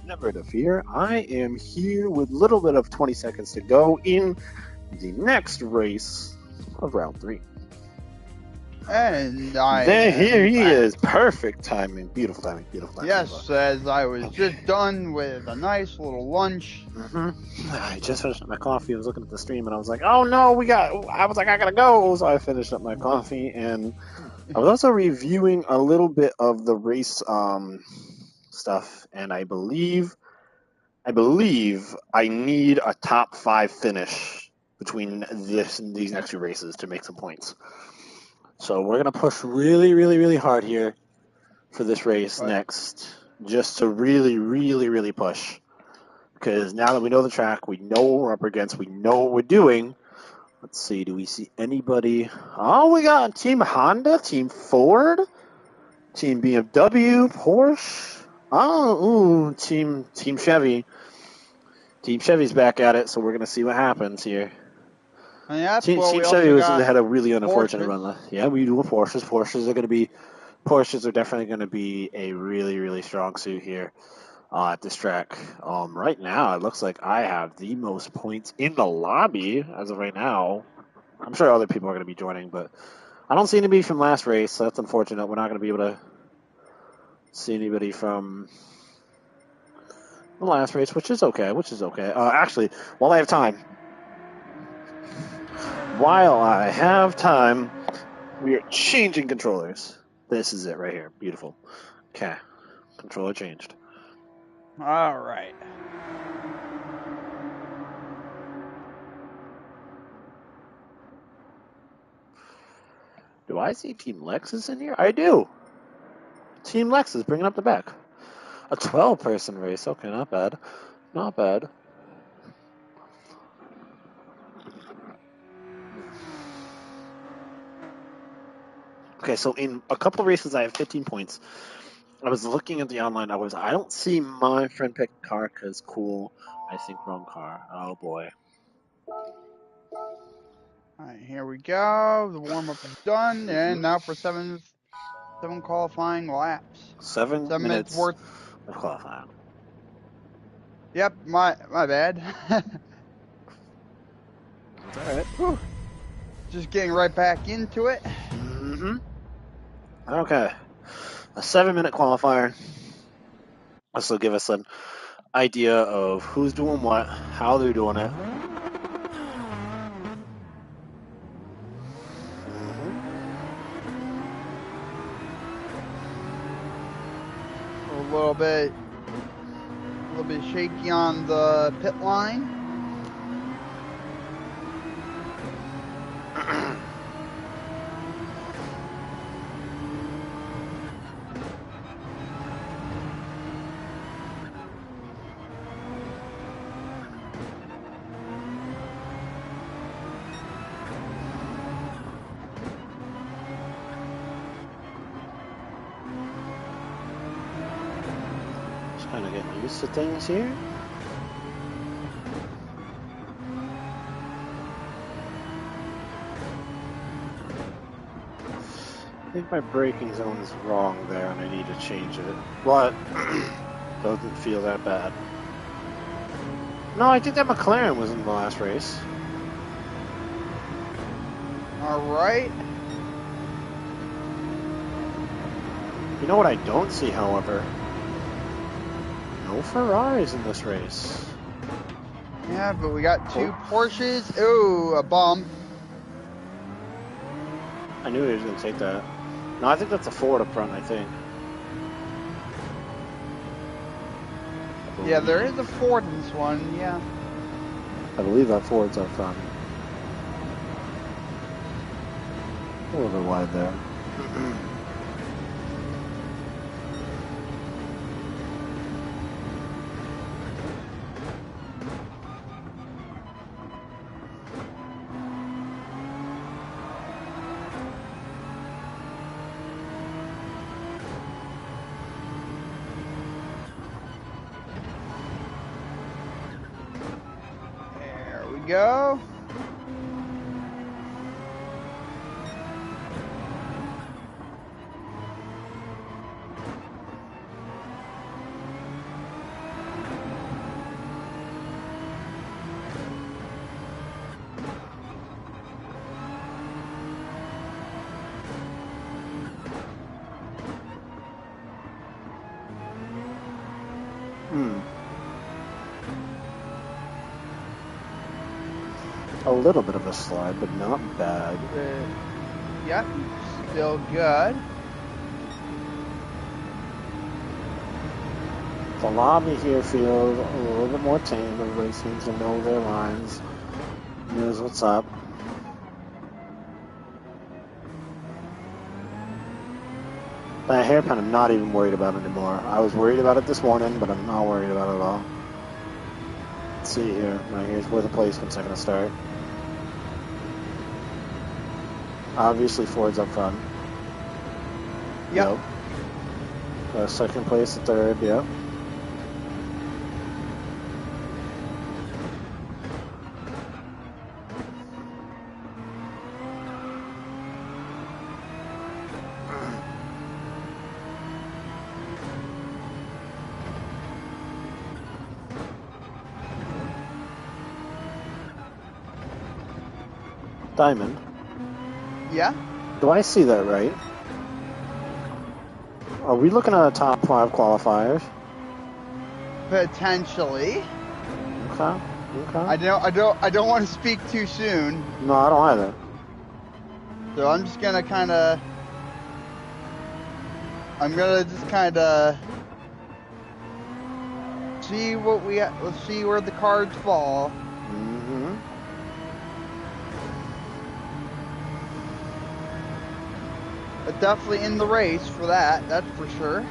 Speaker 2: Never to fear. I am here with a little bit of 20 seconds to go in the next race of round 3.
Speaker 1: And
Speaker 2: Here he
Speaker 1: back.
Speaker 2: is. Perfect timing. Beautiful timing. Beautiful timing.
Speaker 1: Yes, as I was just done with a nice little lunch.
Speaker 2: I just finished up my coffee. I was looking at the stream and I was like, oh no, I gotta go. So I finished up my coffee and I was also reviewing a little bit of the race stuff, and I believe I need a top 5 finish between these next 2 races to make some points. So we're gonna push really, really, really hard here for this race next, just to really, really, really push. Because now that we know the track, we know what we're up against, we know what we're doing. Let's see, do we see anybody? Oh, we got Team Honda, Team Ford, Team BMW, Porsche. Oh, Team Chevy. Team Chevy's back at it, so we're gonna see what happens here.
Speaker 1: And that's
Speaker 2: Team
Speaker 1: we
Speaker 2: Chevy
Speaker 1: also
Speaker 2: had a really unfortunate
Speaker 1: Porsches.
Speaker 2: run. Yeah, we do Porsches. Porsches are definitely going to be a really, really strong suit here at this track. Right now, it looks like I have the most points in the lobby as of right now. I'm sure other people are going to be joining, but I don't see anybody from last race, so that's unfortunate. We're not going to be able to see anybody from the last race, which is okay. Actually, while I have time, we are changing controllers. This is it right here. Beautiful. Okay. Controller changed.
Speaker 1: All right.
Speaker 2: Do I see Team Lexus in here? I do. Team Lexus bringing up the back. A 12-person race. Okay, not bad. Not bad. Okay, so in a couple of races, I have 15 points. I was looking at the online. I don't see my friend pick a car because cool. I think wrong car. Oh boy.
Speaker 1: All right, here we go. The warm up is done, and now for seven qualifying laps.
Speaker 2: 7 minutes
Speaker 1: worth
Speaker 2: of qualifying.
Speaker 1: Yep, my bad.
Speaker 2: That's all right.
Speaker 1: Whew. Just getting right back into it.
Speaker 2: Okay. A 7-minute qualifier. This will give us an idea of who's doing what, how they're doing it.
Speaker 1: A little bit shaky on the pit line.
Speaker 2: Just kind of getting used to things here. I think my braking zone is wrong there and I need to change it. But doesn't feel that bad. No, I think that McLaren was in the last race.
Speaker 1: All right.
Speaker 2: You know what I don't see, however? No Ferraris in this race.
Speaker 1: Yeah, but we got two Porsches. Ooh, a bump.
Speaker 2: I knew he was going to take that. No, I think that's a Ford up front, I think.
Speaker 1: Yeah, there is a Ford in this one, yeah.
Speaker 2: I believe that Ford's up front. A little bit wide there.
Speaker 1: There we go.
Speaker 2: A little bit of a slide, but not bad.
Speaker 1: Yep, still good.
Speaker 2: The lobby here feels a little bit more tame. Everybody seems to know their lines. Knows what's up. That hairpin I'm not even worried about anymore. I was worried about it this morning, but I'm not worried about it at all. Let's see here. Right, here's where the placement's are going to start. Obviously Ford's up front.
Speaker 1: Yep.
Speaker 2: Second place to third, yep. Diamond.
Speaker 1: Yeah.
Speaker 2: Do I see that right? Are we looking at a top 5 qualifiers?
Speaker 1: Potentially.
Speaker 2: Okay.
Speaker 1: I don't want to speak too soon.
Speaker 2: No, I don't either.
Speaker 1: So I'm just gonna see what we got. Let's see where the cards fall.
Speaker 2: Mm-hmm.
Speaker 1: But definitely in the race for that. That's for sure.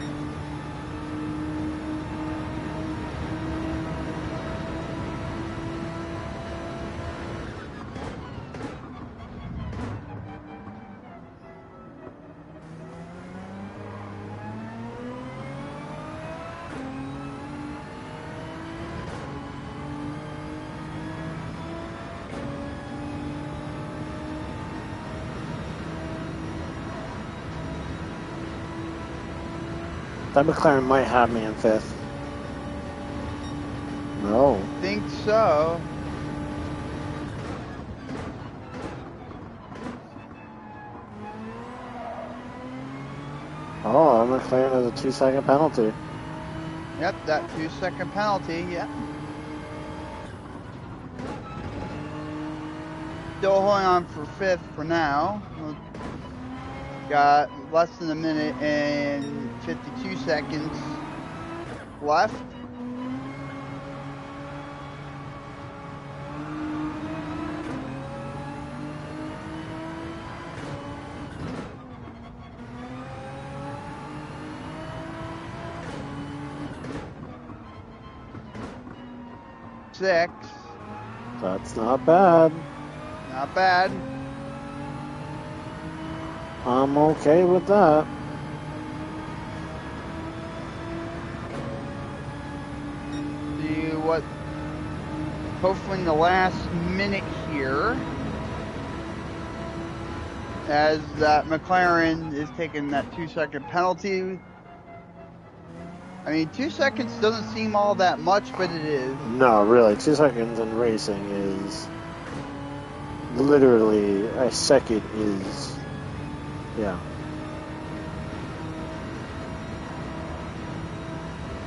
Speaker 2: That McLaren might have me in 5th. No.
Speaker 1: Think so.
Speaker 2: Oh, that McLaren has a 2-second penalty.
Speaker 1: Yep, that 2-second penalty, yeah. Still holding on for 5th for now. Got less than a minute and 52 seconds left. Six.
Speaker 2: That's not bad.
Speaker 1: Not bad.
Speaker 2: I'm okay with that.
Speaker 1: See what, hopefully in the last minute here. as that McLaren is taking that 2-second penalty. I mean, 2 seconds doesn't seem all that much, but it is.
Speaker 2: No, really, 2 seconds in racing is literally a second is, yeah.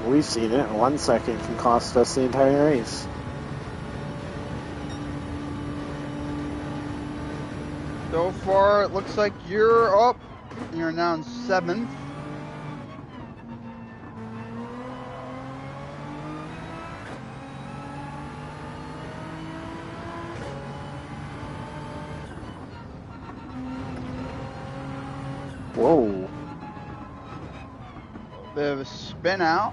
Speaker 2: We've seen it. 1 second can cost us the entire race.
Speaker 1: So far, it looks like you're up. You're now in 7th.
Speaker 2: Whoa.
Speaker 1: Bit of a spin out.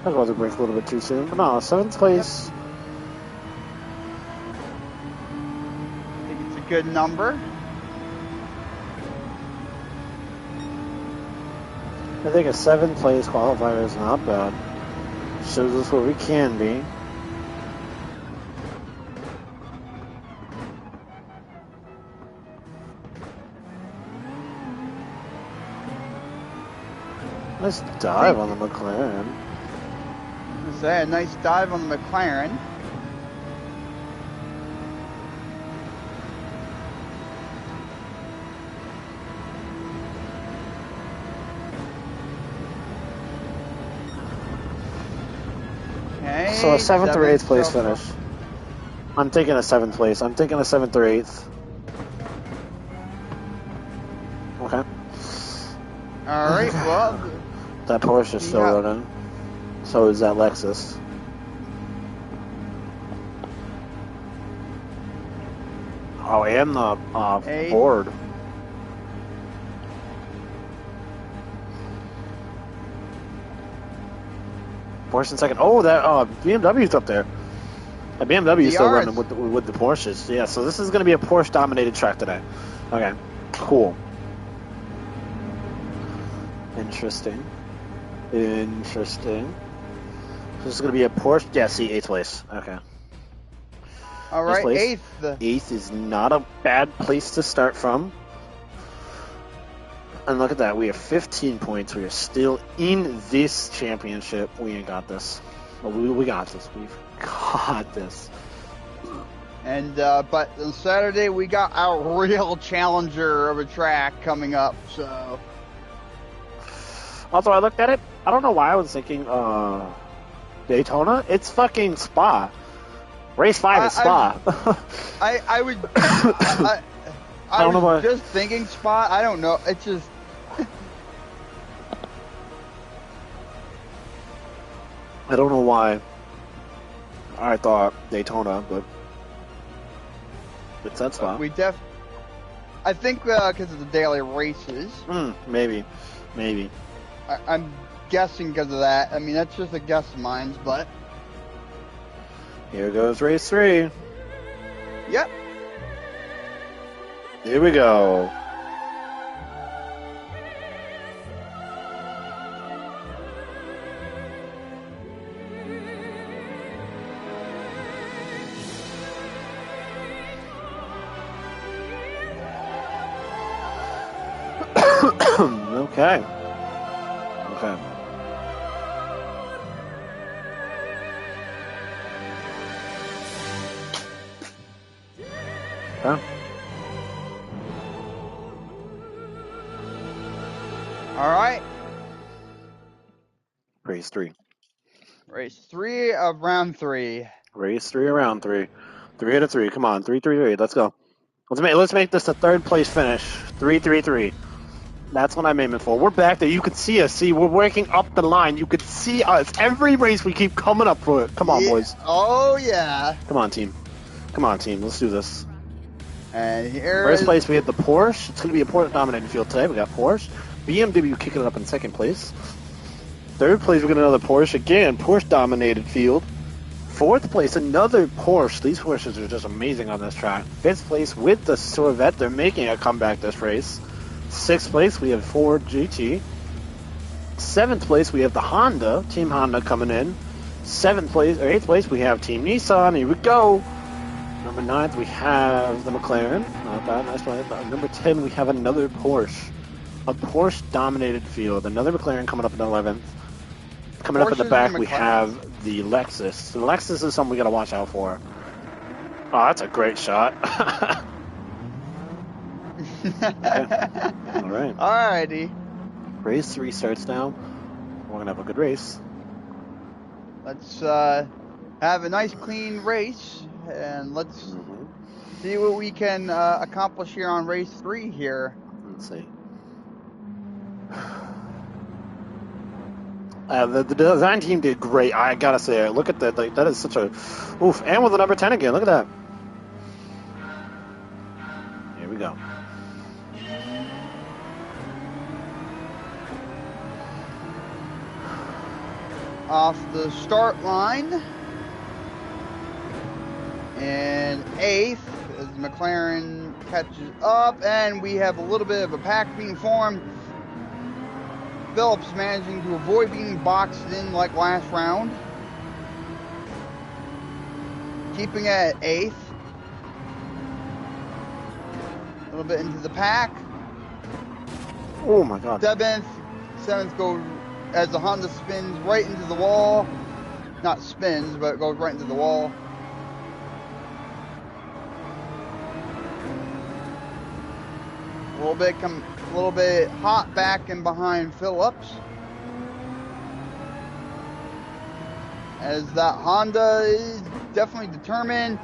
Speaker 2: I was about to break a little bit too soon, but no, 7th place.
Speaker 1: Yep. I think it's a good number.
Speaker 2: I think a 7th place qualifier is not bad. Shows us where we can be. Nice dive on the McLaren.
Speaker 1: A nice dive on the McLaren. Okay,
Speaker 2: So a 7th or 8th place
Speaker 1: so
Speaker 2: finish. I'm taking a 7th place. I'm taking a 7th or 8th. Okay.
Speaker 1: Alright, well.
Speaker 2: That Porsche is still running. So is that Lexus. Oh, and the Ford. Porsche in second. Oh, that BMW's up there. The BMW is still running with the Porsches. Yeah, so this is going to be a Porsche-dominated track today. Okay, cool. Interesting. This is going to be a Porsche. Yeah, see, 8th place. Okay.
Speaker 1: All right, 8th.
Speaker 2: 8th is not a bad place to start from. And look at that. We have 15 points. We are still in this championship. We ain't got this. We got this. We've got this.
Speaker 1: And, but on Saturday, we got our real challenger of a track coming up, so.
Speaker 2: Also, I looked at it. I don't know why I was thinking, Daytona. It's fucking Spa. Race 5 is Spa.
Speaker 1: I would. I
Speaker 2: don't know why.
Speaker 1: Just thinking Spa. I don't know. It's just.
Speaker 2: I don't know why. I thought Daytona, but it's that Spa.
Speaker 1: I think because of the daily races.
Speaker 2: Maybe.
Speaker 1: I'm guessing because of that. I mean, that's just a guess of mine, but.
Speaker 2: Here goes race 3.
Speaker 1: Yep.
Speaker 2: Here we go. Okay.
Speaker 1: All right.
Speaker 2: Race 3.
Speaker 1: Race 3 of round 3.
Speaker 2: Race 3 of round 3. 3 out of 3. Come on, 3-3-3. Let's go. Let's make this a 3rd place finish. 3-3-3. That's what I'm aiming for. We're back there. You can see us. See, we're working up the line. You can see us. Every race we keep coming up for it. Come on, boys.
Speaker 1: Oh, yeah.
Speaker 2: Come on, team. Let's do this.
Speaker 1: And here
Speaker 2: First place, we have the Porsche. It's going to be a Porsche-dominated field today. We got Porsche. BMW kicking it up in 2nd place. Third place, we got another Porsche. Again, Porsche-dominated field. Fourth place, another Porsche. These Porsches are just amazing on this track. Fifth place with the Corvette. They're making a comeback this race. Sixth place, we have Ford GT. Seventh place, we have the Honda. Team Honda coming in. Eighth place, we have Team Nissan. Here we go. Number 9th, we have the McLaren. Not bad, nice play. Number 10, we have another Porsche. A Porsche-dominated field. Another McLaren coming up in 11th. Coming up at the back, we have the Lexus. The Lexus is something we got to watch out for. Oh, that's a great shot. Okay. All right.
Speaker 1: Alrighty.
Speaker 2: Race 3 starts now. We're going to have a good race.
Speaker 1: Let's have a nice, clean race, and let's see what we can accomplish here on race 3 here.
Speaker 2: Let's see. The design team did great. I gotta say, look at that. Like, that is such a oof. And with the number 10 again. Look at that. Here we go.
Speaker 1: Off the start line, and 8th as McLaren catches up, and we have a little bit of a pack being formed. Phillips managing to avoid being boxed in like last round, keeping it at 8th. A little bit into the pack.
Speaker 2: Oh my God.
Speaker 1: 7th goes as the Honda spins right into the wall. Not spins, but it goes right into the wall. A little bit hot back and behind Phillips, as that Honda is definitely determined.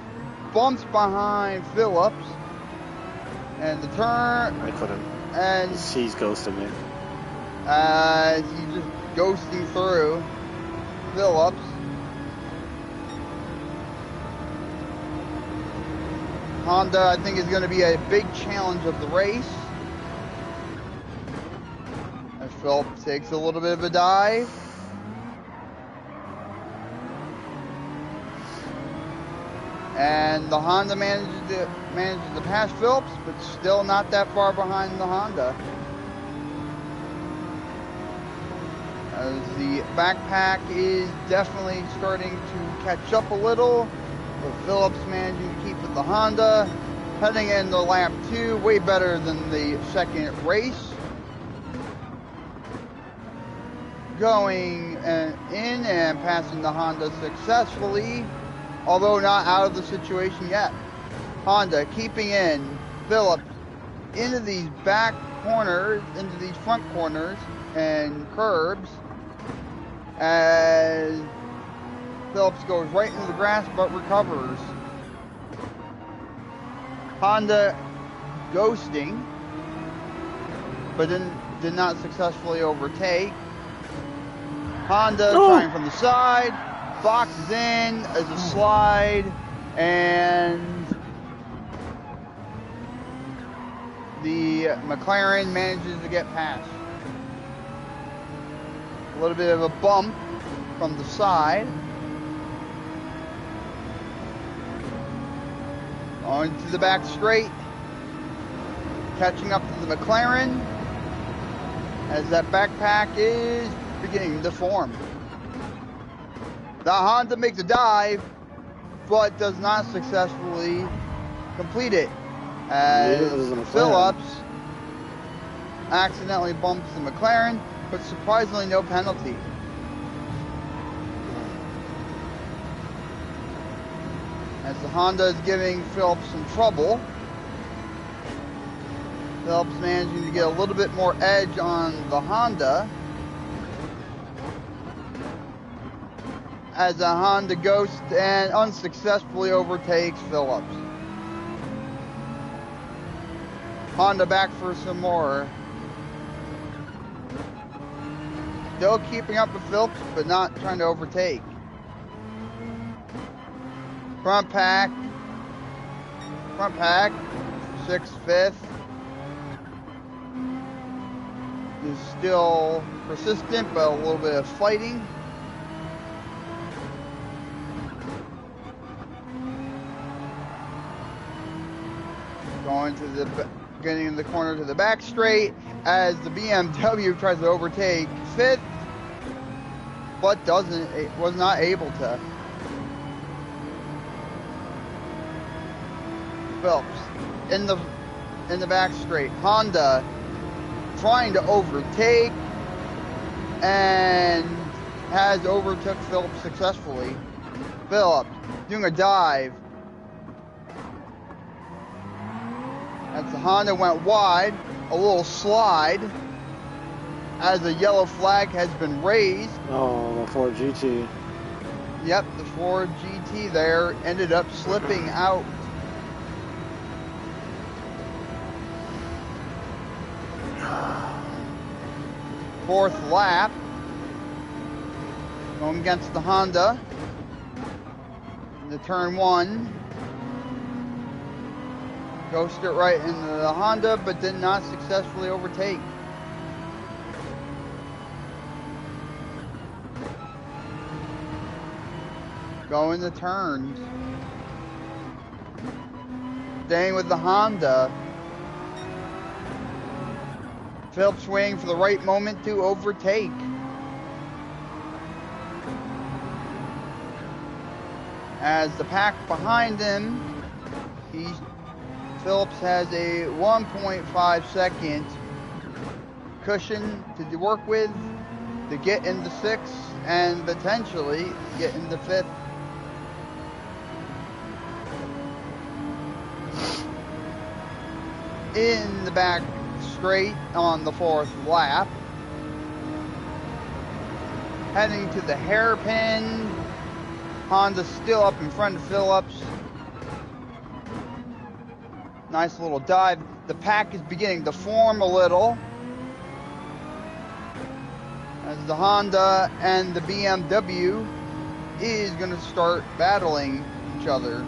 Speaker 1: Bumps behind Phillips, and the turn.
Speaker 2: I couldn't.
Speaker 1: And
Speaker 2: he's ghosting me.
Speaker 1: He's just ghosting through Phillips. Honda, I think, is going to be a big challenge of the race. As Phillips takes a little bit of a dive. And the Honda manages to pass Phillips, but still not that far behind the Honda. As the backpack is definitely starting to catch up a little. But Phillips managing to keep with the Honda. Heading into lap 2, way better than the second race. Going in and passing the Honda successfully, although not out of the situation yet. Honda keeping in Phillips into these back corners, into these front corners and curbs, as Phillips goes right into the grass but recovers. Honda ghosting, but did not successfully overtake. Honda trying from the side, boxes in as a slide, and the McLaren manages to get past. A little bit of a bump from the side. On to the back straight. Catching up to the McLaren as that backpack is beginning to form. The Honda makes a dive, but does not successfully complete it, as Phillips accidentally bumps the McLaren, but surprisingly no penalty. As the Honda is giving Phillips some trouble. Phillips managing to get a little bit more edge on the Honda, as the Honda ghosts and unsuccessfully overtakes Phillips. Honda back for some more. Still keeping up with Phillips, but not trying to overtake. Front pack, 6th, 5th, is still persistent, but a little bit of fighting. Going to the getting in the corner to the back straight as the BMW tries to overtake fifth, but was not able to. Phillips in the back straight. Honda trying to overtake and has overtook Phillips successfully. Phillips doing a dive as the Honda went wide, a little slide as the yellow flag has been raised.
Speaker 2: Oh, the Ford GT.
Speaker 1: Yep, the Ford GT there ended up slipping out. Fourth lap, going against the Honda, the turn one, ghosted right into the Honda, but did not successfully overtake. Going the turns, staying with the Honda. Phillips waiting for the right moment to overtake. As the pack behind him, Phillips has a 1.5 second cushion to work with to get into sixth and potentially get into fifth. In the back straight on the fourth lap, heading to the hairpin. Honda still up in front of Phillips. Nice little dive. The pack is beginning to form a little as the Honda and the BMW is going to start battling each other.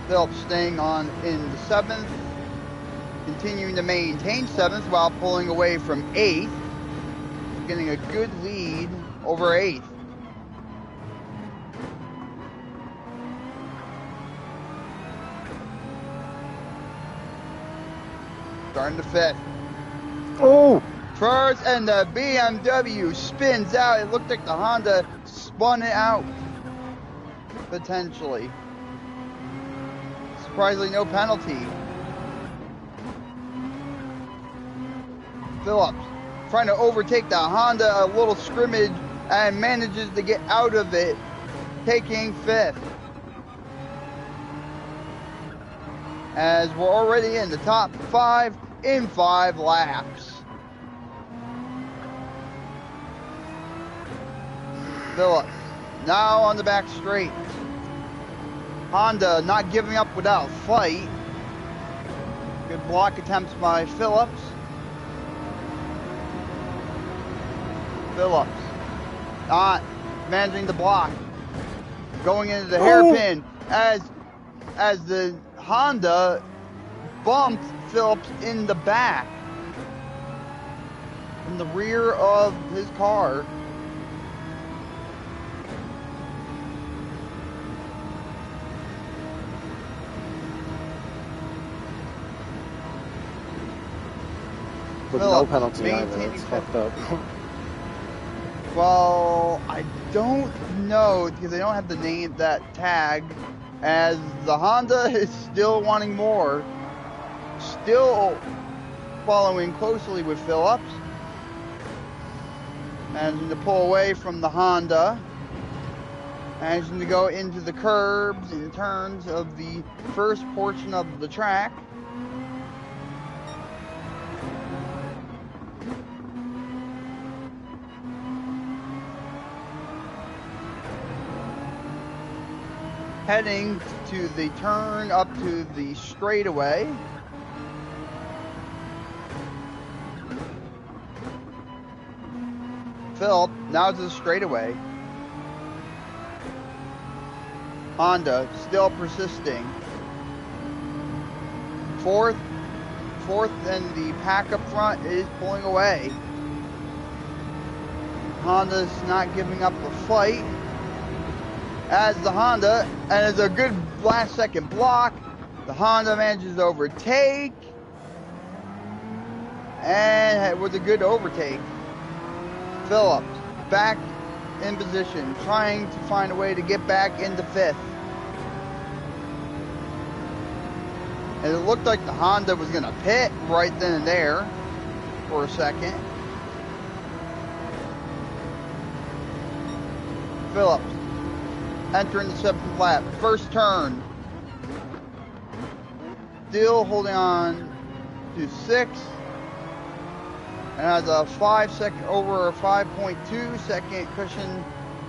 Speaker 1: Phillips staying on in the seventh, continuing to maintain seventh while pulling away from eighth, getting a good lead over eighth. Starting to fifth.
Speaker 2: Oh!
Speaker 1: First, and the BMW spins out. It looked like the Honda spun it out, potentially. Surprisingly, no penalty. Phillips trying to overtake the Honda, a little scrimmage, and manages to get out of it, taking fifth. As we're already in the top five in 5 laps. Phillips now on the back straight. Honda not giving up without a fight. Good block attempts by Phillips. Phillips not managing the block. Going into the hairpin as the Honda bumped Phillips in the back. In the rear of his car.
Speaker 2: With no penalty either. It's fucked up.
Speaker 1: Well, I don't know because they don't have the name, that tag, as the Honda is still wanting more. Still following closely with Phillips. Managing to pull away from the Honda. Managing to go into the curbs and turns of the first portion of the track. Heading to the turn up to the straightaway. Phillips now to the straightaway. Honda still persisting. Fourth fourth, and the pack up front is pulling away. Honda's not giving up the fight. As the Honda, and it's a good last second block, the Honda manages to overtake. And it was a good overtake. Phillips back in position, trying to find a way to get back into fifth. And it looked like the Honda was going to pit right then and there for a second. Phillips entering the 7th lap, first turn. Still holding on to 6th. And has a 5.2 second cushion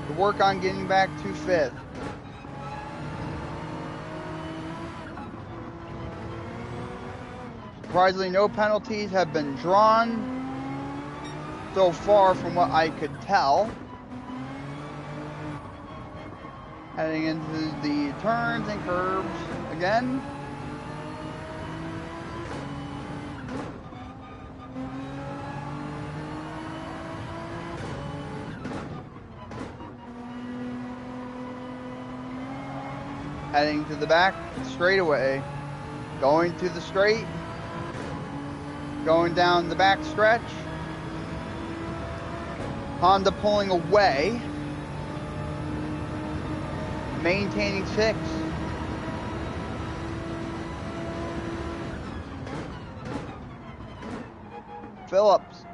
Speaker 1: to work on getting back to 5th. Surprisingly, no penalties have been drawn so far from what I could tell. Heading into the turns and curves again. Heading to the back straightaway, going to the straight, going down the back stretch. Honda pulling away, maintaining 6th. Phillips,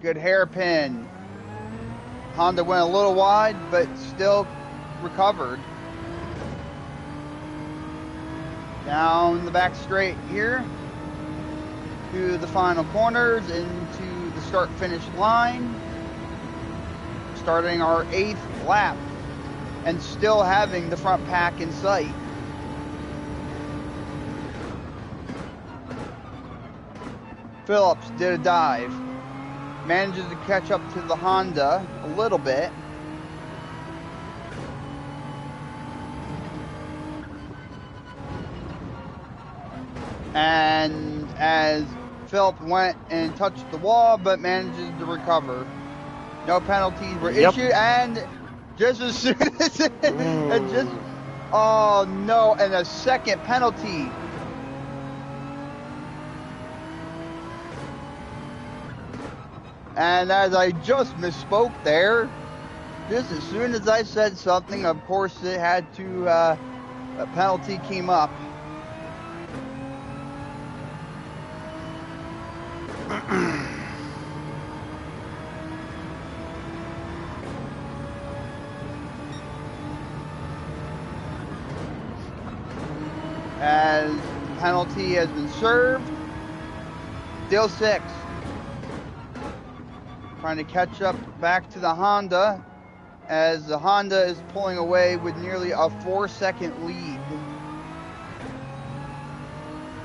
Speaker 1: good hairpin. Honda went a little wide, but still recovered. Down the back straight here to the final corners into the start-finish line. Starting our 8th lap and still having the front pack in sight. Phillips did a dive. Manages to catch up to the Honda a little bit. And as Phillips went and touched the wall, but manages to recover. No penalties were issued, and just as soon as oh no, and a second penalty. And as I just misspoke there, just as soon as I said something, of course it had to, a penalty came up. As the penalty has been served, still 6th. Trying to catch up back to the Honda, as the Honda is pulling away with nearly a 4-second lead.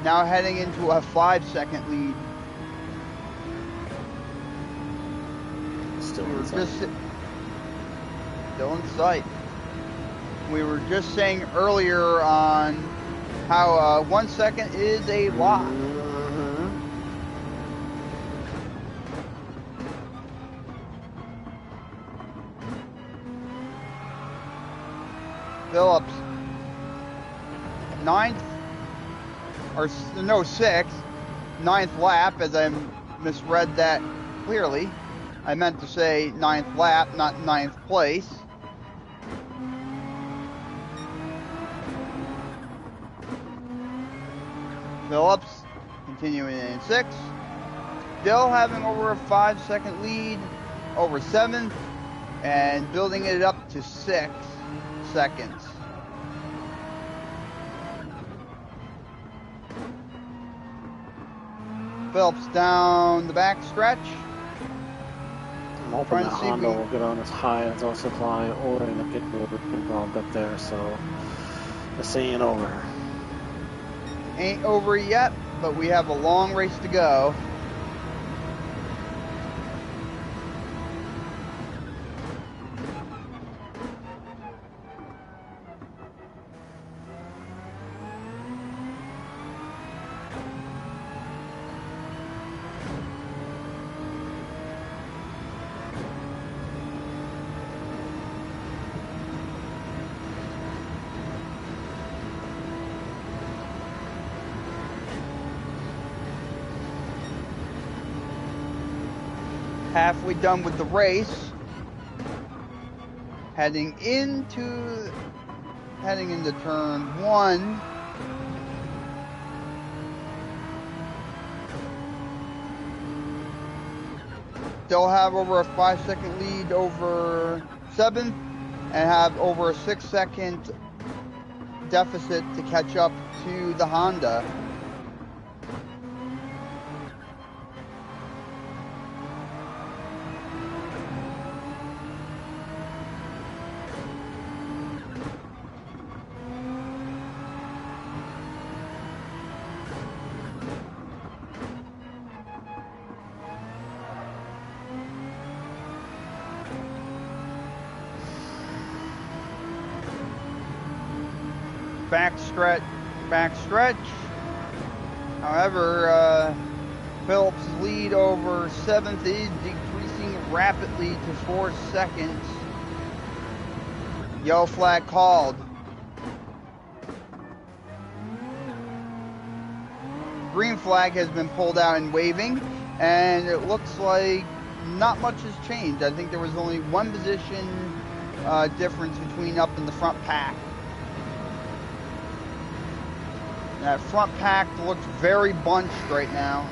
Speaker 1: Now heading into a 5-second lead. Still in sight. We were just saying earlier on how 1 second is a lot. Phillips, 9th, or no, 6th, 9th lap, as I misread that clearly. I meant to say 9th lap, not 9th place. Phillips continuing in 6th, still having over a 5-second lead over 7th, and building it up to 6 seconds. Phillips down the back stretch.
Speaker 2: I'm hoping that Honda will get on as high as our supply or end up getting involved up there, so this ain't over.
Speaker 1: Ain't over yet, but we have a long race to go. halfway done with the race. Heading into turn 1. Still have over a 5-second lead over 7th, and have over a 6-second deficit to catch up to the Honda. Backstretch. However, Phillips' lead over 7th is decreasing rapidly to 4 seconds. Yellow flag called. Green flag has been pulled out and waving, and it looks like not much has changed. I think there was only one position difference between up and the front pack. That front pack looks very bunched right now.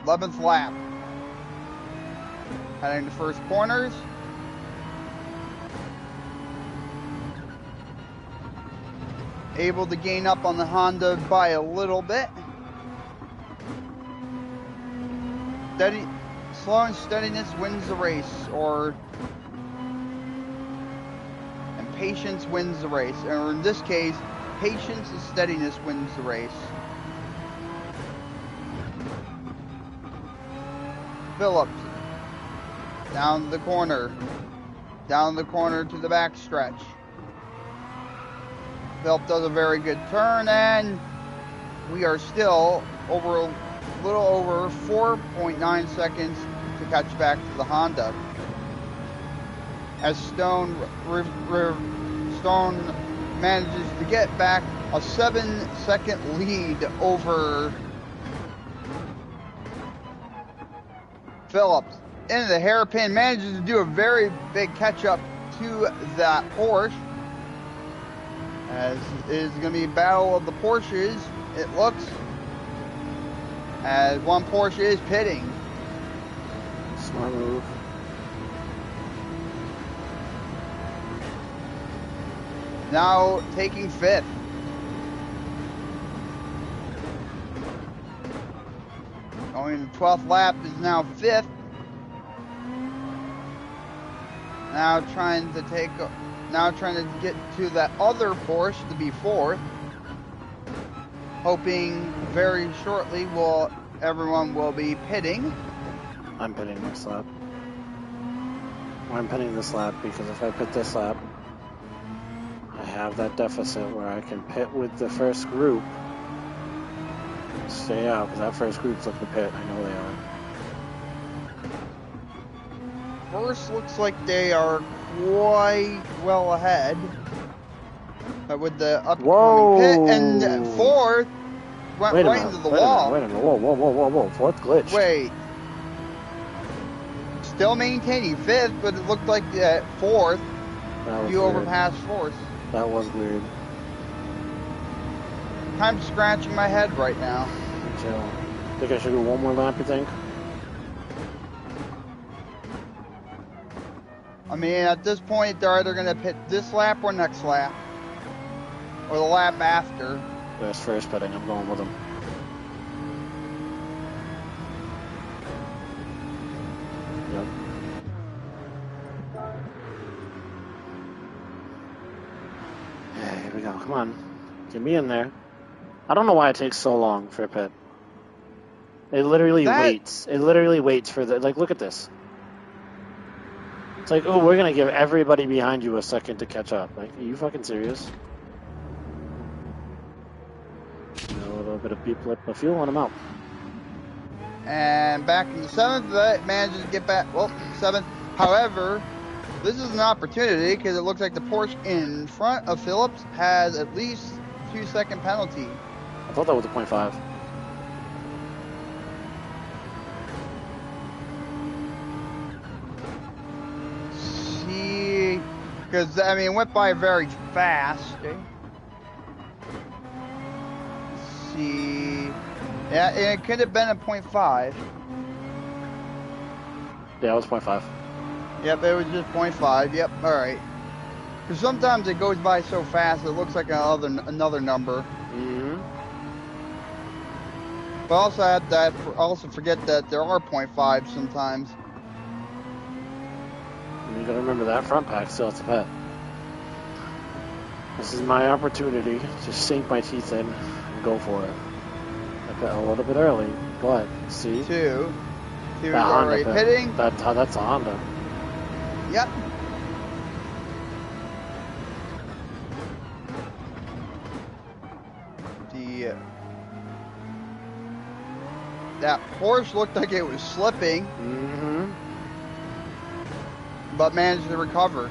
Speaker 1: Eleventh lap. Heading to first corners. Able to gain up on the Honda by a little bit. Slow and steadiness wins the race, and patience wins the race. Or in this case, patience and steadiness wins the race. Phillips, down the corner to the back stretch. Phillips does a very good turn, and we are still a little over 4.9 seconds to catch back to the Honda. As Stone manages to get back a 7-second lead over Phillips. Into the hairpin, manages to do a very big catch up to that Porsche. As is going to be a battle of the Porsches, it looks, as one Porsche is pitting.
Speaker 2: Smart move.
Speaker 1: Now taking 5th. Going to 12th lap is now 5th. Now trying to get to that other Porsche to be 4th. Hoping very shortly everyone will be pitting.
Speaker 2: I'm pitting this lap. I'm pitting this lap because if I pit this lap, I have that deficit where I can pit with the first group. Stay out, because that first group's looking to pit. I know they are.
Speaker 1: First looks like they are quite well ahead. But with the upcoming pit, and 4th went right into the wall.
Speaker 2: Wait a minute. Whoa. 4th glitch.
Speaker 1: Wait. Still maintaining 5th, but it looked like that 4th. You overpassed 4th.
Speaker 2: That was weird.
Speaker 1: I'm scratching my head right now.
Speaker 2: So, think I should do one more lap, you think?
Speaker 1: I mean, at this point, they're either going to pit this lap or next lap. Or the lap after.
Speaker 2: That's first pitting. I'm going with them. Yep. Yeah, here we go. Come on. Get me in there. I don't know why it takes so long for a pit. It literally waits. It literally waits for the... Like, look at this. It's like, oh, we're going to give everybody behind you a second to catch up. Like, are you fucking serious? A little bit of beep lip of fuel and I'm out.
Speaker 1: And back in the 7th, but manages to get back, 7th. However, This is an opportunity because it looks like the Porsche in front of Phillips has at least 2-second penalty.
Speaker 2: I thought that was a 0.5.
Speaker 1: See, because I mean, it went by very fast. Okay. See, yeah, it could have been a 0.5.
Speaker 2: Yeah, it was 0.5.
Speaker 1: Yep, it was just 0.5. Yep, all right. Because sometimes it goes by so fast, it looks like another number.
Speaker 2: Mm-hmm.
Speaker 1: But also, I have to also forget that there are 0.5 sometimes.
Speaker 2: You gotta remember that front pack still has to pit. This is my opportunity to sink my teeth in and go for it. I pit a little bit early. Go ahead. See?
Speaker 1: Two
Speaker 2: That
Speaker 1: already
Speaker 2: Honda pit.
Speaker 1: pitting.
Speaker 2: That's a Honda.
Speaker 1: Yep. That Porsche looked like it was slipping,
Speaker 2: Mm-hmm.
Speaker 1: but managed to recover.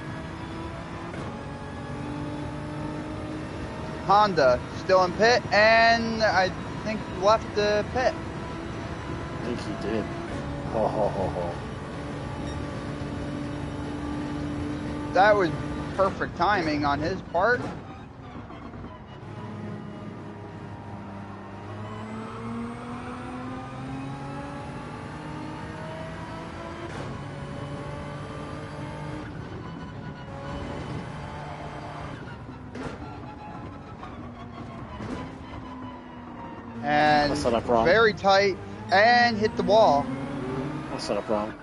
Speaker 1: Honda still in pit, and I think left the pit.
Speaker 2: I think he did. Ho, ho, ho, ho.
Speaker 1: That was perfect timing on his part. And
Speaker 2: set up wrong.
Speaker 1: Very tight, and hit the wall.
Speaker 2: I set up wrong.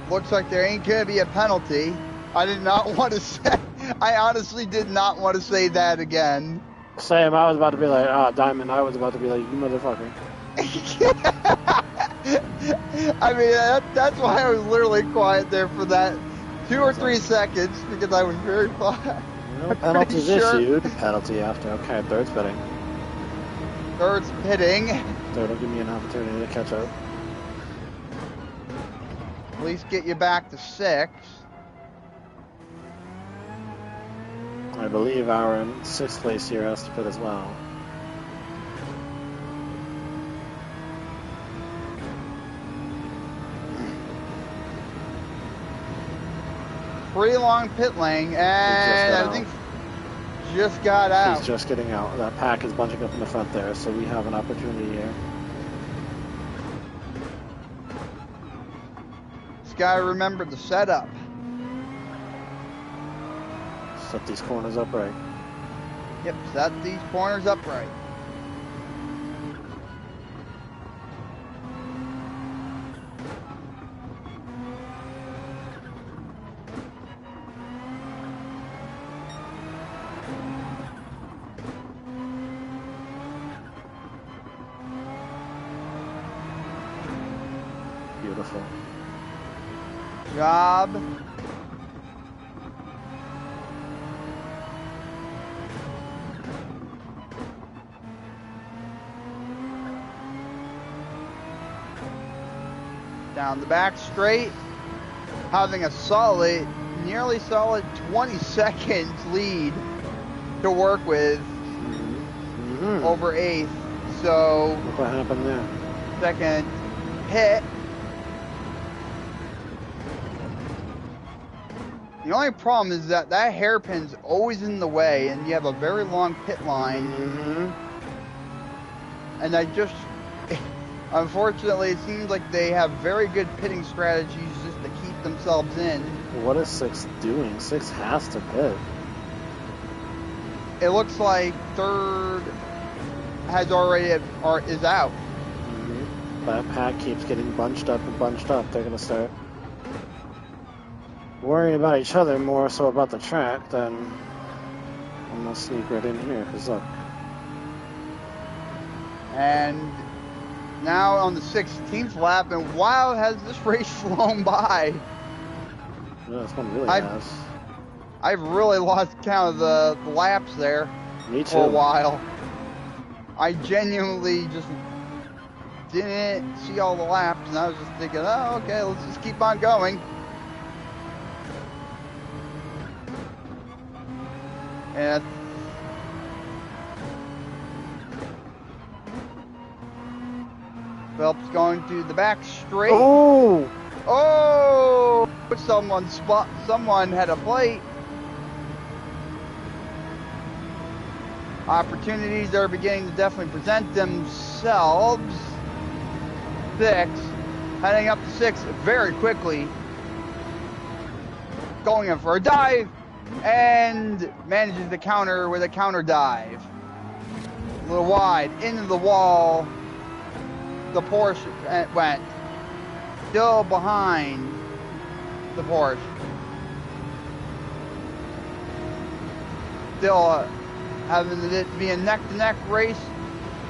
Speaker 1: Looks like there ain't gonna be a penalty. I did not want to say. I honestly did not want to say that again.
Speaker 2: Sam, I was about to be like, Diamond, I was about to be like, you motherfucker.
Speaker 1: I mean, that's why I was literally quiet there for that 2 or 3 seconds, because I was very quiet.
Speaker 2: No penalties issued. Penalty after. Okay, third's pitting.
Speaker 1: Third's pitting.
Speaker 2: Third will give me an opportunity to catch up.
Speaker 1: At least get you back to 6.
Speaker 2: I believe our in 6th place here has to pit as well.
Speaker 1: Pretty long pit lane, and I think just got out.
Speaker 2: He's just getting out. That pack is bunching up in the front there, so we have an opportunity here.
Speaker 1: Just gotta remember the setup.
Speaker 2: Set these corners up right.
Speaker 1: Yep, set these corners upright.
Speaker 2: Beautiful.
Speaker 1: Job. Down the back straight, having a solid, nearly solid 20 seconds lead to work with over 8th. So
Speaker 2: look what happened there.
Speaker 1: Second hit. The only problem is that hairpin's always in the way, and you have a very long pit line. And I just, unfortunately, it seems like they have very good pitting strategies just to keep themselves in.
Speaker 2: What is 6 doing? 6 has to pit.
Speaker 1: It looks like 3rd has already is out.
Speaker 2: That pack keeps getting bunched up and bunched up. They're gonna start worrying about each other more so about the track than I'm gonna sneak right in here, because look.
Speaker 1: And now on the 16th lap, and wow, has this race flown by.
Speaker 2: Yeah, this one really has.
Speaker 1: I've really lost count of the laps there.
Speaker 2: Me too.
Speaker 1: For a while. I genuinely just didn't see all the laps, and I was just thinking, oh, okay, let's just keep on going. And Phillips going to the back straight.
Speaker 2: Oh!
Speaker 1: Oh! Someone had a plate. Opportunities are beginning to definitely present themselves. 6, heading up to 6 very quickly. Going in for a dive, and manages to counter with a counter dive. A little wide, into the wall. The Porsche went. Still behind the Porsche. Still having it be a neck-to-neck race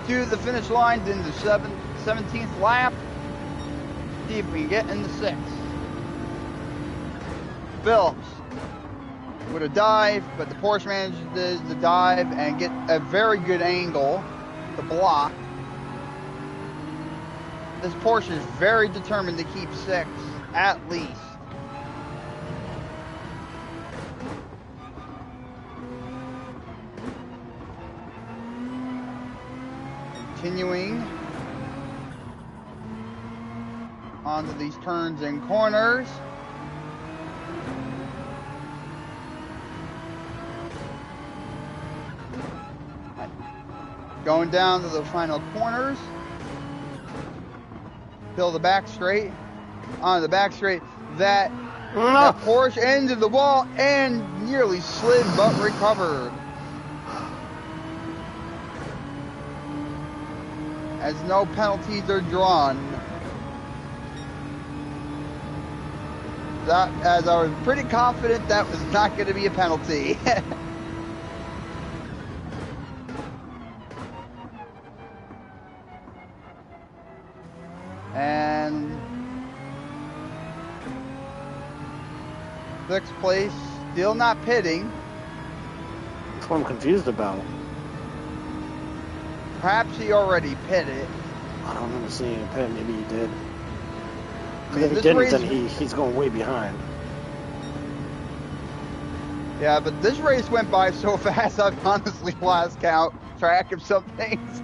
Speaker 1: to the finish line in the 17th lap. See if we can get in the 6th. Phillips with a dive, but the Porsche manages to dive and get a very good angle to block. This Porsche is very determined to keep 6, at least. Continuing onto these turns and corners. Going down to the final corners. Fill the back straight. On the back straight. That Porsche into the wall and nearly slid but recovered. As no penalties are drawn. As I was pretty confident that was not going to be a penalty. And 6th place, still not pitting.
Speaker 2: That's what I'm confused about.
Speaker 1: Perhaps he already pitted.
Speaker 2: I don't remember seeing him pit. Maybe he did.
Speaker 1: I mean,
Speaker 2: If he didn't, then he's going way behind.
Speaker 1: Yeah, but this race went by so fast, I've honestly lost track of some things.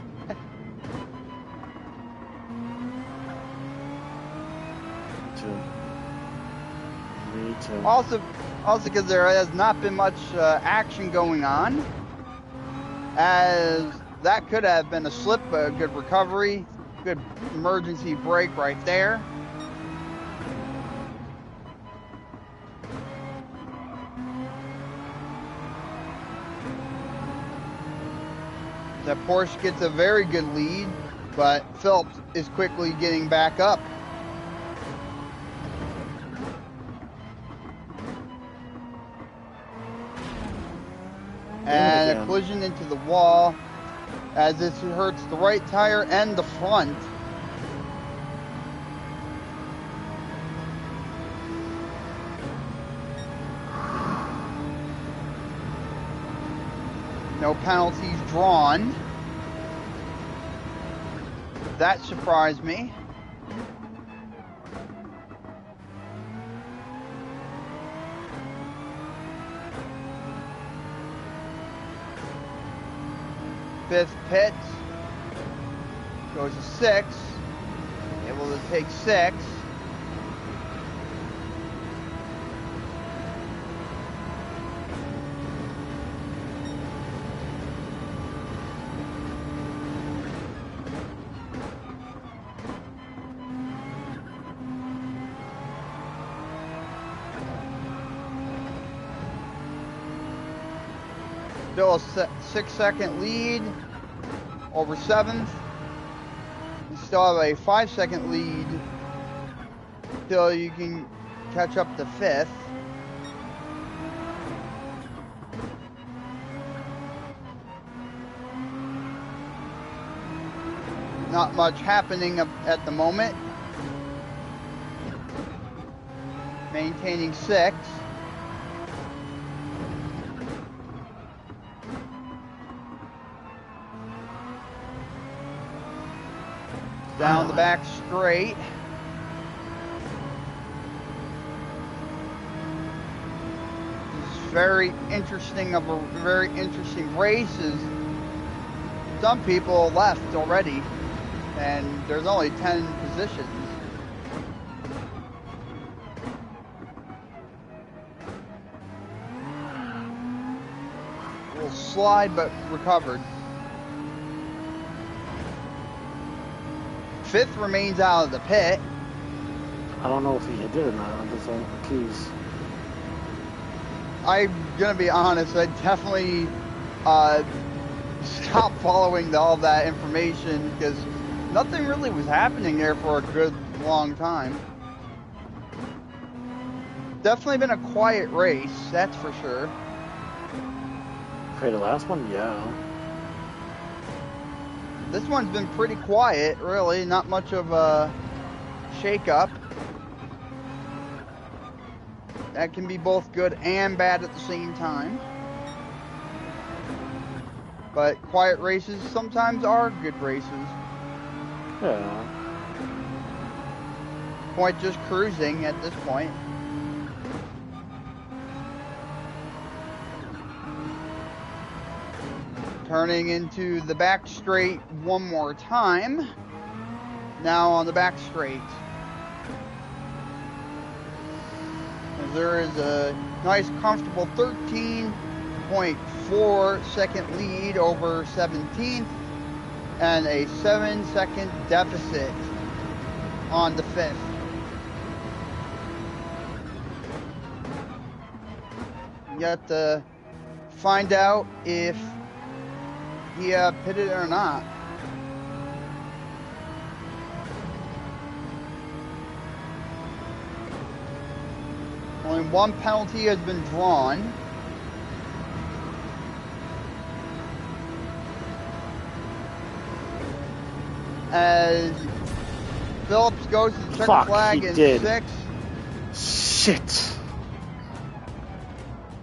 Speaker 2: Me too.
Speaker 1: Also because there has not been much action going on, as that could have been a slip, a good recovery, good emergency brake right there. That Porsche gets a very good lead, but Phillips is quickly getting back up. And a collision into the wall as this hurts the right tire and the front. No penalties drawn. That surprised me. Fifth pit, goes to 6, able to take 6. Still a 6-second lead over 7th. You still have a 5-second lead till you can catch up to 5th. Not much happening at the moment. Maintaining 6. down the back straight. It's very interesting races. Some people left already, and there's only 10 positions. A little slide, but recovered. Fifth remains out of the pit.
Speaker 2: I don't know if he did or not. I'm just confused.
Speaker 1: I'm gonna be honest. I definitely stopped following all that information because nothing really was happening there for a good long time. Definitely been a quiet race, that's for sure.
Speaker 2: For the last one, yeah.
Speaker 1: This one's been pretty quiet, really. Not much of a shake-up. That can be both good and bad at the same time. But quiet races sometimes are good races.
Speaker 2: Yeah.
Speaker 1: Point just cruising at this point. Turning into the back straight one more time. Now on the back straight. There is a nice comfortable 13.4 second lead over 17th and a 7-second deficit on the 5th. You got to find out if he pitted or not. Only one penalty has been drawn. As Phillips goes to the checker flag in 6.
Speaker 2: Shit.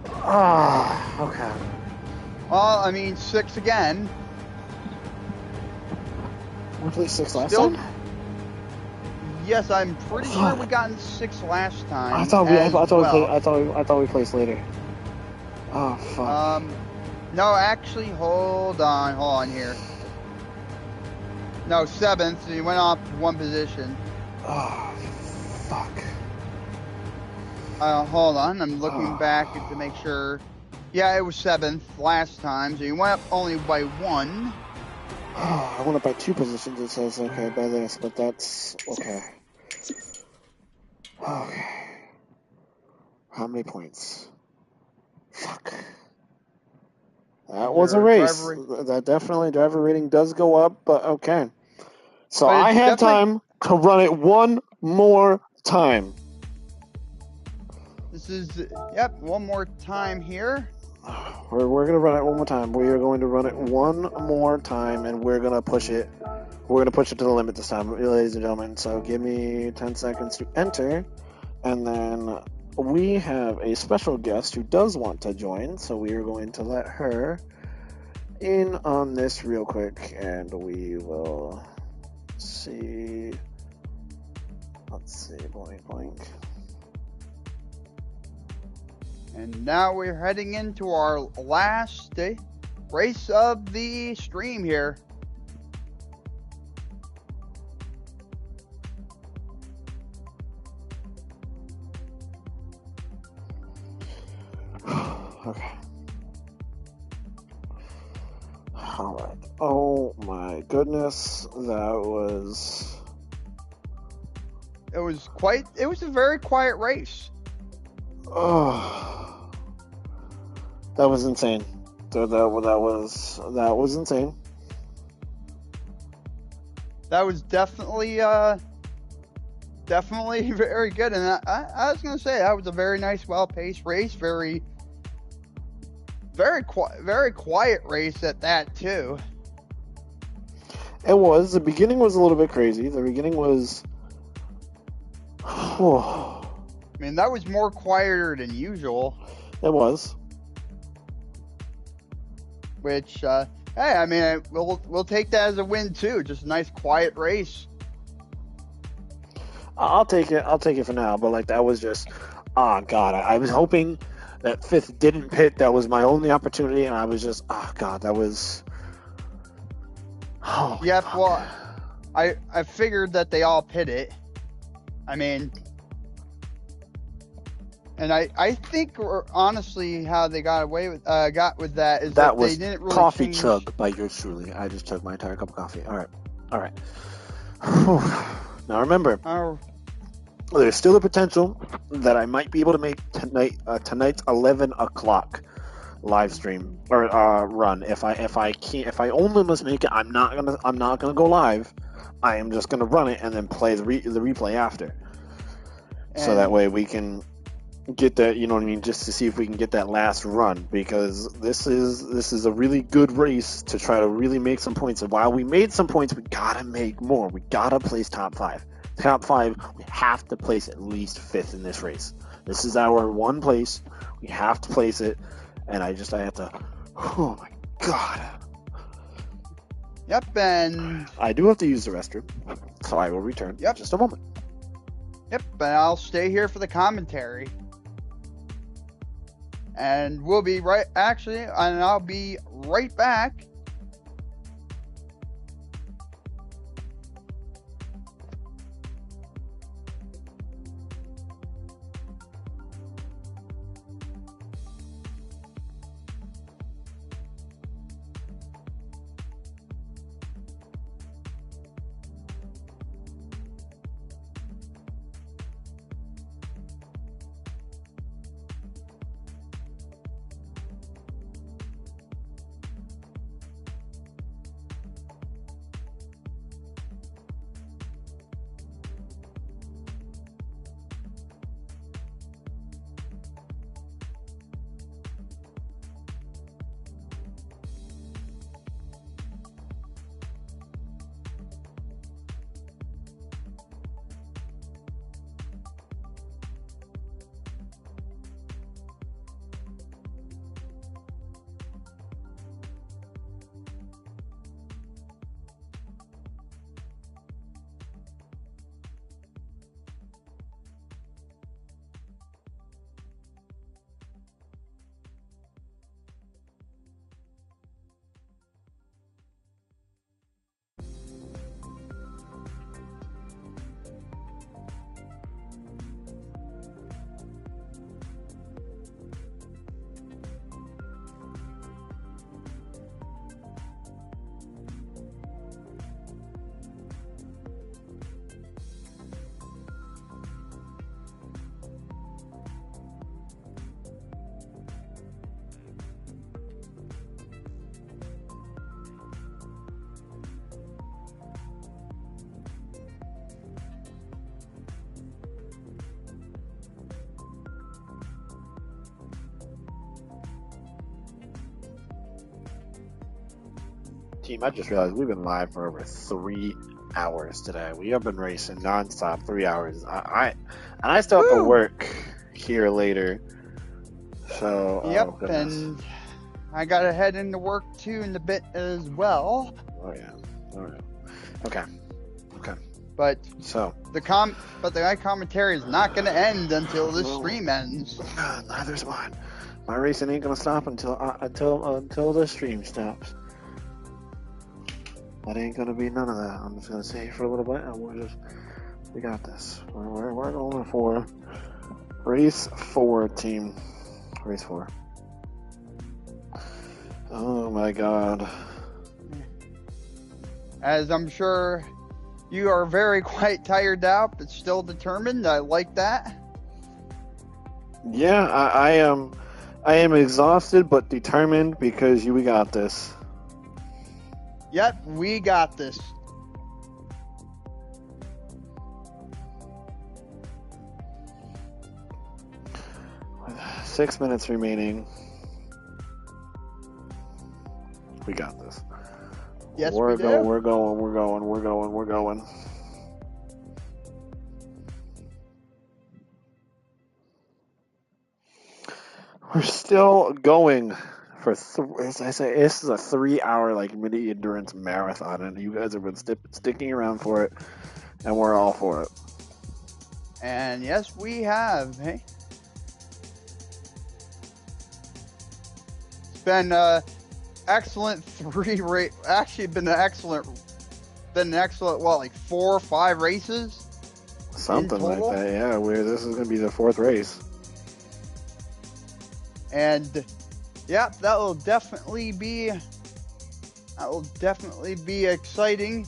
Speaker 2: Ah, okay.
Speaker 1: Well, I mean, 6 again.
Speaker 2: We played 6 last time?
Speaker 1: Yes, I'm pretty sure we got in 6 last time.
Speaker 2: I thought we placed later. Oh fuck.
Speaker 1: No, actually, hold on here. No, 7th. So he went off one position.
Speaker 2: Oh fuck.
Speaker 1: Hold on. I'm looking back to make sure. Yeah, it was 7th last time, so he went up only by 1.
Speaker 2: I went up by 2 positions, it says, okay, by this, but that's, okay. Okay. How many points? Fuck. That was a race. That definitely, driver rating does go up, but okay. So I have time to run it one more time.
Speaker 1: This is, yep, one more time here.
Speaker 2: We're going to run it one more time. We are going to run it one more time, and we're going to push it. We're going to push it to the limit this time, ladies and gentlemen. So give me 10 seconds to enter, and then we have a special guest who does want to join, so we are going to let her in on this real quick, and we will see. Let's see, blank, blank.
Speaker 1: And now we're heading into our last race of the stream here.
Speaker 2: Okay. All right. Oh my goodness, that was.
Speaker 1: It was a very quiet race.
Speaker 2: Oh. That was insane. That was insane.
Speaker 1: That was definitely very good, and I was gonna say that was a very nice, well-paced race. Very quiet race at that too.
Speaker 2: It was. The beginning was a little bit crazy. The beginning was.
Speaker 1: I mean, that was more quieter than usual.
Speaker 2: It was.
Speaker 1: Which, hey, I mean, we'll take that as a win too. Just a nice, quiet race.
Speaker 2: I'll take it. I'll take it for now. But like that was just, oh god, I was hoping that fifth didn't pit. That was my only opportunity, and I was just, oh god, that was. Holy
Speaker 1: Yep.
Speaker 2: fuck.
Speaker 1: Well, I figured that they all pit it. I mean, and I think honestly how they got with that is
Speaker 2: That
Speaker 1: that they
Speaker 2: was
Speaker 1: didn't really
Speaker 2: coffee
Speaker 1: change.
Speaker 2: chug by yours truly. I just chugged my entire cup of coffee. All right, all right. Now remember, there's still a potential that I might be able to make tonight's 11 o'clock live stream or run. If I only must make it, I'm not gonna go live. I am just gonna run it and then play the replay after. So that way we can get that, you know what I mean, just to see if we can get that last run, because this is a really good race to try to really make some points. And while we made some points, we gotta make more. We gotta place top five. Top five, we have to place at least fifth in this race. This is our one place. We have to place it, and I have to. Oh my god.
Speaker 1: Yep, and
Speaker 2: I do have to use the restroom, so I will return.
Speaker 1: Yep.
Speaker 2: In just a moment.
Speaker 1: Yep, and I'll stay here for the commentary. And we'll be right, actually, and I'll be right back.
Speaker 2: Team, I just realized we've been live for over 3 hours today. We have been racing nonstop 3 hours. I still have to work here later. So
Speaker 1: Yep, and I gotta head into work too in a bit as well.
Speaker 2: Oh yeah. All right. Okay.
Speaker 1: But
Speaker 2: so
Speaker 1: the commentary is not gonna end until this stream ends.
Speaker 2: Neither's mine. My racing ain't gonna stop until the stream stops. That ain't gonna be none of that. I'm just gonna stay here for a little bit, and we got this. We're going for race 4, team. Race 4. Oh my god.
Speaker 1: As I'm sure you are very quite tired out, but still determined. I like that.
Speaker 2: Yeah, I am exhausted but determined, because we got this.
Speaker 1: Yep, we got this.
Speaker 2: With 6 minutes remaining, we got this.
Speaker 1: Yes,
Speaker 2: We're
Speaker 1: we do.
Speaker 2: going. We're still going for as I say, this is a 3-hour like mini endurance marathon, and you guys have been sticking around for it, and we're all for it.
Speaker 1: And yes, we have. Hey, it's been excellent Actually, been an excellent. What, like 4 or 5 races?
Speaker 2: Something like that. Yeah, where this is going to be the 4th race.
Speaker 1: And yeah, that will definitely be exciting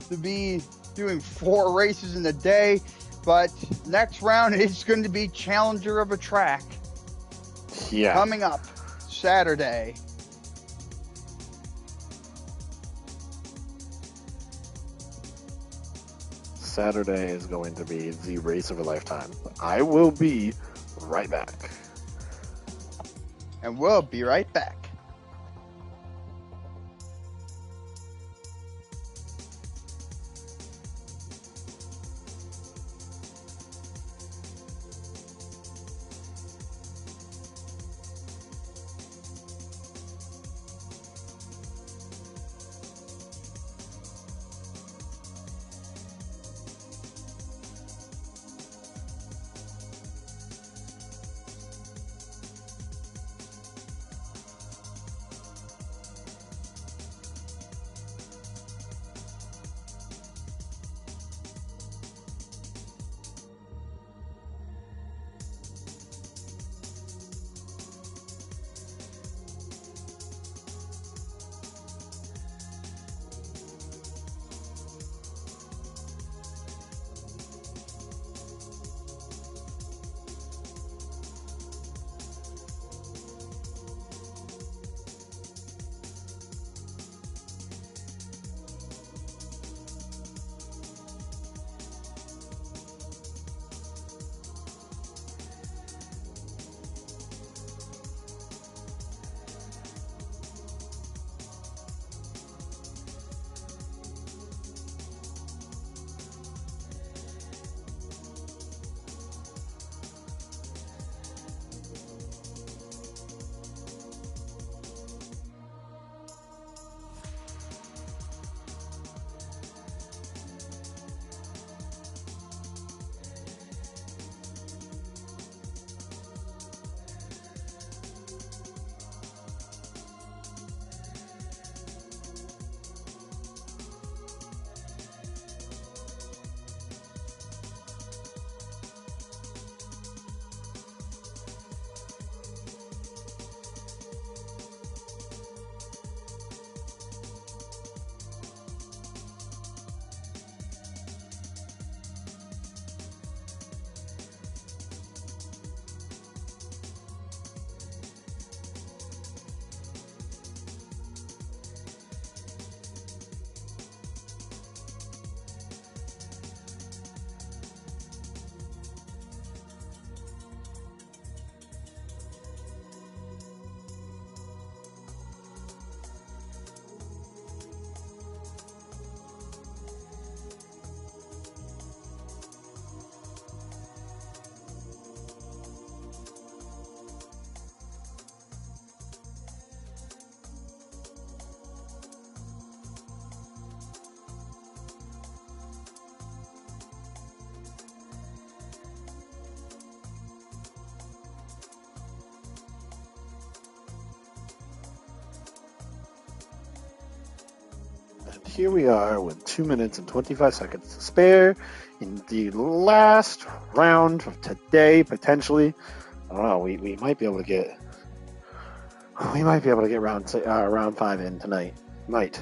Speaker 1: to be doing 4 races in a day. But next round is going to be Challenger of a Track.
Speaker 2: Yeah.
Speaker 1: Coming up Saturday.
Speaker 2: Saturday is going to be the race of a lifetime. I will be right back.
Speaker 1: And we'll be right back.
Speaker 2: Here we are with 2 minutes and 25 seconds to spare in the last round of today, potentially. I don't know. We might be able to get round 5 in tonight. Might.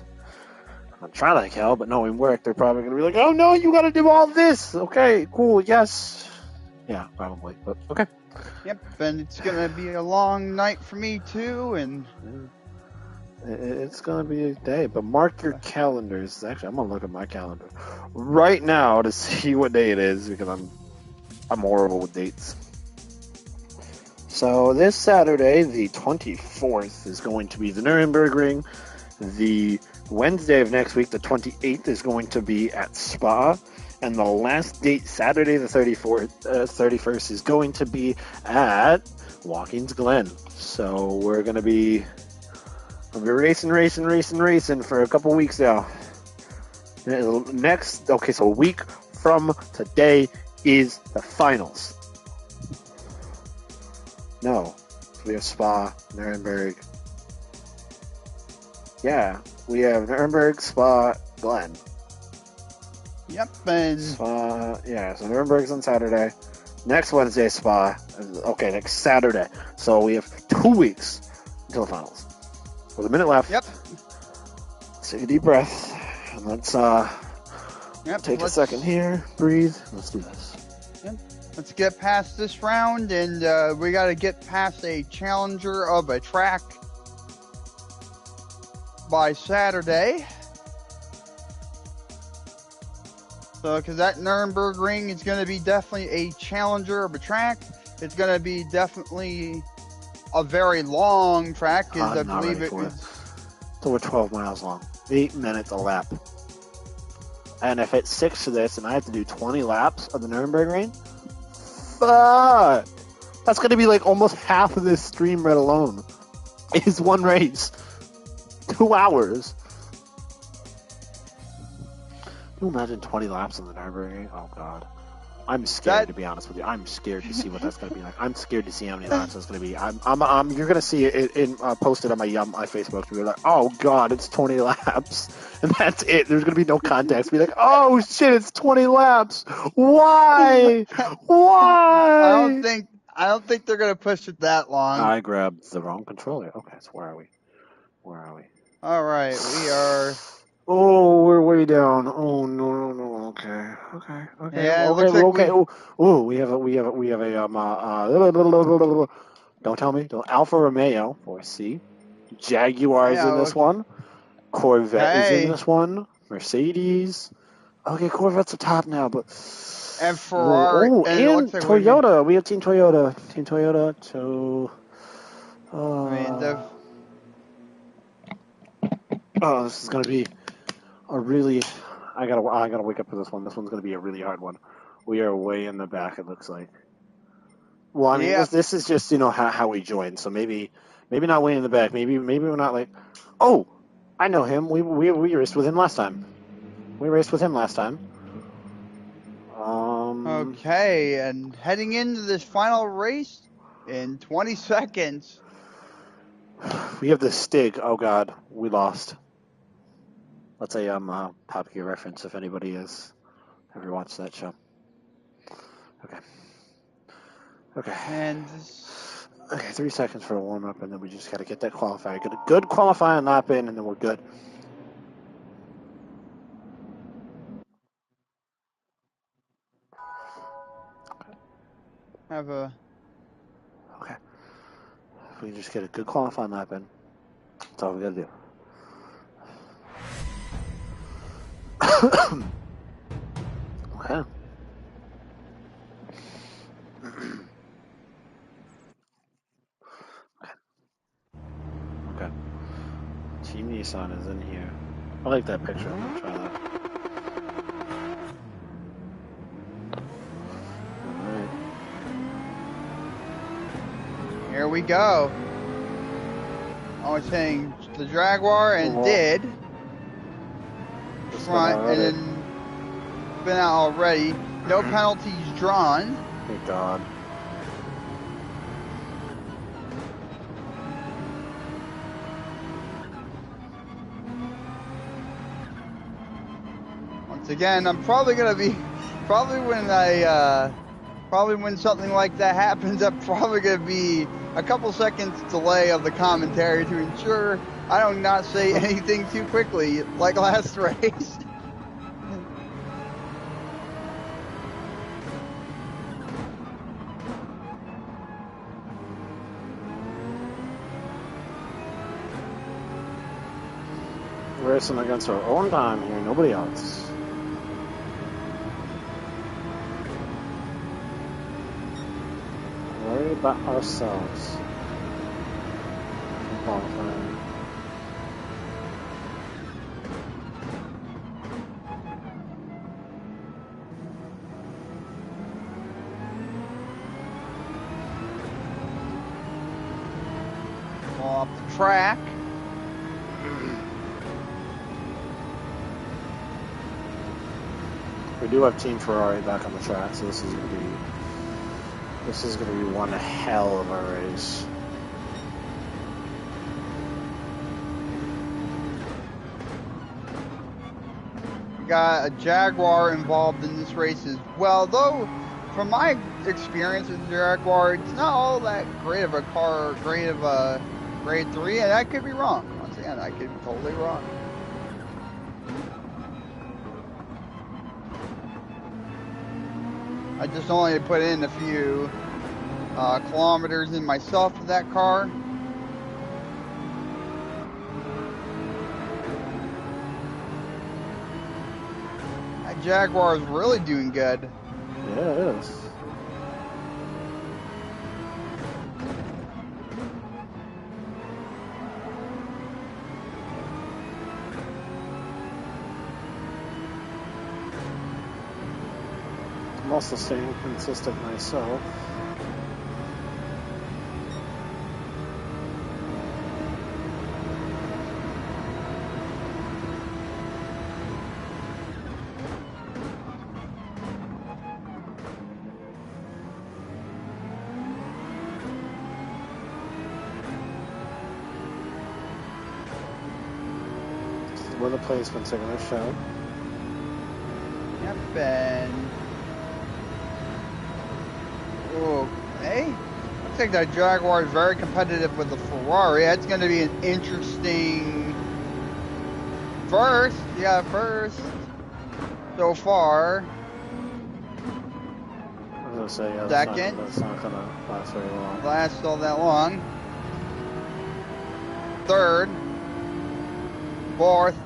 Speaker 2: I'm trying like hell, but knowing work, they're probably gonna be like, "Oh no, you got to do all this." Okay, cool, yes, yeah, probably, but okay.
Speaker 1: Yep, and it's gonna be a long night for me too, and.
Speaker 2: It's going to be a day, but mark your calendars. Actually, I'm going to look at my calendar right now to see what day it is because I'm horrible with dates. So this Saturday, the 24th, is going to be the Nürburgring. The Wednesday of next week, the 28th, is going to be at Spa. And the last date, Saturday the 31st, is going to be at Watkins Glen. So we're going to be racing for a couple weeks now. So a week from today is the finals. No. We have Spa, Nuremberg. Yeah, we have Nuremberg, Spa, Glen.
Speaker 1: Yep, and
Speaker 2: Spa, yeah, so Nuremberg's on Saturday. Next Wednesday, Spa. Okay, next Saturday. So we have 2 weeks until the finals. With a minute left.
Speaker 1: Yep.
Speaker 2: Let's take a deep breath. And let's take a second here. Breathe. Let's do this.
Speaker 1: Yep. Let's get past this round, and we got to get past a challenger of a track by Saturday. So, because that Nuremberg ring is going to be definitely a challenger of a track. It's going to be definitely a very long track, because I believe it is.
Speaker 2: It's over 12 miles long. 8 minutes a lap. And if it sticks to this and I have to do 20 laps of the Nuremberg ring, fuck! That's going to be like almost half of this stream right alone. Is one race. 2 hours. Can you imagine 20 laps on the Nuremberg ring? Oh, God. I'm scared, to be honest with you. I'm scared to see what that's going to be like. I'm scared to see how many laps it's going to be. You're going to see it posted on my Facebook. You're like, oh, God, it's 20 laps. And that's it. There's going to be no context. Be like, oh, shit, it's 20 laps. Why? Why?
Speaker 1: I don't think they're going to push it that long.
Speaker 2: I grabbed the wrong controller. Okay, so where are we?
Speaker 1: All right, we are...
Speaker 2: Oh, we're way down. Oh no. Okay.
Speaker 1: Yeah, it
Speaker 2: okay.
Speaker 1: looks like
Speaker 2: okay. We have a Don't tell me. Alfa Romeo 4C. Jaguar's in this one. Corvette is in this one. Mercedes. Okay, Corvette's the top now, but.
Speaker 1: And Ferrari.
Speaker 2: And Toyota. We have Team Toyota. So. This is gonna be a really. I gotta wake up for this one. This one's gonna be a really hard one. We are way in the back. It looks like. Well, I mean, this is just how we joined. So maybe not way in the back. Maybe we're not like. Oh, I know him. We raced with him last time.
Speaker 1: Okay, and heading into this final race in 20 seconds.
Speaker 2: We have the Stig. Oh God, we lost. That's a Top Gear reference if anybody has ever watched that show. Okay.
Speaker 1: And
Speaker 2: 3 seconds for a warm up, and then we just got to get that qualifier. Get a good qualifying lap in, and then we're good. Okay. If we just get a good qualifying lap in, that's all we got to do. Okay. Okay. Team Nissan is in here. I like that picture. I'm gonna try that. Alright.
Speaker 1: Here we go. I was saying the Jaguar and did. Front and then been out already. No penalties drawn.
Speaker 2: Thank God.
Speaker 1: Once again, I'm probably gonna be when something like that happens, I'm probably gonna be a couple seconds delay of the commentary to ensure I do not say anything too quickly like last race.
Speaker 2: We're racing against our own time here, nobody else. Worry about ourselves. Qualifying.
Speaker 1: Off the track.
Speaker 2: We do have Team Ferrari back on the track, so this is gonna be one hell of a race.
Speaker 1: We got a Jaguar involved in this race as well, though. From my experience with Jaguar, it's not all that great of a car, great of a grade 3, and I could be wrong. Once again, I could be totally wrong. I just only put in a few kilometers in myself with that car. That Jaguar is really doing good.
Speaker 2: Yeah, it is. I'm also staying consistent myself. Where the placements are going to show.
Speaker 1: Yep, and okay. Looks like that Jaguar is very competitive with the Ferrari. That's going to be an interesting first. Yeah, first so far.
Speaker 2: I was going to say, yeah,
Speaker 1: Second.
Speaker 2: That's not going to last very long.
Speaker 1: Last all that long. Third. Fourth.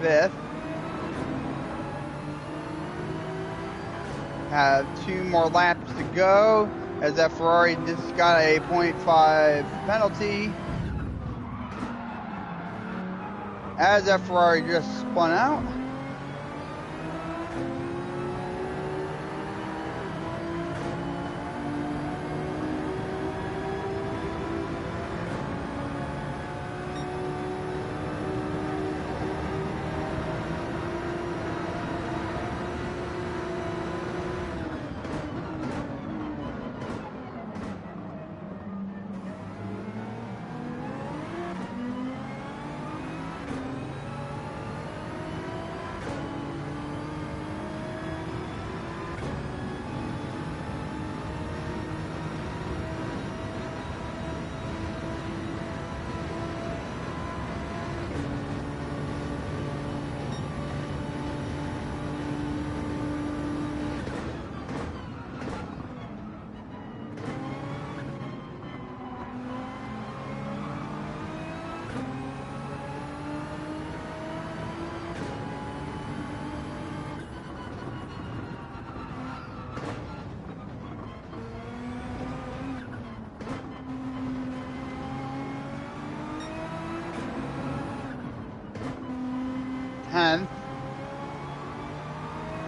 Speaker 1: Fifth. Have 2 more laps to go as that Ferrari just got a 0.5 penalty. As that Ferrari just spun out.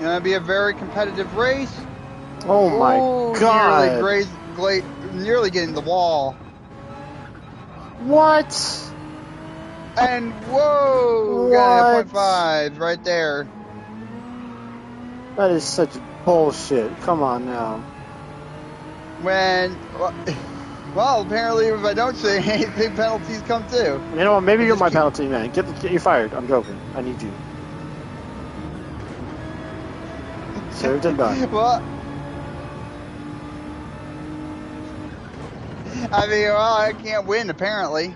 Speaker 1: Gonna be a very competitive race.
Speaker 2: Oh my god!
Speaker 1: Nearly getting the wall.
Speaker 2: What?
Speaker 1: And whoa,
Speaker 2: What?
Speaker 1: got a 0.5 right there.
Speaker 2: That is such bullshit. Come on now.
Speaker 1: Well, apparently if I don't say anything, penalties come too.
Speaker 2: You know what? Maybe you're my penalty man. Get you fired. I'm joking. I need you. Served and done.
Speaker 1: Well, I mean, well, I can't win apparently.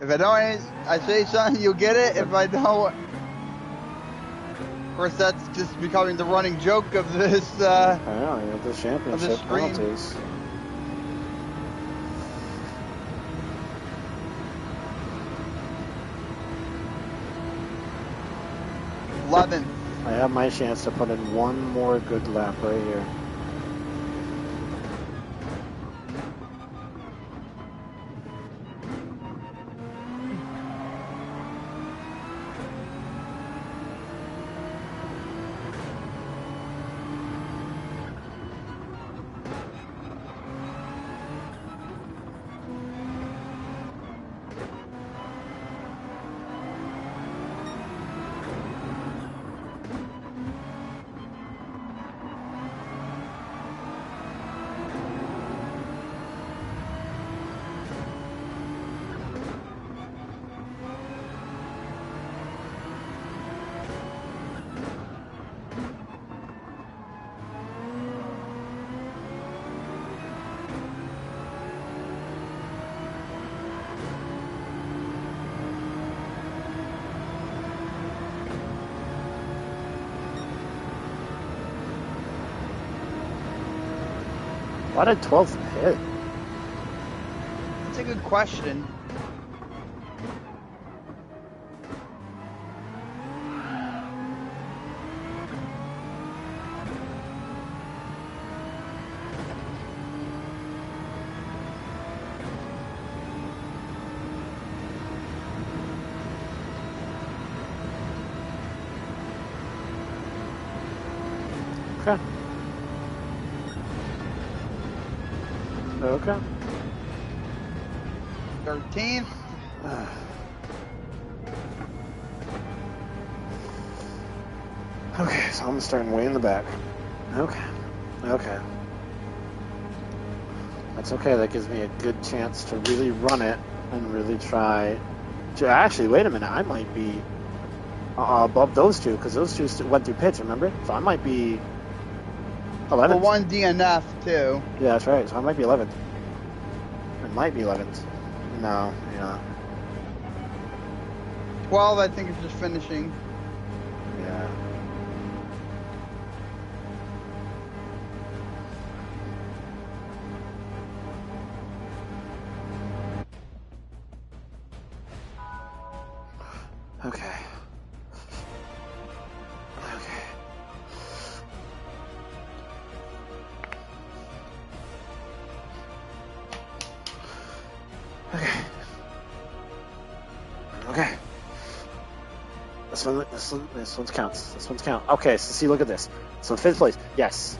Speaker 1: If I don't, I say something, you'll get it. If I don't, of course, that's just becoming the running joke of this.
Speaker 2: I know, you have the championship penalties.
Speaker 1: 11th.
Speaker 2: I have my chance to put in one more good lap right here. Why did 12th hit?
Speaker 1: That's a good question.
Speaker 2: Okay. Okay.
Speaker 1: 13th.
Speaker 2: Okay, so I'm starting way in the back. Okay. Okay. That's okay. That gives me a good chance to really run it and really try to... Actually, wait a minute. I might be above those two because those two went through pits, remember? So I might be 11th.
Speaker 1: Well, one DNF, too.
Speaker 2: Yeah, that's right. So I might be 11th. It might be 11th. No, yeah.
Speaker 1: 12, I think, is just finishing.
Speaker 2: Yeah. Okay. Okay. Okay. Okay. This one's counts. This one's count. Okay, so see, look at this. So 5th place, yes.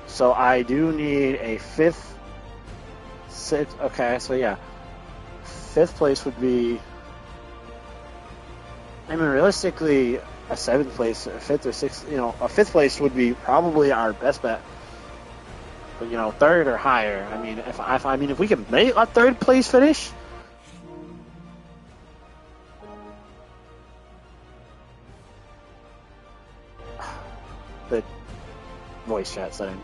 Speaker 2: So I do need a 5th, 6th. Okay, so yeah, 5th place would be. I mean, realistically, a 7th place, a 5th or 6th. You know, a 5th place would be probably our best bet. But 3rd or higher. I mean, if we can make a 3rd place finish. The voice chat setting.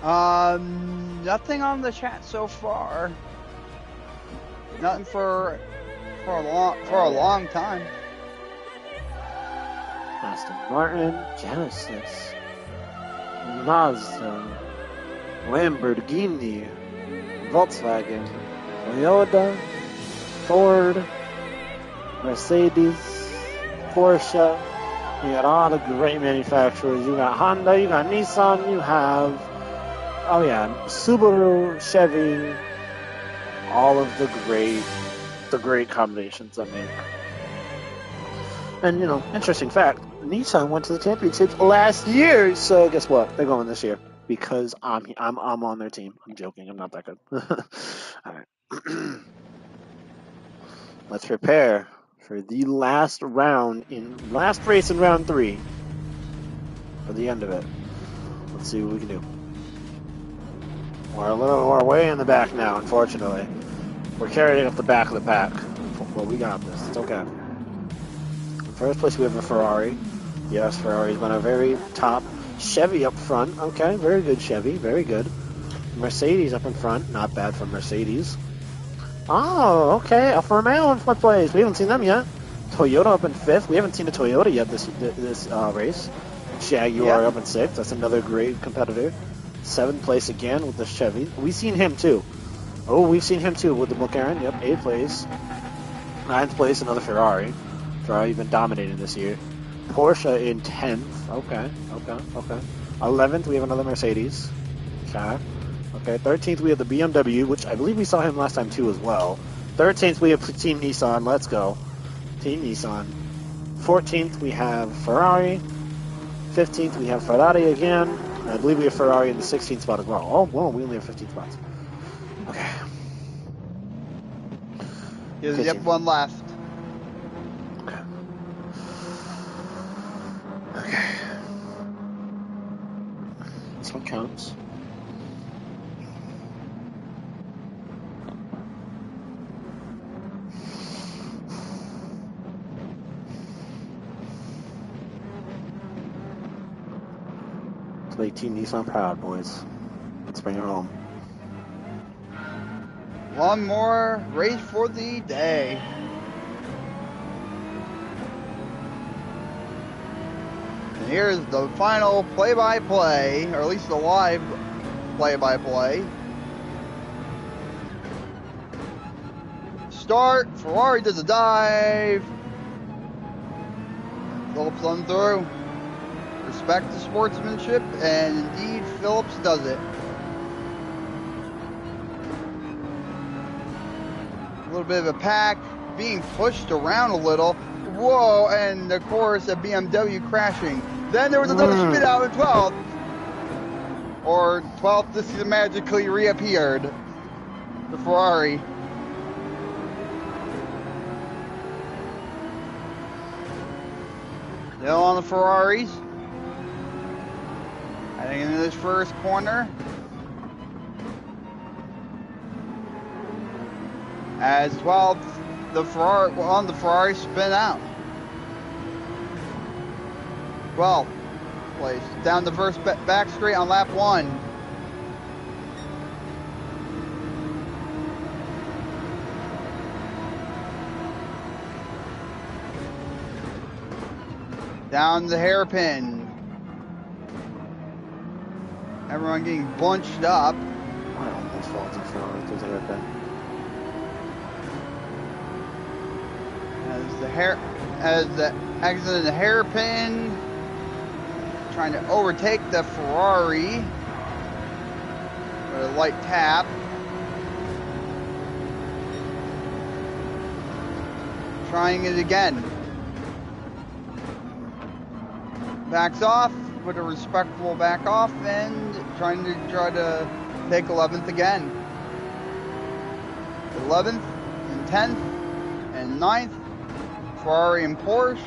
Speaker 1: Nothing on the chat so far. Nothing for a long time.
Speaker 2: Aston Martin, Genesis, Mazda, Lamborghini, Volkswagen, Toyota, Ford, Mercedes, Porsche. You got all the great manufacturers. You got Honda, you got Nissan, you have, oh yeah, Subaru, Chevy, all of the great combinations I make. And interesting fact, Nissan went to the championships last year, so guess what? They're going this year because I'm on their team. I'm joking. I'm not that good. All right. Let's prepare for the last race in round 3 for the end of it. Let's see what we can do. We're way in the back now, unfortunately. We're carrying up the back of the pack. Well, we got this. It's okay. In first place, we have a Ferrari. Yes, Ferrari's been a very top. Chevy up front. Okay, very good Chevy. Very good. Mercedes up in front. Not bad for Mercedes. Oh, okay. Alfa Romeo in 4th place. We haven't seen them yet. Toyota up in 5th. We haven't seen a Toyota yet this race. Jaguar up in 6th. That's another great competitor. 7th place again with the Chevy. We've seen him too. Oh, we've seen him too with the McLaren. Yep, 8th place. 9th place, another Ferrari. Ferrari's been dominating this year. Porsche in 10th. Okay. 11th, we have another Mercedes. Okay. 13th, we have the BMW, which I believe we saw him last time too as well. 13th, we have Team Nissan. Let's go. Team Nissan. 14th, we have Ferrari. 15th, we have Ferrari again. And I believe we have Ferrari in the 16th spot as well. Oh, whoa, we only have 15 spots. Okay.
Speaker 1: Yep, one left.
Speaker 2: Okay. This one counts. Let's make Team Nissan proud, boys. Let's bring it home.
Speaker 1: One more race for the day. And here's the final play-by-play, or at least the live play-by-play. Start. Ferrari does a dive. Phillips on through. Respect the sportsmanship, and indeed Phillips does it. A little bit of a pack, being pushed around a little. Whoa, and of course a BMW crashing. Then there was another spin out in 12th. Or 12th, this is magically reappeared. The Ferrari. Still on the Ferraris. Heading into this first corner. As 12th, the Ferrari spin out. 12th place. Down the first back straight on lap 1. Down the hairpin. Everyone getting bunched up.
Speaker 2: I almost fall into front right through the hairpin.
Speaker 1: As the exit of the hairpin, trying to overtake the Ferrari with a light tap. Trying it again. Backs off with a respectful back off and try to take 11th again. 11th and 10th and 9th. Ferrari and Porsche.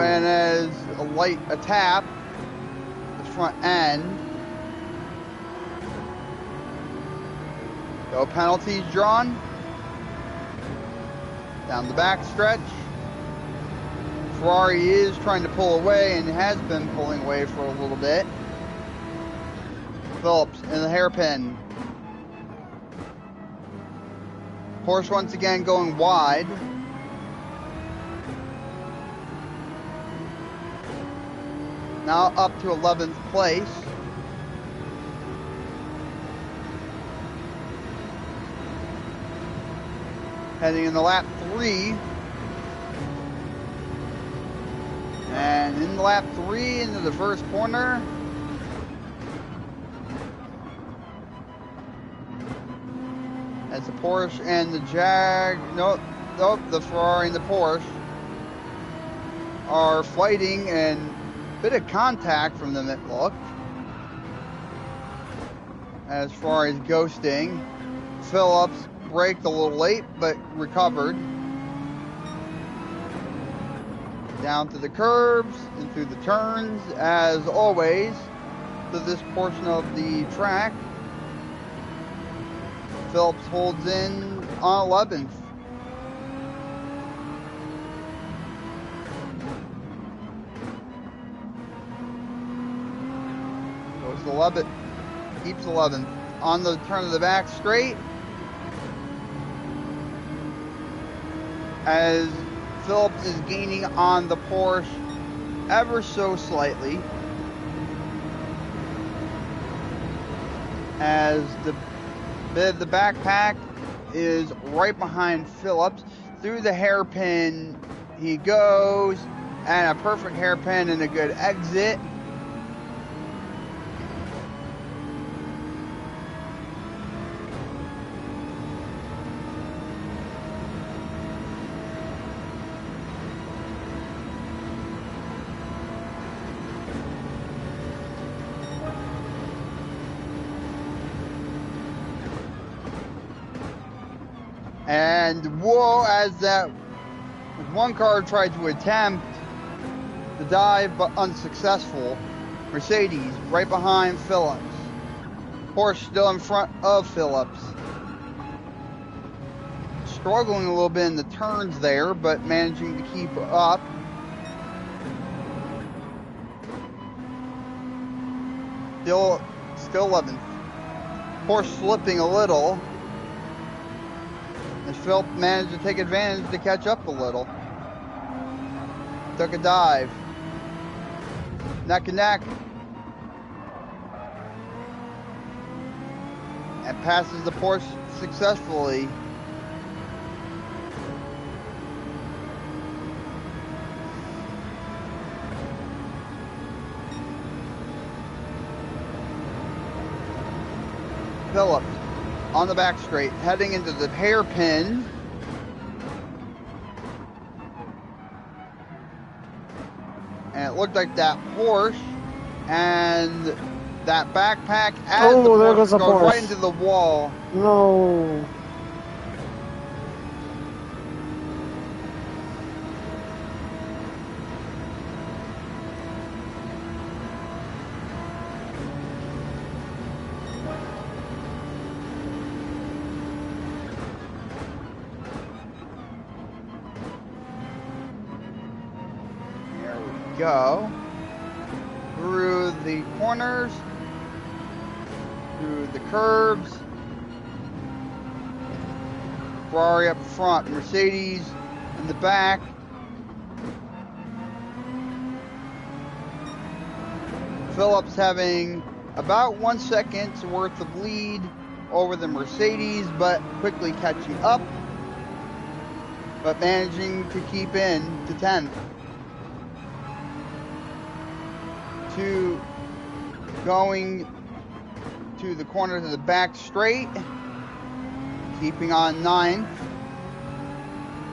Speaker 1: And as a tap, the front end. No penalties drawn. Down the back stretch. Ferrari is trying to pull away and has been pulling away for a little bit. Phillips in the hairpin. Porsche once again going wide. Now up to 11th place. Heading into lap 3. And in lap 3 into the first corner. As the Porsche and the the Ferrari and the Porsche are fighting, and bit of contact from them, it looked. As Ferrari's ghosting. Phillips braked a little late, but recovered. Down to the curbs and through the turns, as always, to this portion of the track. Phillips holds in on 11th. Goes to 11th, keeps 11th. On the turn of the back straight, as Phillips is gaining on the Porsche ever so slightly, as the bit of the backpack is right behind Phillips. Through the hairpin he goes, and a perfect hairpin and a good exit. And whoa, as that one car tried to attempt the dive but unsuccessful. Mercedes right behind Phillips. Porsche still in front of Phillips. Struggling a little bit in the turns there, but managing to keep up. Still 11th. Porsche slipping a little. As Phillips managed to take advantage to catch up a little. Took a dive. Neck and neck. And passes the Porsche successfully. Phillips on the back straight, heading into the hairpin. And it looked like that Porsche and that backpack as the Porsche goes right into the wall.
Speaker 2: No.
Speaker 1: Go through the corners, through the curbs. Ferrari up front, Mercedes in the back. Phillips having about 1 second's worth of lead over the Mercedes, but quickly catching up, but managing to keep in to 10th. To going to the corner to the back straight, keeping on 9th.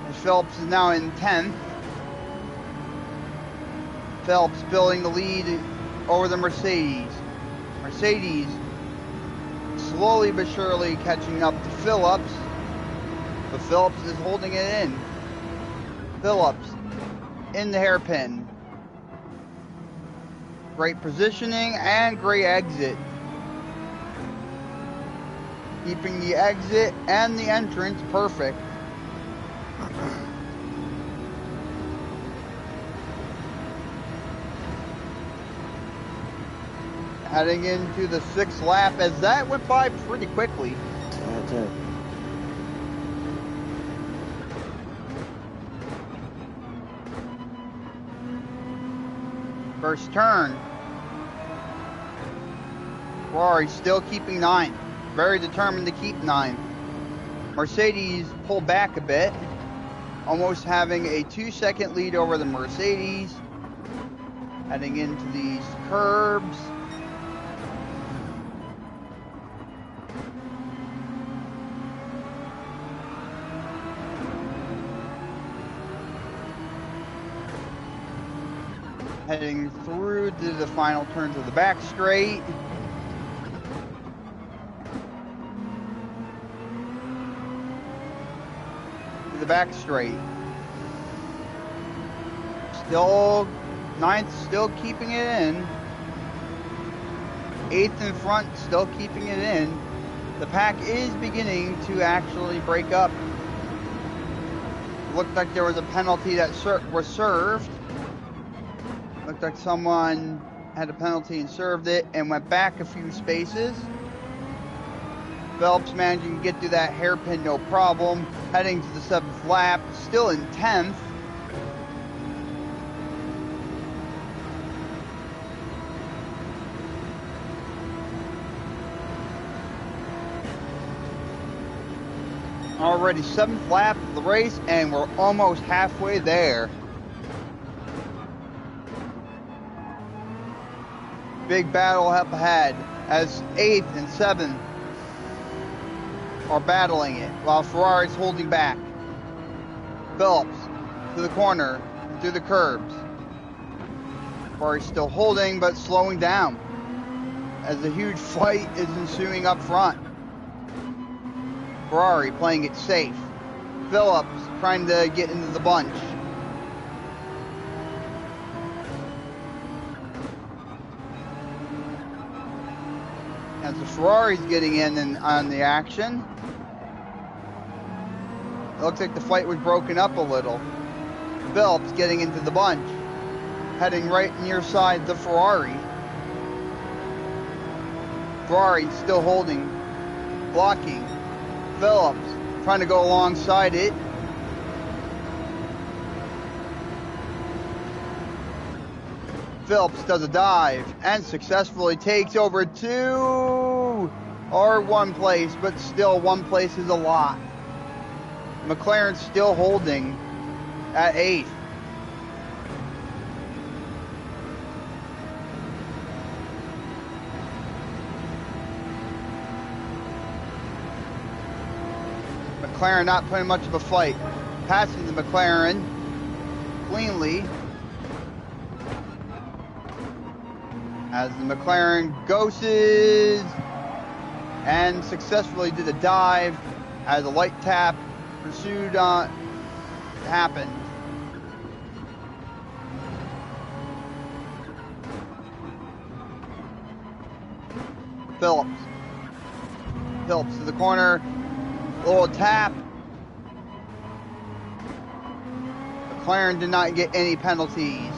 Speaker 1: As Phillips is now in 10th. Phillips building the lead over the Mercedes. Mercedes slowly but surely catching up to Phillips, but Phillips is holding it in. Phillips in the hairpin. Great positioning and great exit. Keeping the exit and the entrance perfect. Heading into the 6th lap as that went by pretty quickly. First turn. Ferrari still keeping 9th. Very determined to keep 9th. Mercedes pulled back a bit. Almost having a 2-second lead over the Mercedes. Heading into these curbs. Heading through to the final turns of the back straight. To the back straight. Still 9th, still keeping it in. 8th in front, still keeping it in. The pack is beginning to actually break up. It looked like there was a penalty that was served. Looked like someone had a penalty and served it and went back a few spaces. Phillips managing to get through that hairpin no problem. Heading to the 7th lap, still in 10th. Already 7th lap of the race and we're almost halfway there. Big battle up ahead as 8th and 7th are battling it while Ferrari's holding back. Phillips to the corner, through the curbs. Ferrari's still holding but slowing down as a huge fight is ensuing up front. Ferrari playing it safe. Phillips trying to get into the bunch. as the Ferrari's getting in and on the action. It looks like the fight was broken up a little. Phillips getting into the bunch, heading right near side the Ferrari. Ferrari still holding, blocking. Phillips trying to go alongside it. Phillips does a dive and successfully takes over 2 or 1 place, but still 1 place is a lot. McLaren still holding at 8th. McLaren not putting much of a fight. Passing the McLaren cleanly. As the McLaren ghosted and successfully did a dive as a light tap pursued happened. Phillips to the corner, little tap. McLaren did not get any penalties.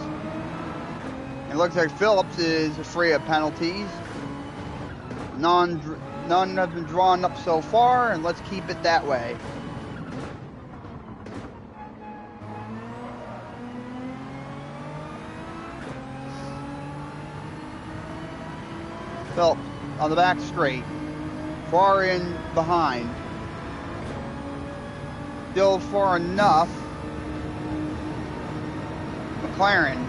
Speaker 1: It looks like Phillips is free of penalties. None have been drawn up so far, and let's keep it that way. Phillips on the back straight. Far in behind. Still far enough. McLaren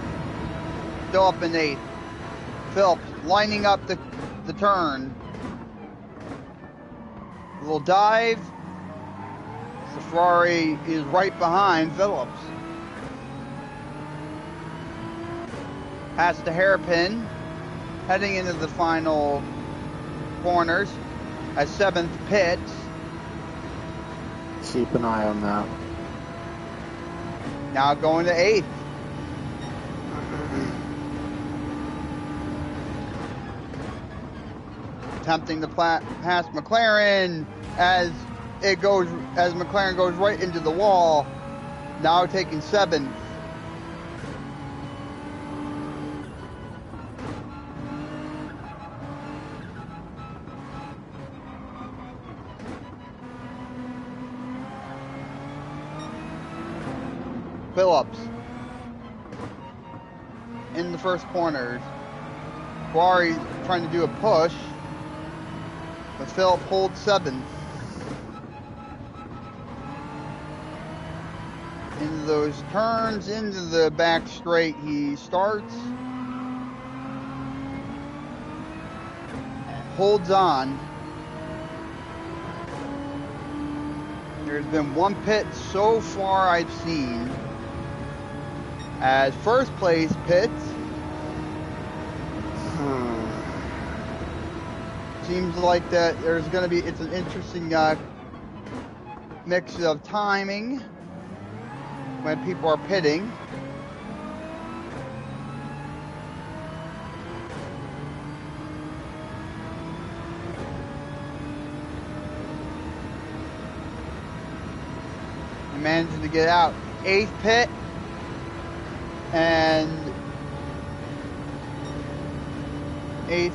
Speaker 1: still up in 8th. Phillips lining up the turn. A little dive. The Ferrari is right behind Phillips. Past the hairpin. Heading into the final corners at 7th pits.
Speaker 2: Keep an eye on that.
Speaker 1: Now going to 8th. Attempting to pass McLaren as McLaren goes right into the wall. Now taking 7th. Phillips in the first corners. Ferrari trying to do a push, but Phillips holds 7th. Into those turns, into the back straight he starts. And holds on. There's been 1 pit so far I've seen. As first place pits. Seems like that there's going to be, it's an interesting mix of timing when people are pitting. And managing to get out. 8th pit. And 8th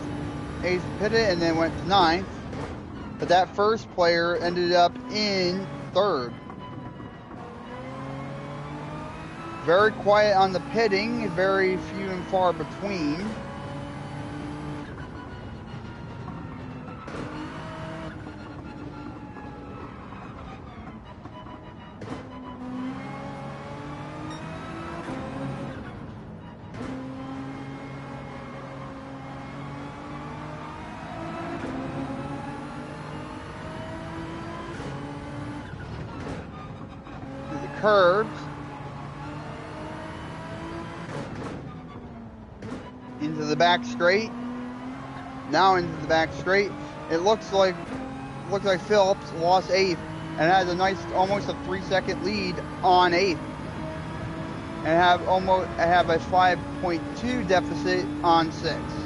Speaker 1: pitted and then went to 9th. But that first player ended up in 3rd. Very quiet on the pitting, very few and far between. Curves into the back straight. Now into the back straight. It looks like Phillips lost 8th and has a nice, almost a 3-second lead on 8th, and have a 5.2 deficit on 6th.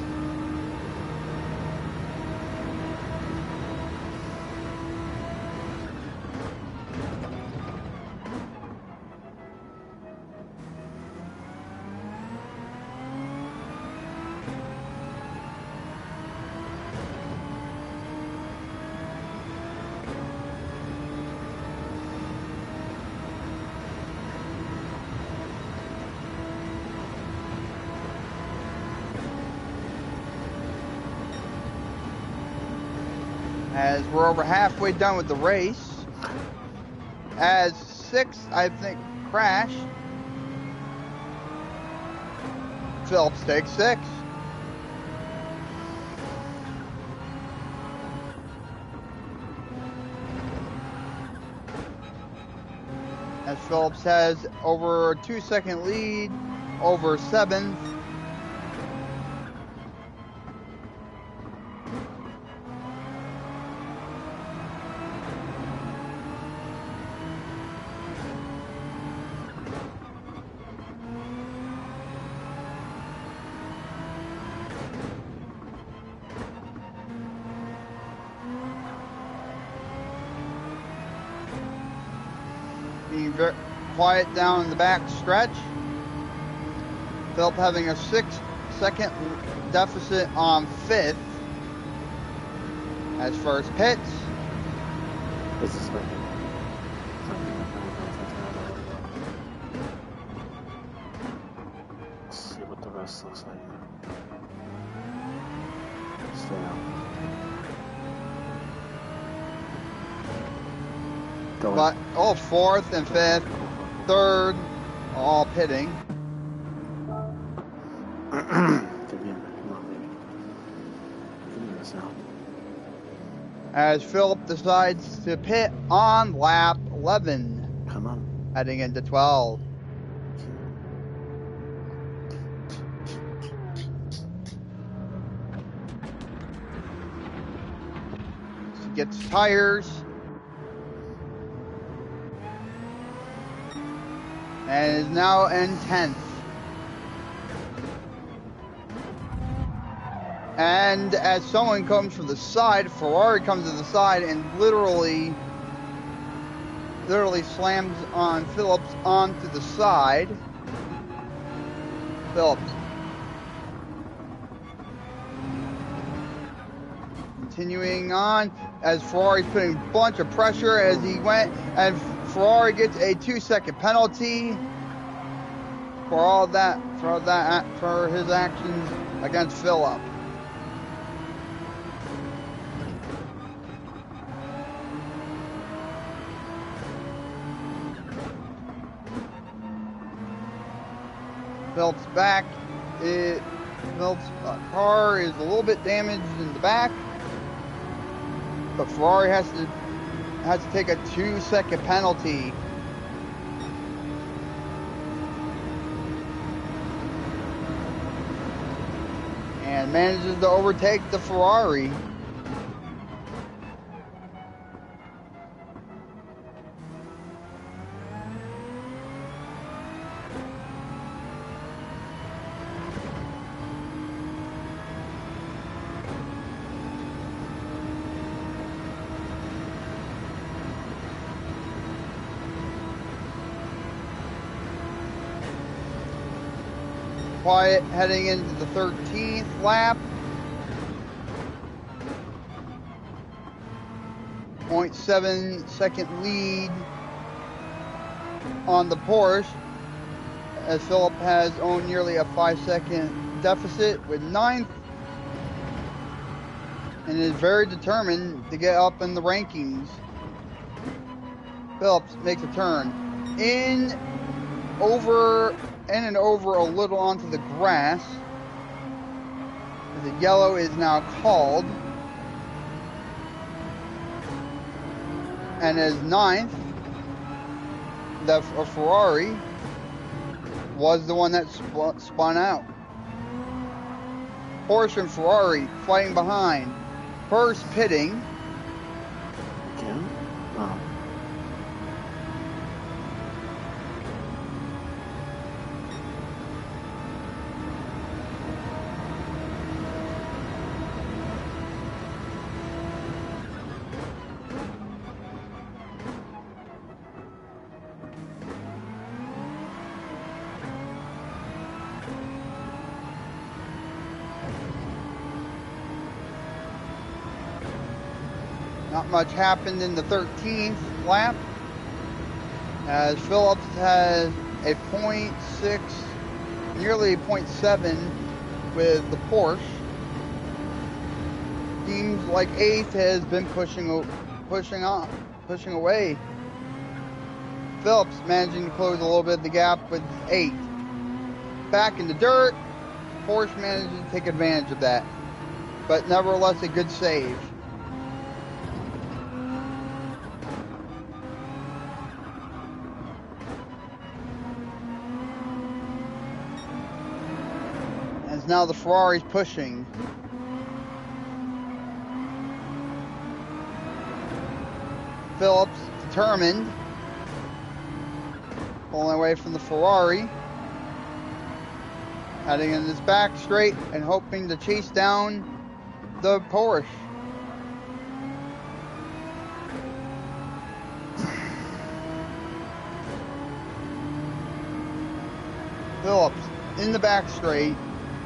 Speaker 1: as we're over halfway done with the race. As 6, I think, crashed. Phillips takes 6. As Phillips has over a 2-second lead over 7th. Being very quiet down in the back stretch. Phillips having a 6-second deficit on 5th. As first pits.
Speaker 2: This is good. Let's see what the rest looks like. Stay out.
Speaker 1: But 4th and 5th, 3rd, all pitting.
Speaker 2: Get me in there. Come on, baby. Give me this now.
Speaker 1: As Philip decides to pit on lap 11.
Speaker 2: Come on.
Speaker 1: Heading into 12. She gets tires. And is now in 10th. And as someone comes from the side, Ferrari comes to the side and literally slams on Phillips onto the side. Phillips. Continuing on as Ferrari's putting a bunch of pressure as he went, and Ferrari gets a 2-second penalty for his actions against Phillips. Phillips back. Phillips' car is a little bit damaged in the back, but Ferrari has to take a 2-second penalty. And manages to overtake the Ferrari. Quiet heading into the 13th lap. 0.7 second lead on the Porsche, as Philip has owned nearly a 5-second deficit with 9th, and is very determined to get up in the rankings. Phillips makes a turn in and over a little onto the grass. The yellow is now called. And as 9th, the Ferrari was the one that spun out. Porsche and Ferrari fighting behind. First pitting.
Speaker 2: Again? Oh.
Speaker 1: Not much happened in the 13th lap, as Phillips has a 0.6, nearly 0.7 with the Porsche. seems like 8th has been pushing away. Phillips managing to close a little bit of the gap with 8th. Back in the dirt, Porsche managing to take advantage of that, but nevertheless a good save. As now the Ferrari's pushing. Phillips determined, pulling away from the Ferrari, heading in this back straight and hoping to chase down the Porsche. Phillips in the back straight,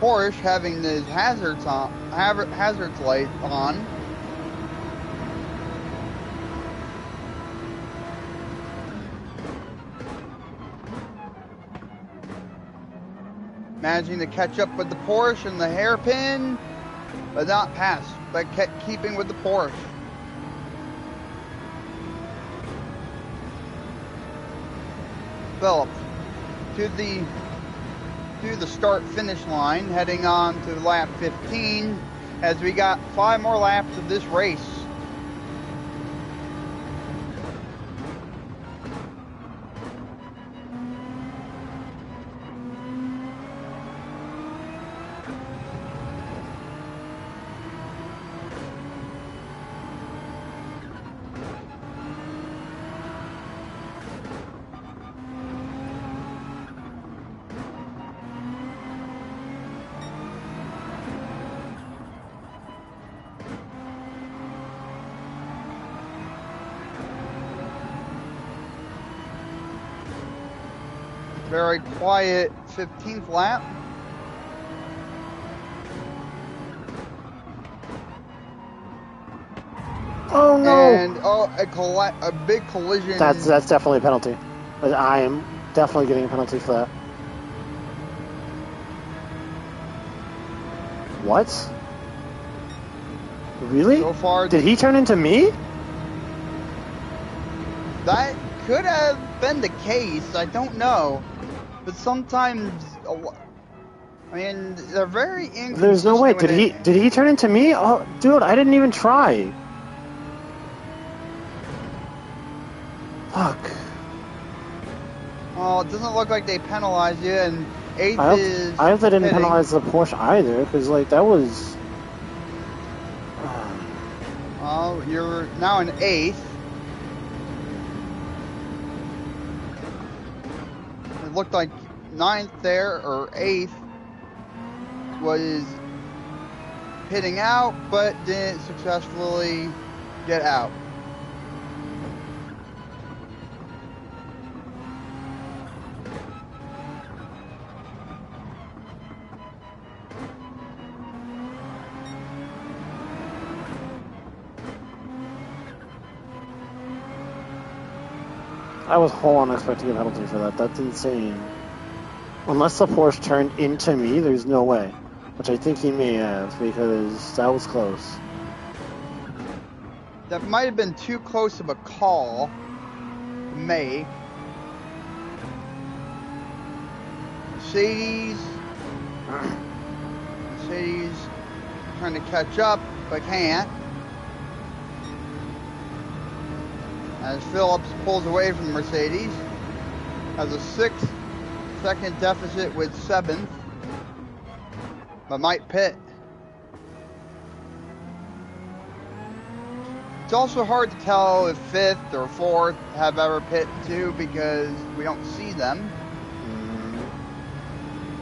Speaker 1: Porsche having his hazards light on. Managing to catch up with the Porsche and the hairpin, but not pass, but kept keeping with the Porsche. Phillips to the start-finish line, heading on to lap 15, as we got 5 more laps of this race. Very quiet 15th lap.
Speaker 2: Oh no!
Speaker 1: And a big collision.
Speaker 2: That's definitely a penalty. But I am definitely getting a penalty for that. What? Really?
Speaker 1: So far,
Speaker 2: did he turn into me?
Speaker 1: That could have been the case. I don't know. But sometimes, I mean, they're very inconsistent.
Speaker 2: There's no way. Did he turn into me? Oh, dude, I didn't even try. Fuck.
Speaker 1: Well, it doesn't look like they penalized you, and 8th
Speaker 2: I hope they didn't penalize the Porsche either, because, like, that was...
Speaker 1: Well, you're now in 8th. It looked like 9th there, or 8th, was pitting out, but didn't successfully get out.
Speaker 2: I was whole on expecting a penalty for that. That's insane. Unless the Porsche turned into me, there's no way. Which I think he may have, because that was close.
Speaker 1: That might have been too close of a call to make. Mercedes trying to catch up, but can't. As Phillips pulls away from Mercedes, has a 6-second deficit with 7th, but might pit. It's also hard to tell if 5th or 4th have ever pit too, because we don't see them.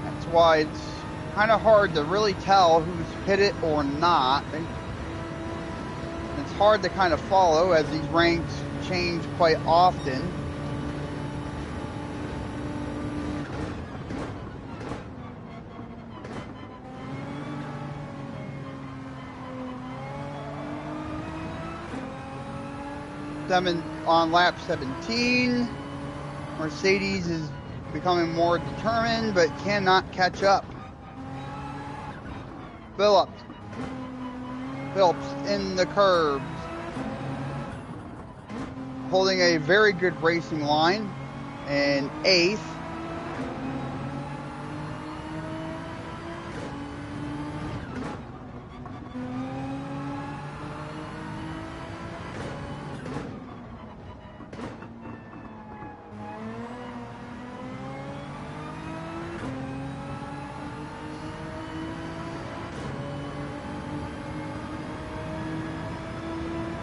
Speaker 1: That's why it's kind of hard to really tell who's pitted or not. It's hard to kind of follow as these ranks change quite often. On lap 17, Mercedes is becoming more determined but cannot catch up. Phillips Phillips in the curbs, holding a very good racing line in 8th.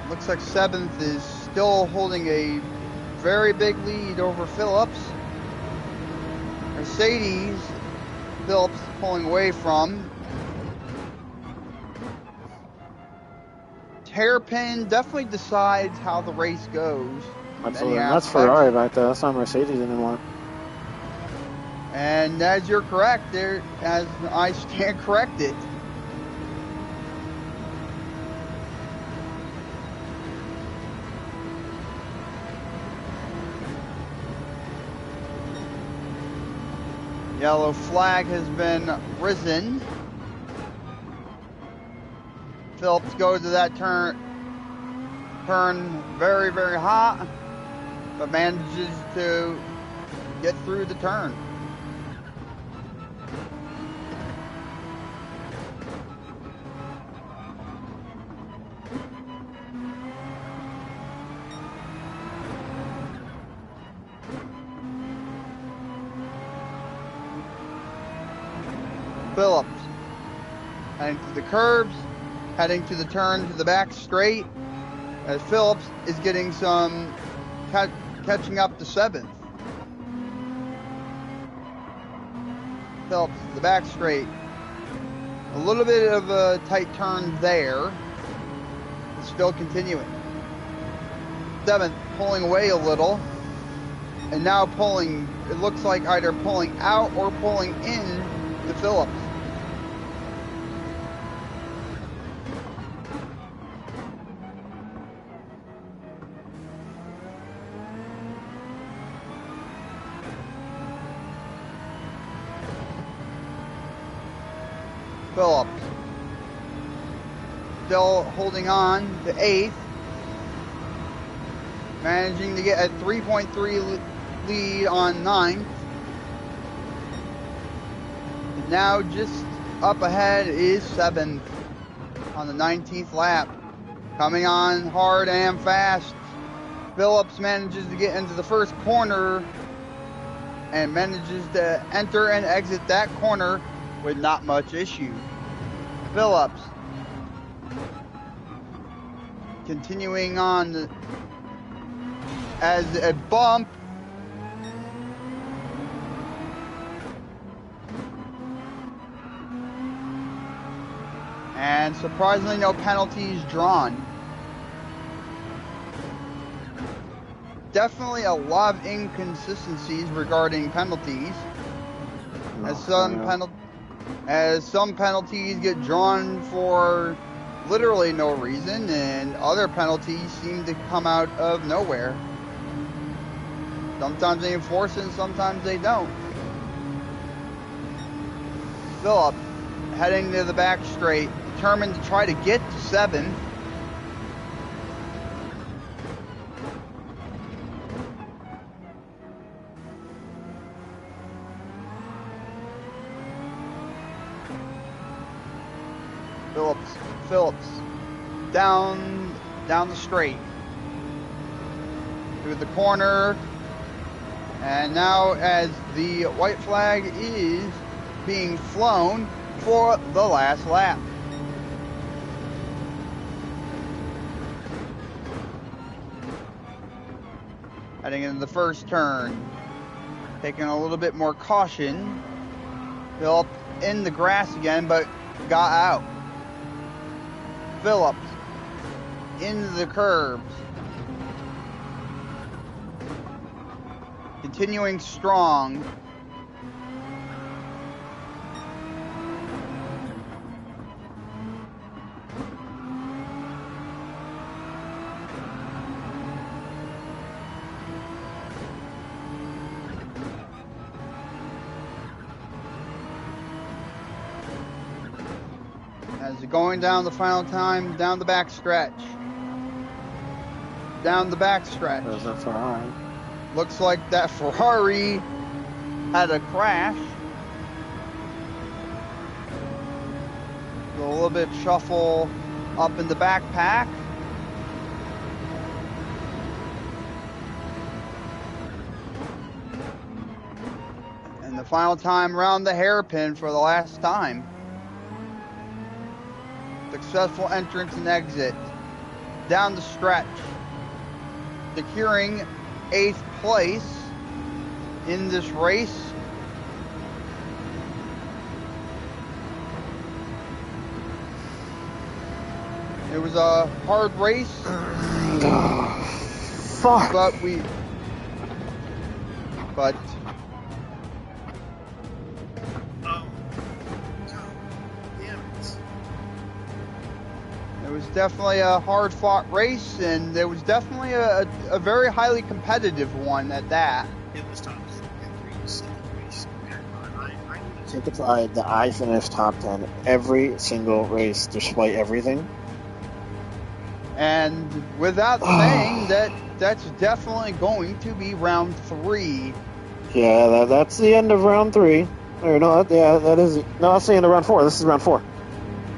Speaker 1: Looks like 7th is still holding a very big lead over Phillips. Mercedes, Phillips pulling away from. Hairpin definitely decides how the race goes.
Speaker 2: Absolutely. And that's Ferrari back there. That's not Mercedes anymore.
Speaker 1: And as you're correct, there, as I stand corrected. Yellow flag has been risen. Phillips goes to that turn very, very hot, but manages to get through the turn. Phillips heading to the curbs, heading to the turn to the back straight, as Phillips is getting some catching up to 7th. Phillips to the back straight. A little bit of a tight turn there. It's still continuing. 7th pulling away a little. And now pulling, it looks like either pulling out or pulling in to Phillips. Phillips still holding on to 8th, managing to get a 3.3 lead on 9th. Now just up ahead is 7th on the 19th lap. Coming on hard and fast. Phillips manages to get into the first corner and manages to enter and exit that corner with not much issue. Phillips continuing on as a bump. And surprisingly, no penalties drawn. Definitely a lot of inconsistencies regarding penalties. As some penalties get drawn for literally no reason, and other penalties seem to come out of nowhere. Sometimes they enforce it, and sometimes they don't. Phillips heading to the back straight, determined to try to get to 7th. Phillips down the straight through the corner, and now as the white flag is being flown for the last lap. Heading into the first turn, taking a little bit more caution. Phillips in the grass again, but got out. Phillips into the curbs. Continuing strong. As going down the final time, down the back stretch. Down the back stretch.
Speaker 2: There's a Ferrari.
Speaker 1: Looks like that Ferrari had a crash. A little bit shuffle up in the backpack. And the final time around the hairpin for the last time. Successful entrance and exit. Down the stretch. Securing 8th place in this race. It was a hard race.
Speaker 2: Fuck.
Speaker 1: But it was definitely a hard-fought race, and it was definitely a very highly competitive one at that.
Speaker 2: It was top 10. Take the pride that I finished top 10 every single race, despite everything.
Speaker 1: And without saying that's definitely going to be round 3.
Speaker 2: Yeah, that's the end of round 3. Or no, yeah, that is. No, that's the end of round 4. This is round 4.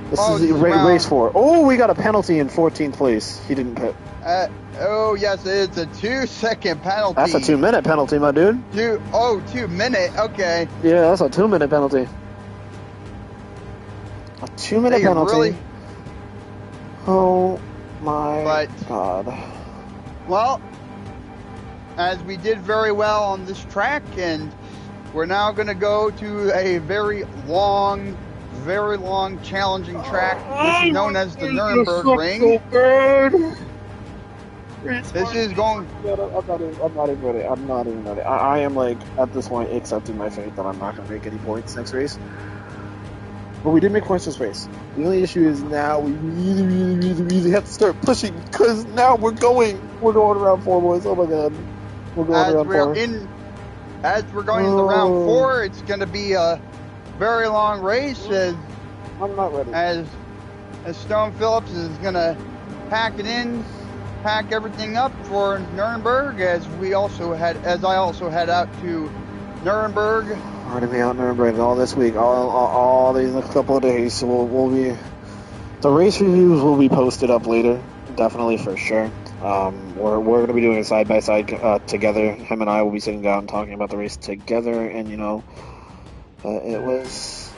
Speaker 2: This is race 4. Oh, we got a penalty in 14th place. He didn't pit.
Speaker 1: Oh, yes, it's a 2-second penalty.
Speaker 2: That's a 2-minute penalty, my dude.
Speaker 1: 2 minute, okay.
Speaker 2: Yeah, that's a 2-minute penalty. A 2-minute penalty.
Speaker 1: Really?
Speaker 2: Oh my God.
Speaker 1: Well, as we did very well on this track, and we're now going to go to a very long, challenging track. This is known as the Nuremberg Ring.
Speaker 2: So good.
Speaker 1: This is going.
Speaker 2: I'm not even ready. I'm not even ready. I am like at this point accepting my fate that I'm not going to make any points next race. But we did make points this race. The only issue is now we really have to start pushing because now we're going around 4, boys. Oh my God, we're going around 4.
Speaker 1: As we're going into round 4, it's going to be a very long race. As
Speaker 2: I'm not ready.
Speaker 1: As Stone Phillips is going to pack everything up for Nuremberg. As I also head out to Nuremberg.
Speaker 2: We're gonna be out in Nuremberg all this week, all these next couple of days. So we'll be. The race reviews will be posted up later, definitely for sure. We're gonna be doing it side by side together. Him and I will be sitting down and talking about the race together. And you know, it was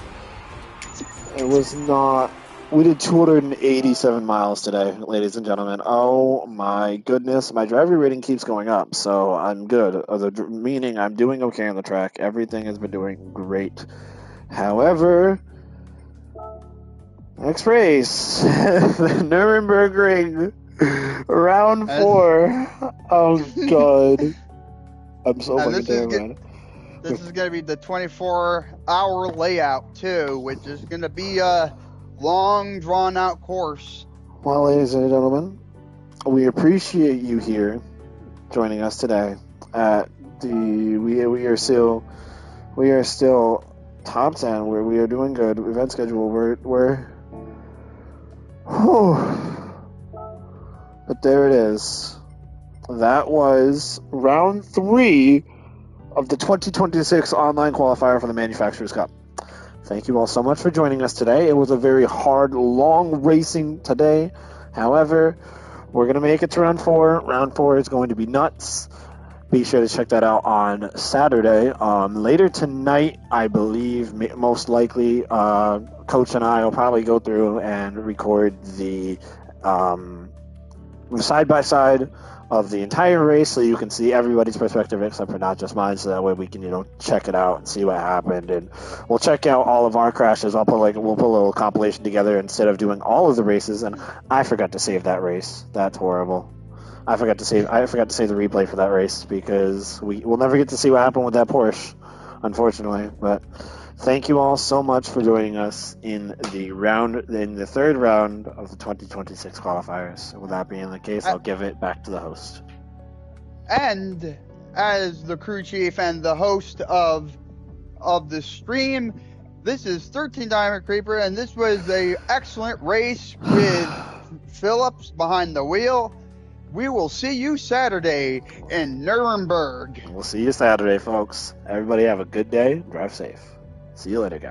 Speaker 2: not. We did 287 miles today, ladies and gentlemen. Oh my goodness, my driver rating keeps going up, so I'm good. Meaning I'm doing okay on the track. Everything has been doing great. However, next race, the Nuremberg Ring, round 4. Oh God, I'm so fucking terrified.
Speaker 1: This is going to be the 24-hour layout too, which is going to be a long, drawn-out course.
Speaker 2: Well, ladies and gentlemen, we appreciate you here joining us today at the we are still top 10 where we are doing good. Event schedule we're but there it is. That was round 3 of the 2026 online qualifier for the Manufacturers Cup. Thank you all so much for joining us today. It was a very hard, long racing today. However, we're going to make it to round 4. Round 4 is going to be nuts. Be sure to check that out on Saturday. Later tonight, I believe, most likely, Coach and I will probably go through and record the side-by-side of the entire race so you can see everybody's perspective except for not just mine, so that way we can check it out and see what happened, and we'll check out all of our crashes. We'll put a little compilation together instead of doing all of the races. And I forgot to save that race. That's horrible. I forgot to save the replay for that race because we'll never get to see what happened with that Porsche, unfortunately. But thank you all so much for joining us in the third round of the 2026 qualifiers. With that being the case, I'll give it back to the host.
Speaker 1: And as the crew chief and the host of the stream, This is 13 Diamond Creeper, and this was a excellent race with Phillips behind the wheel. We will see you Saturday in Nuremberg.
Speaker 2: We'll see you Saturday, folks. Everybody have a good day. Drive safe. See you later, guys.